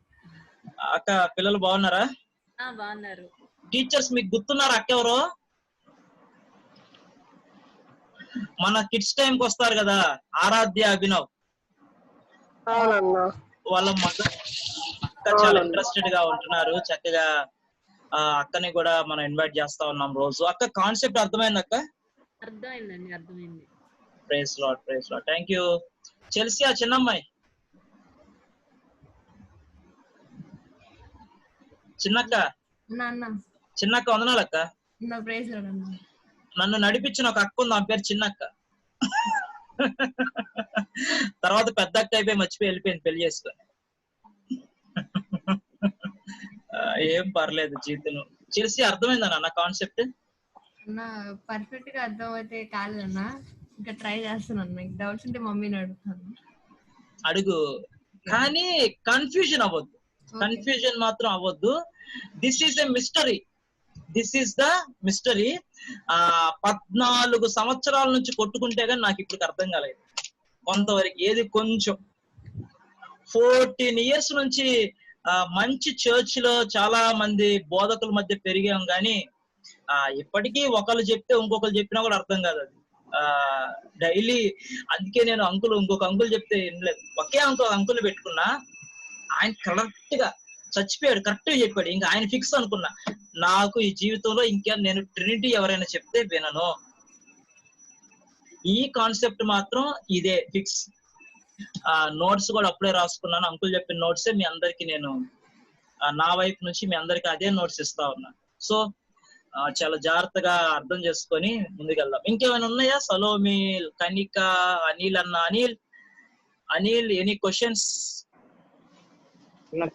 అక్క. పిల్లలు బాగున్నారా? బాగున్నారు. టీచర్స్ మీకు గుర్తున్నారా? అక్క ఎవరో మన కిడ్స్ టైం కి వస్తారు కదా, ఆరాధ్య అభినవ్ వాళ్ళ మదర్. అక్క చాలా ఇంట్రెస్టెడ్ గా ఉంటున్నారు. చక్కగా అక్కని కూడా మనం ఇన్వైట్ చేస్తా ఉన్నాం రోజు. అక్క కాన్సెప్ట్ అర్థమైంది అక్క? అర్థమైందండి, అర్థమైంది. Praise Lord, praise Lord. Thank you. Chelsea చిన్నమ్మాయి. చిన్నక్క వందనాలు అక్క. నన్ను నడిపించిన ఒక అక్క ఉంది, ఆమె పేరు చిన్నక్క. తర్వాత పెద్ద అక్క అయిపోయి మర్చిపోయి వెళ్ళిపోయింది పెళ్లి చేసుకొని. ఏం పర్లేదు జీవితం. చేసి అర్థమైందా నాన్న కాన్సెప్ట్? పర్ఫెక్ట్ గా అర్థం అయితే కాదన్నా, ఇంకా ట్రై చేస్తున్నాను. డౌట్స్ ఉంటే మమ్మీని అడుగుతాను. అడుగు, కానీ కన్ఫ్యూజన్ అవ్వద్దు. కన్ఫ్యూజన్ మాత్రం అవ్వద్దు. This is a mystery. This is the mystery. 14 సంవత్సరాల నుంచి కొట్టుకుంటే కానీ నాకు ఇప్పుడు అర్థం కాలేదు కొంతవరకు. ఏది కొంచెం 14 years నుంచి మంచి చర్చ్ లో చాలా మంది బోధకుల మధ్య పెరిగాం, కానీ ఇప్పటికీ ఒకళ్ళు చెప్తే ఇంకొకరు చెప్పినా కూడా అర్థం కాదు అది. డైలీ అందుకే నేను ఇంకొక అంకుల్ చెప్తే వినలేదు. ఒకే అంకుల్ పెట్టుకున్నా, ఆయన కరెక్ట్ గా చచ్చిపోయాడు, కరెక్ట్ గా చెప్పాడు. ఇంకా ఆయన ఫిక్స్ అనుకున్నా. నాకు ఈ జీవితంలో ఇంకా నేను ట్రినిటీ ఎవరైనా చెప్తే వినను. ఈ కాన్సెప్ట్ మాత్రం ఇదే ఫిక్స్. నోట్స్ కూడా అప్పుడే రాసుకున్నాను. అంకుల్ చెప్పిన నోట్సే మీ అందరికి నేను నా వైపు నుంచి మీ అందరికి అదే నోట్స్ ఇస్తా ఉన్నా. సో చాలా జాగ్రత్తగా అర్థం చేసుకొని ముందుకెళ్దాం. ఇంకేమైనా ఉన్నాయా? సలోమి, కనిక, అనిల్ అన్న. Anil any questions?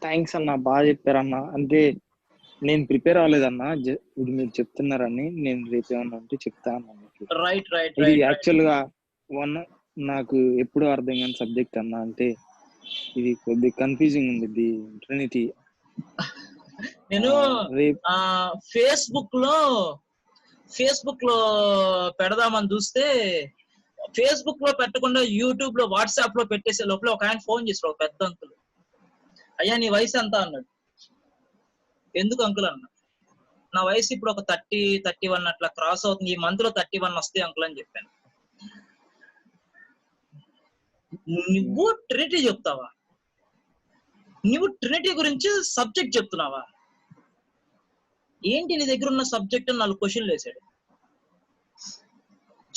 థ్యాంక్స్ అన్న, బాగా చెప్పారన్న. అంటే నేను ప్రిపేర్ అవ్వలేదన్నా, ఇది మీరు చెప్తున్నారని. నేను రేపు ఏమన్నా ఉంటే చెప్తాను. Right right. ఇది యాక్చువల్ గా నాకు ఎప్పుడూ అర్థం కాని సబ్జెక్ట్ అన్న. అంటే ఇది కొద్ది కన్ఫ్యూజింగ్ ఉంది, ఇది ట్రినిటీ. నేను ఫేస్బుక్ లో పెడదామని చూస్తే ఫేస్బుక్ లో పెట్టకుండా యూట్యూబ్ లో, వాట్సాప్ లో పెట్టేసే లోపల ఒక ఆయన ఫోన్ చేసాడు, ఒక పెద్ద అంకుల్. అయ్యా నీ వయసు ఎంత అన్నాడు. ఎందుకు అంకుల్ అన్నా. నా వయసు ఇప్పుడు ఒక 30-31 అట్లా క్రాస్ అవుతుంది. ఈ మంత్ లో 31 వస్తాయి అంకుల్ అని చెప్పాను. నువ్వు ట్రినిటీ చెప్తావా? నువ్వు ట్రినిటీ గురించి సబ్జెక్ట్ చెప్తున్నావా? ఏంటి నీ దగ్గర ఉన్న సబ్జెక్ట్ అని 4 క్వశ్చన్లు వేసాడు.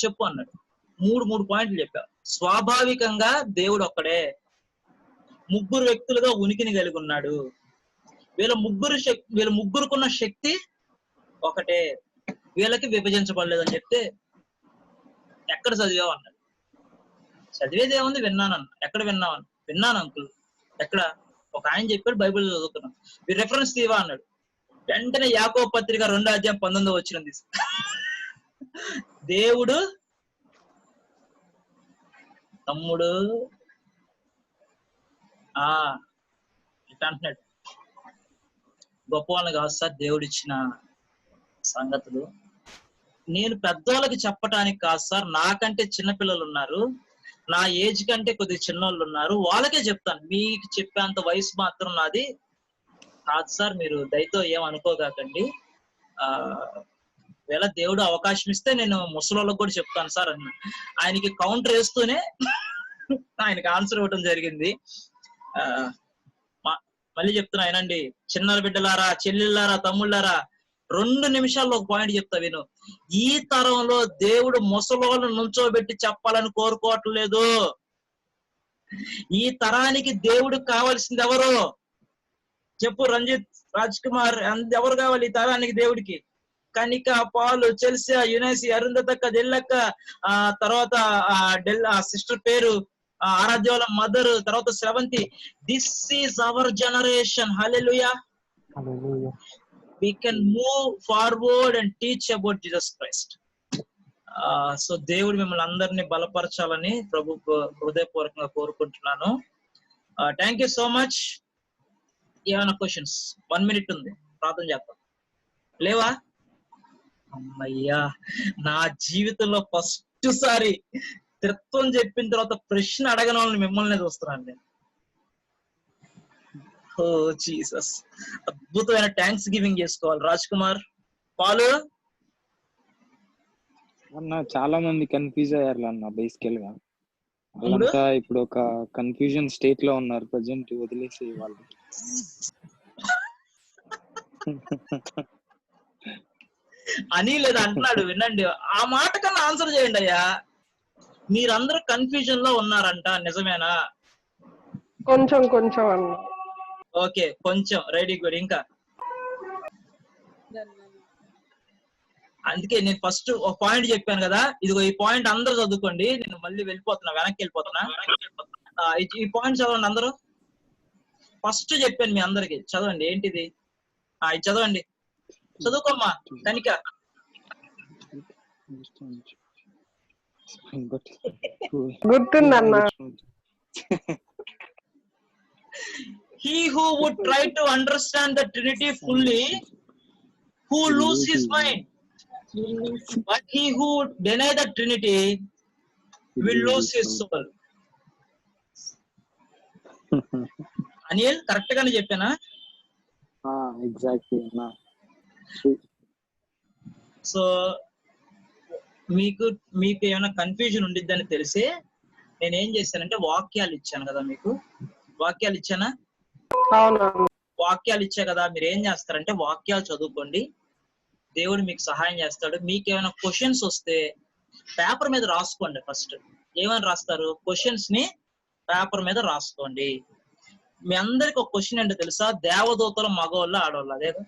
చెప్పు అన్నాడు. 3 పాయింట్లు చెప్పావు. స్వాభావికంగా దేవుడు ఒక్కడే, 3 వ్యక్తులుగా ఉనికిని కలిగి ఉన్నాడు, వీళ్ళ ముగ్గురుకున్న శక్తి ఒకటే, వీళ్ళకి విభజించబడలేదు అని చెప్తే ఎక్కడ చదివావు అన్నాడు. చదివేది ఏముంది, విన్నానన్న. ఎక్కడ విన్నావు? విన్నాను అంకుల్. ఎక్కడ? ఒక ఆయన చెప్పాడు, బైబిల్ చదువుతున్నాం. మీరు రెఫరెన్స్ తీవా అన్నాడు. వెంటనే యాకోబు పత్రిక 2వ అధ్యాయం 19వ వచనం తీసి, దేవుడు తమ్ముడు ఇట్లా అంటున్నాడు. గొప్ప వాళ్ళని కాదు సార్ దేవుడు ఇచ్చిన సంగతులు. నేను పెద్దవాళ్ళకి చెప్పటానికి కాదు సార్, నాకంటే చిన్నపిల్లలు ఉన్నారు, నా ఏజ్ కంటే కొద్దిగా చిన్నోళ్ళు ఉన్నారు, వాళ్ళకే చెప్తాను. మీకు చెప్పేంత వయసు మాత్రం నాది కాదు సార్, మీరు దయతో ఏమనుకోగాకండి. వేళ దేవుడు అవకాశం ఇస్తే నేను ముసలోళ్ళకి కూడా చెప్తాను సార్ అన్న. ఆయనకి కౌంటర్ వేస్తూనే ఆయనకి ఆన్సర్ ఇవ్వడం జరిగింది. మళ్ళీ చెప్తున్నా ఆయనండి, చిన్న బిడ్డలారా, చెల్లెళ్ళారా, తమ్ముళ్ళారా, 2 నిమిషాల్లో ఒక పాయింట్ చెప్తా విను. ఈ తరంలో దేవుడు ముసలోళ్ళను నుంచోబెట్టి చెప్పాలని కోరుకోవట్లేదు. ఈ తరానికి దేవుడు కావాల్సింది ఎవరు చెప్పు రంజిత్, రాజ్ కుమార్, ఎవరు కావాలి ఈ తరానికి దేవుడికి? కనిక, పాలు, చెల్సియా, యునేసి, అరుంధతక్క, డెల్లక్క, తర్వాత సిస్టర్ పేరు ఆరాధ్య వాళ్ళ మదర్, తర్వాత Sravanthi. This is our generation. Hallelujah. We can move forward and teach about Jesus Christ. So దేవుడు మిమ్మల్ని అందరినీ బలపరచాలని ప్రభు హృదయపూర్వకంగా కోరుకుంటున్నాను. Thank you so much. ఏమైనా క్వశ్చన్స్? 1 minute ఉంది, ప్రార్థన చేద్దాం. లేవా? అమ్మయ్యా, నా జీవితంలో ఫస్ట్ సారి త్రిత్వం చెప్పిన తర్వాత ప్రశ్న అడగని వాళ్ళని మిమ్మల్ని చూస్తున్నాను నేను. ఓ జీసస్, అద్భుతమైన థ్యాంక్స్ గివింగ్ చేసుకోవాలి. రాజ్ కుమార్, పాలు అన్న చాలా మంది కన్ఫ్యూజ్ అయ్యారు అన్న. బేసికల్ గా వాళ్ళంతా ఇప్పుడు ఒక కన్ఫ్యూజన్ స్టేట్ లో ఉన్నారు. ప్రజెంట్ వదిలేసి వాళ్ళు అని లేదా అంటున్నాడు. వినండి, ఆ మాట కన్నా ఆన్సర్ చేయండి అయ్యా. మీరందరూ కన్ఫ్యూజన్ లో ఉన్నారంట, నిజమేనా? కొంచెం కొంచెం అన్న. ఓకే, కొంచెం. Ready, good. ఇంకా అందుకే నేను ఫస్ట్ ఒక పాయింట్ చెప్పాను కదా, ఇదిగో ఈ పాయింట్ అందరూ చదువుకోండి. నేను మళ్ళీ వెనక్కి వెళ్ళిపోతున్నా. ఈ పాయింట్ చదవండి అందరూ. ఫస్ట్ చెప్పాను మీ అందరికి, చదవండి. ఏంటిది? ఇది చదవండి, చదువుకోమ్మా కనిక. గుర్తుందన్నా. He who would try to understand the Trinity fully, who lose his mind, but he who would deny the Trinity will lose his soul. Anil, correct గానే చెప్పానా? ఎగ్జాక్ట్లీ. సో మీకు ఏమైనా కన్ఫ్యూజన్ ఉండిద్దని తెలిసి నేను ఏం చేశానంటే వాక్యాలు ఇచ్చాను కదా. మీకు వాక్యాలు ఇచ్చానా? వాక్యాలు ఇచ్చా కదా. మీరు ఏం చేస్తారంటే వాక్యాలు చదువుకోండి, దేవుడు మీకు సహాయం చేస్తాడు. మీకు ఏమైనా క్వశ్చన్స్ వస్తే పేపర్ మీద రాసుకోండి. ఫస్ట్ ఏమైనా రాస్తారు? క్వశ్చన్స్ ని పేపర్ మీద రాసుకోండి. మీ అందరికి ఒక క్వశ్చన్ ఏంటో తెలుసా? దేవదూతల మగవాళ్ళ ఆడవాళ్ళ? అదేగా.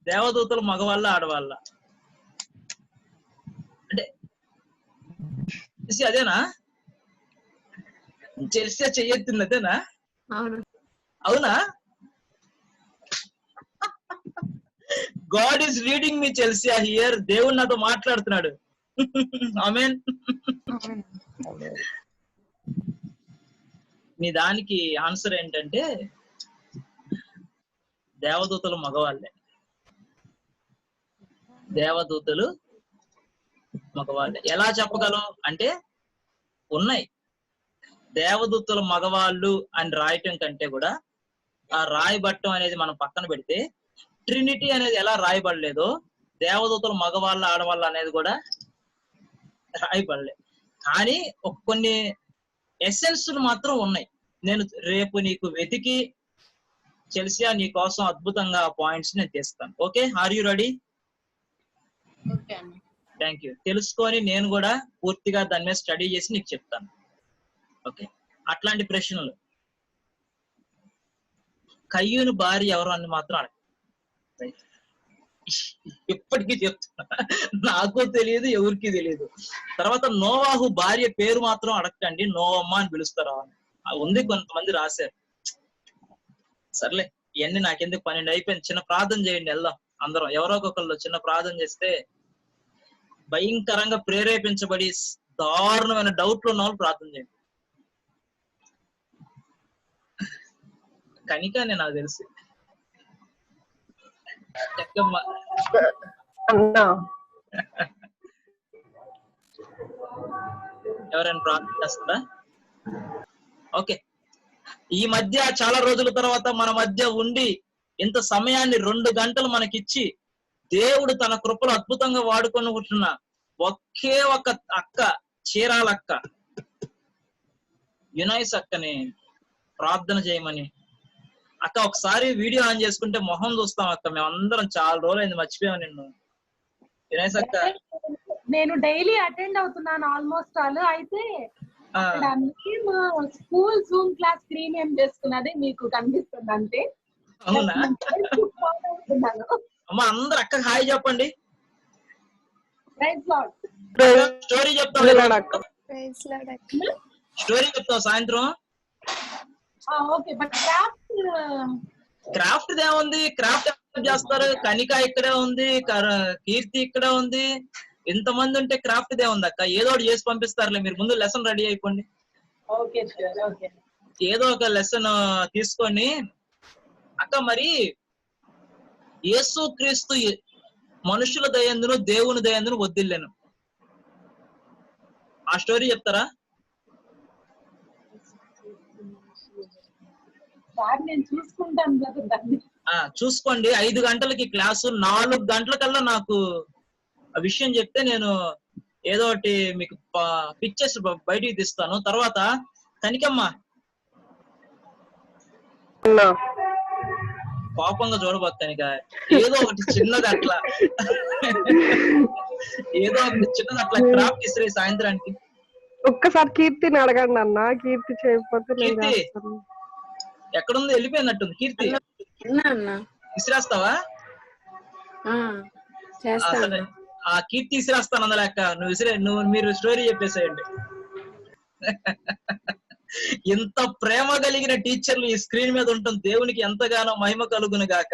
దేవదూతలు మగవాళ్ళ ఆడవాళ్ళ అంటే అదేనా? చెల్సియా చెయ్యెత్తింది అదేనా? అవునా? God is reading me Chelsea here. దేవుడు నాతో మాట్లాడుతున్నాడు. ఆమేన్. మీ దానికి ఆన్సర్ ఏంటంటే దేవదూతలు మగవాళ్ళే. దేవదూతలు మగవాళ్ళే. ఎలా చెప్పగలం అంటే ఉన్నాయి. దేవదూతలు మగవాళ్ళు అని రాయటం కంటే కూడా ఆ రాయబట్టం అనేది మనం పక్కన పెడితే ట్రినిటీ అనేది ఎలా రాయబడలేదో దేవదూతలు మగవాళ్ళ ఆడవాళ్ళ అనేది కూడా రాయబడలేదు. కానీ కొన్ని ఎసెన్స్ మాత్రం ఉన్నాయి. నేను రేపు నీకు వెతికి చెల్సియా నీ కోసం అద్భుతంగా పాయింట్స్ నేను తీస్తాను. Okay, are you ready? Thank you. తెలుసుకొని నేను కూడా పూర్తిగా దాని మీద స్టడీ చేసి నీకు చెప్తాను. ఓకే, అట్లాంటి ప్రశ్నలు. కయ్యూను భార్య ఎవరు అని మాత్రం అడగ. ఇప్పటికీ చెప్తున్నా, నాకు తెలియదు, ఎవరికి తెలియదు. తర్వాత నోవాహు భార్య పేరు మాత్రం అడగండి. నోవమ్మ అని పిలుస్తారా ఉంది, కొంతమంది రాశారు. సర్లే, ఇవన్నీ నాకెందుకు 12 అయిపోయింది. చిన్న ప్రార్థన చేయండి, వెళ్దాం అందరం. ఎవరో ఒకళ్ళు చిన్న ప్రార్థన చేస్తే భయంకరంగా ప్రేరేపించబడి దారుణమైన డౌట్లు ఉన్న వాళ్ళు ప్రార్థన చేయండి. కనికానే నాకు తెలుసు. ఎవరైనా ప్రార్థన చేస్తారా? ఓకే. ఈ మధ్య చాలా రోజుల తర్వాత మన మధ్య ఉండి ఇంత సమయాన్ని 2 గంటలు మనకిచ్చి దేవుడు తన కృపలు అద్భుతంగా వాడుకొని ఉంటున్న ఒకే ఒక అక్క, చీరాలక్క, యునైస్ అక్కని ప్రార్థన చేయమని. అక్క ఒకసారి వీడియో ఆన్ చేసుకుంటే మొహం చూస్తాం అక్క. మేమందరం చాలా రోజులైంది, మర్చిపోయాం నిన్ను. యునైస్ అక్క, నేను డైలీ అటెండ్ అవుతున్నాను ఆల్మోస్ట్ ఆల్. అయితే స్కూల్ జూమ్ క్లాస్ స్క్రీన్ ఏం చేసుకున్నది మీకు కనిపిస్తుంది అంతే. అవునా? అమ్మ అందరు అక్క హాయ్ చెప్పండి. స్టోరీ చెప్తాం, స్టోరీ చెప్తాం సాయంత్రం. క్రాఫ్ట్ ఏముంది, క్రాఫ్ట్ చేస్తారు. కనిక ఇక్కడే ఉంది, కీర్తి ఇక్కడే ఉంది. ఇంతమంది ఉంటే క్రాఫ్ట్ ఏముంది అక్క, ఏదో ఒకటి చేసి పంపిస్తారులే. మీరు ముందు లెసన్ రెడీ అయిపోండి. ఏదో ఒక లెసన్ తీసుకొని. అక్క మరి యేసు క్రీస్తు మనుషుల దయందును దేవుని దయందును వదిలేను, ఆ స్టోరీ చెప్తారా? చూసుకోండి. 5 గంటలకి క్లాసు, 4 గంటల కల్లా నాకు ఆ విషయం చెప్తే నేను ఏదో ఒకటి మీకు పిక్చర్స్ బయటికి తీస్తాను. తర్వాత కనికమ్మ పాపంగా చూడబోతు కనుక ఏదో ఒకటి చిన్నది అట్లా ఏదో ఒకటి చిన్నది అట్లా క్రాఫ్ట్ ఇస్తే సాయంత్రానికి. ఒక్కసారి కీర్తిని అడగండి అన్న, కీర్తి చేయకపోతే కీర్తి ఎక్కడుంది? వెళ్ళిపోయినట్టుంది. కీర్తి ఇసిరేస్తావా? ఆ కీర్తి ఇసిరేస్తాను అందులో అక్క. మీరు స్టోరీ చెప్పేసేయండి. ఇంత ప్రేమ కలిగిన టీచర్లు ఈ స్క్రీన్ మీద ఉంటుంది. దేవునికి ఎంతగానో మహిమ కలుగును గాక.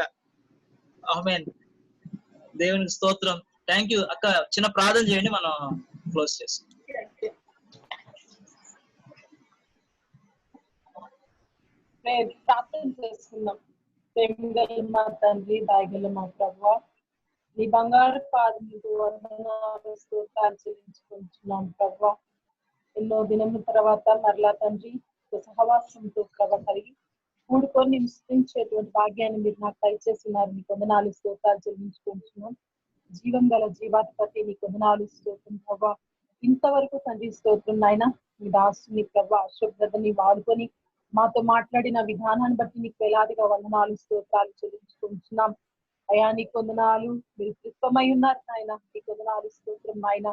ఆమేన్. దేవునికి స్తోత్రం. థ్యాంక్ యూ అక్క. చిన్న ప్రార్థన చేయండి, మనం క్లోజ్ చేస్తాం. ప్రార్థన చేసుకుందాం. ప్రేమగల మా తండ్రి, దయగల మా ప్రభువా, నీ బంగారు పాదములకు వందనాలు స్తోత్రాలు చెల్లించుకుంటున్నాం ప్రభువా. ఎన్నో దినముల తర్వాత మరలా తండ్రి సహవాసంతో ప్రభ కలిగి కూడుకొని నివసించేటువంటి భాగ్యాన్ని మీరు నాకు దయచేస్తున్నారు. నీకు వందనాలు స్తోత్రాలు చెల్లించుకుంటున్నాం. జీవం గల జీవాధిపతి నీకు వందనాలు స్తోత్రం ప్రభా. ఇంతవరకు తండ్రి స్తోత్రం నాయన. మీ దాసుని ప్రభా అశుభ్రతని వాడుకొని మాతో మాట్లాడిన విధానాన్ని బట్టి నీకు వేలాదిగా వందనాలు స్తోత్రాలు చెల్లించుకుంటున్నాం. అయా నీకు వందనాలు. మీరు కృపమై ఉన్నారు నాయన. నీకు వందనాలు స్తోత్రం నాయన.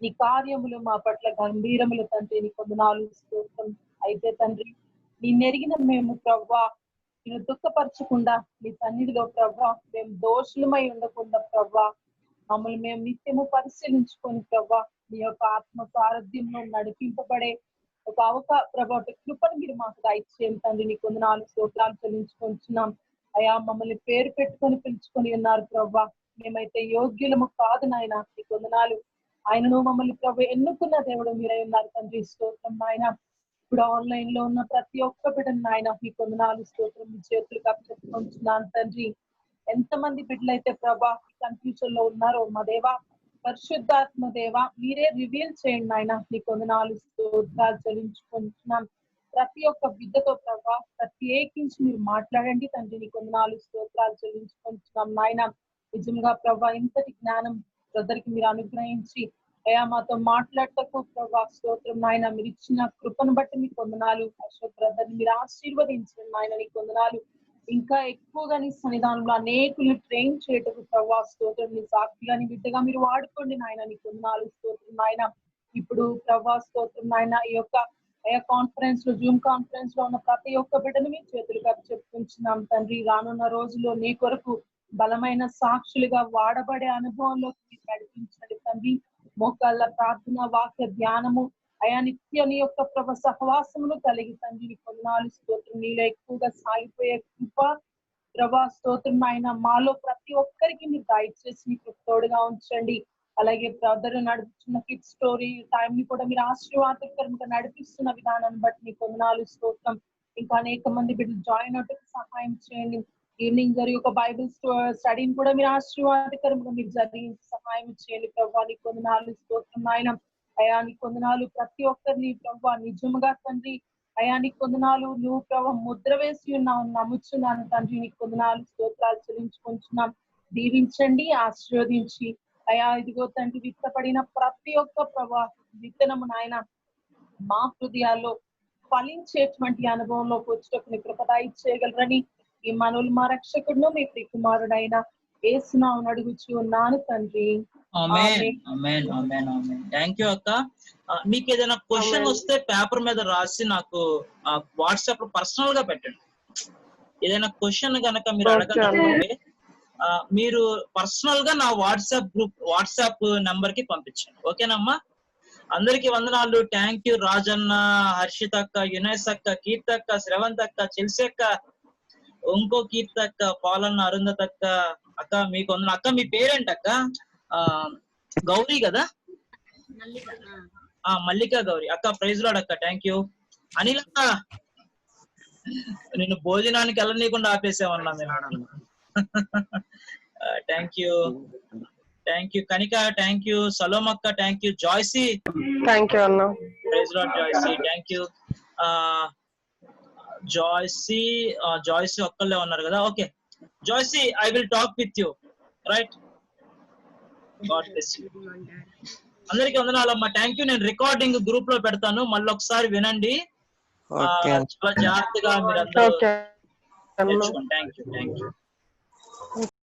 నీ కార్యములు మా పట్ల గంభీరములు తండ్రి. నీకు వందనాలు స్తోత్రం. అయితే తండ్రి నీ నెరిగిన మేము ప్రవ్వా నేను దుఃఖపరచకుండా నీ సన్నిధిలో ప్రవ్వా మేము దోషులమై ఉండకుండా ప్రవ్వా మమ్మల్ని మేము నిత్యము పరిశీలించుకొని ప్రవ్వా నీ యొక్క ఆత్మ సారథ్యంలో నడిపింపబడే ఒక ప్రభా కృపను మీరు మాకు దయచేయండి తండ్రి. నీకు వందనాలు స్తోత్రాలు చెల్లించుకుంటున్నాం. అయా మమ్మల్ని పేరు పెట్టుకొని పిలుచుకొని ఉన్నారు ప్రవ్వా. మేమైతే యోగ్యులము కాదు నాయన. నీకు వందనాలు. ఆయనను మమ్మల్ని ప్రభు ఎన్నుకున్న దేవుడు మీరై ఉన్నారు తండ్రి. స్తోత్రం నాయన. ఇప్పుడు ఆన్లైన్ లో ఉన్న ప్రతి ఒక్క బిడ్డను నాయన మీకు వందనాలు స్తోత్రం. మీ చేతులకు అప్పచెప్పుకుంటున్నాను తండ్రి. ఎంతమంది బిడ్డలైతే ప్రభా కన్ఫ్యూజన్ లో ఉన్నారో మా దేవా, పరిశుద్ధాత్మ దేవా మీరే రివీల్ చేయండి నాయన. నీకు వందనాలు స్తోత్రాలు చెల్లించుకుంటున్నాం. ప్రతి ఒక్క బిడ్డతో ప్రభా ప్రత్యేకించి మీరు మాట్లాడండి తండ్రి. నీకు వందనాలు స్తోత్రాలు చెల్లించుకుంటున్నాం నాయన. నిజంగా ప్రభా ఇంతటి జ్ఞానం బ్రదర్కి మీరు అనుగ్రహించి అయా మాతో మాట్లాడటకు ప్రభా స్తోత్రం నాయన. మీరు ఇచ్చిన కృపను బట్టి మీకు వందనాలు. అశోక్ బ్రదర్ని మీరు ఆశీర్వదించండి నాయన. నీకు వందనాలు. ఇంకా ఎక్కువగా నీ సన్నిధానంలో అనేకులు ట్రైన్ చేయటకు ప్రభా స్తోత్రం. నీ సాక్షిగా నీ బిడ్డగా మీరు వాడుకోండి నాయన. నీకు వందనాలు స్తోత్రం నాయన. ఇప్పుడు ప్రభా స్తోత్రం నాయన. ఈ యొక్క కాన్ఫరెన్స్ లో జూమ్ కాన్ఫరెన్స్ లో ఉన్న ప్రతి ఒక్క బిడ్డను మీ చేతులుగా చెప్పుకుంటున్నాం తండ్రి. రానున్న రోజుల్లో నీ కొరకు బలమైన సాక్షులుగా వాడబడే అనుభవంలోకి నడిపించండి తండ్రి. మోకాళ్ళ ప్రార్థన వాక్య ధ్యానము అయా నిత్య నీ యొక్క ప్రభ సహవాసమును కలిగి తండ్రి. నీకు వందనాలు స్తోత్రం. నీలో ఎక్కువగా సాగిపోయే కృప ప్రభా స్తోత్రం ఆయన మాలో ప్రతి ఒక్కరికి మీరు గైడ్ చేసి మీకు తోడుగా ఉంచండి. అలాగే బ్రదర్ నడుపుతున్న కిడ్ స్టోరీ టైం ని కూడా మీరు ఆశీర్వాదకరంగా నడిపిస్తున్న విధానాన్ని బట్టి మీకు వందనాలు స్తోత్రం. ఇంకా అనేక మంది బిడ్డలు జాయిన్ అవుటకు సహాయం చేయండి. ఈవినింగ్ జరిగి ఒక బైబిల్ స్టడీని కూడా మీరు ఆశీర్వాదకరంగా మీరు జరిగించి సహాయం చేయండి ప్రభా. నీకు వందనాలు స్తోత్రం నాయన. అయా నీకు వందనాలు ప్రతి ఒక్కరిని ప్రభా నిజముగా తండ్రి అయా నీకు వందనాలు నువ్వు ప్రభా ముద్ర వేసి ఉన్నావు నమ్ముచున్నాను తండ్రి. నీకు వందనాలు స్తోత్రాలు చెల్లించుకుంటున్నాం. దీవించండి ఆశీర్వదించి అయా ఇదిగో తండ్రి విత్తపడిన ప్రతి ఒక్క ప్రభా విత్తనము నాయన మా హృదయాల్లో ఫలించేటువంటి అనుభవంలోకి వచ్చేటప్పుడు కృప ఇచ్చేయగలరని ఈ మనవులు మా రక్షకుడును మీ ప్రియకుమారుడైన యేసునామమున అడుగుచు ఉన్నాను తండ్రి. థ్యాంక్ యూ అక్క. మీకు ఏదైనా క్వశ్చన్ వస్తే పేపర్ మీద రాసి నాకు వాట్సాప్ లో పర్సనల్ గా పెట్టండి. ఏదైనా క్వశ్చన్ కనుక మీరు అడగాలంటే మీరు పర్సనల్ గా నా వాట్సాప్ నంబర్ కి పంపించండి. ఓకేనమ్మా? అందరికి వందనాలు. థ్యాంక్ యూ రాజన్న, హర్షిత అక్క, యునైస్ అక్క, కీర్తక్క, శ్రవంత్ అక్క, చెల్సి అక్క, ఇంకో కీర్తక్క, పాలన్న, అరుంధత్ అక్క. అక్క మీకు వందన. అక్క మీ పేరేంటి అక్క? గౌరీ కదా? మల్లికా గౌరీ అక్క. ప్రైజ్ లార్డ్ అక్క. Thank you. అనిల్ అక్క నేను భోజనానికి వెళ్ళనీయకుండా ఆపేసామన్నా మేము. Thank you. Thank you Kanika. Thank you Salome అక్క. Thank you Joycee. Thank you అన్న. Praise Lord Joycee. Thank you Joycee ఒక్కళ్ళే ఉన్నారు కదా? Okay Joycee, I will talk with you. Right? God bless you. అందరికీ వందనాలమ్మా. Thank you. నేను recording group లో పెడతాను, మళ్ళీ ఒకసారి వినండి. చాలా జాగ్రత్తగా మీరు అందరూ నేర్చుకోండి. Thank you.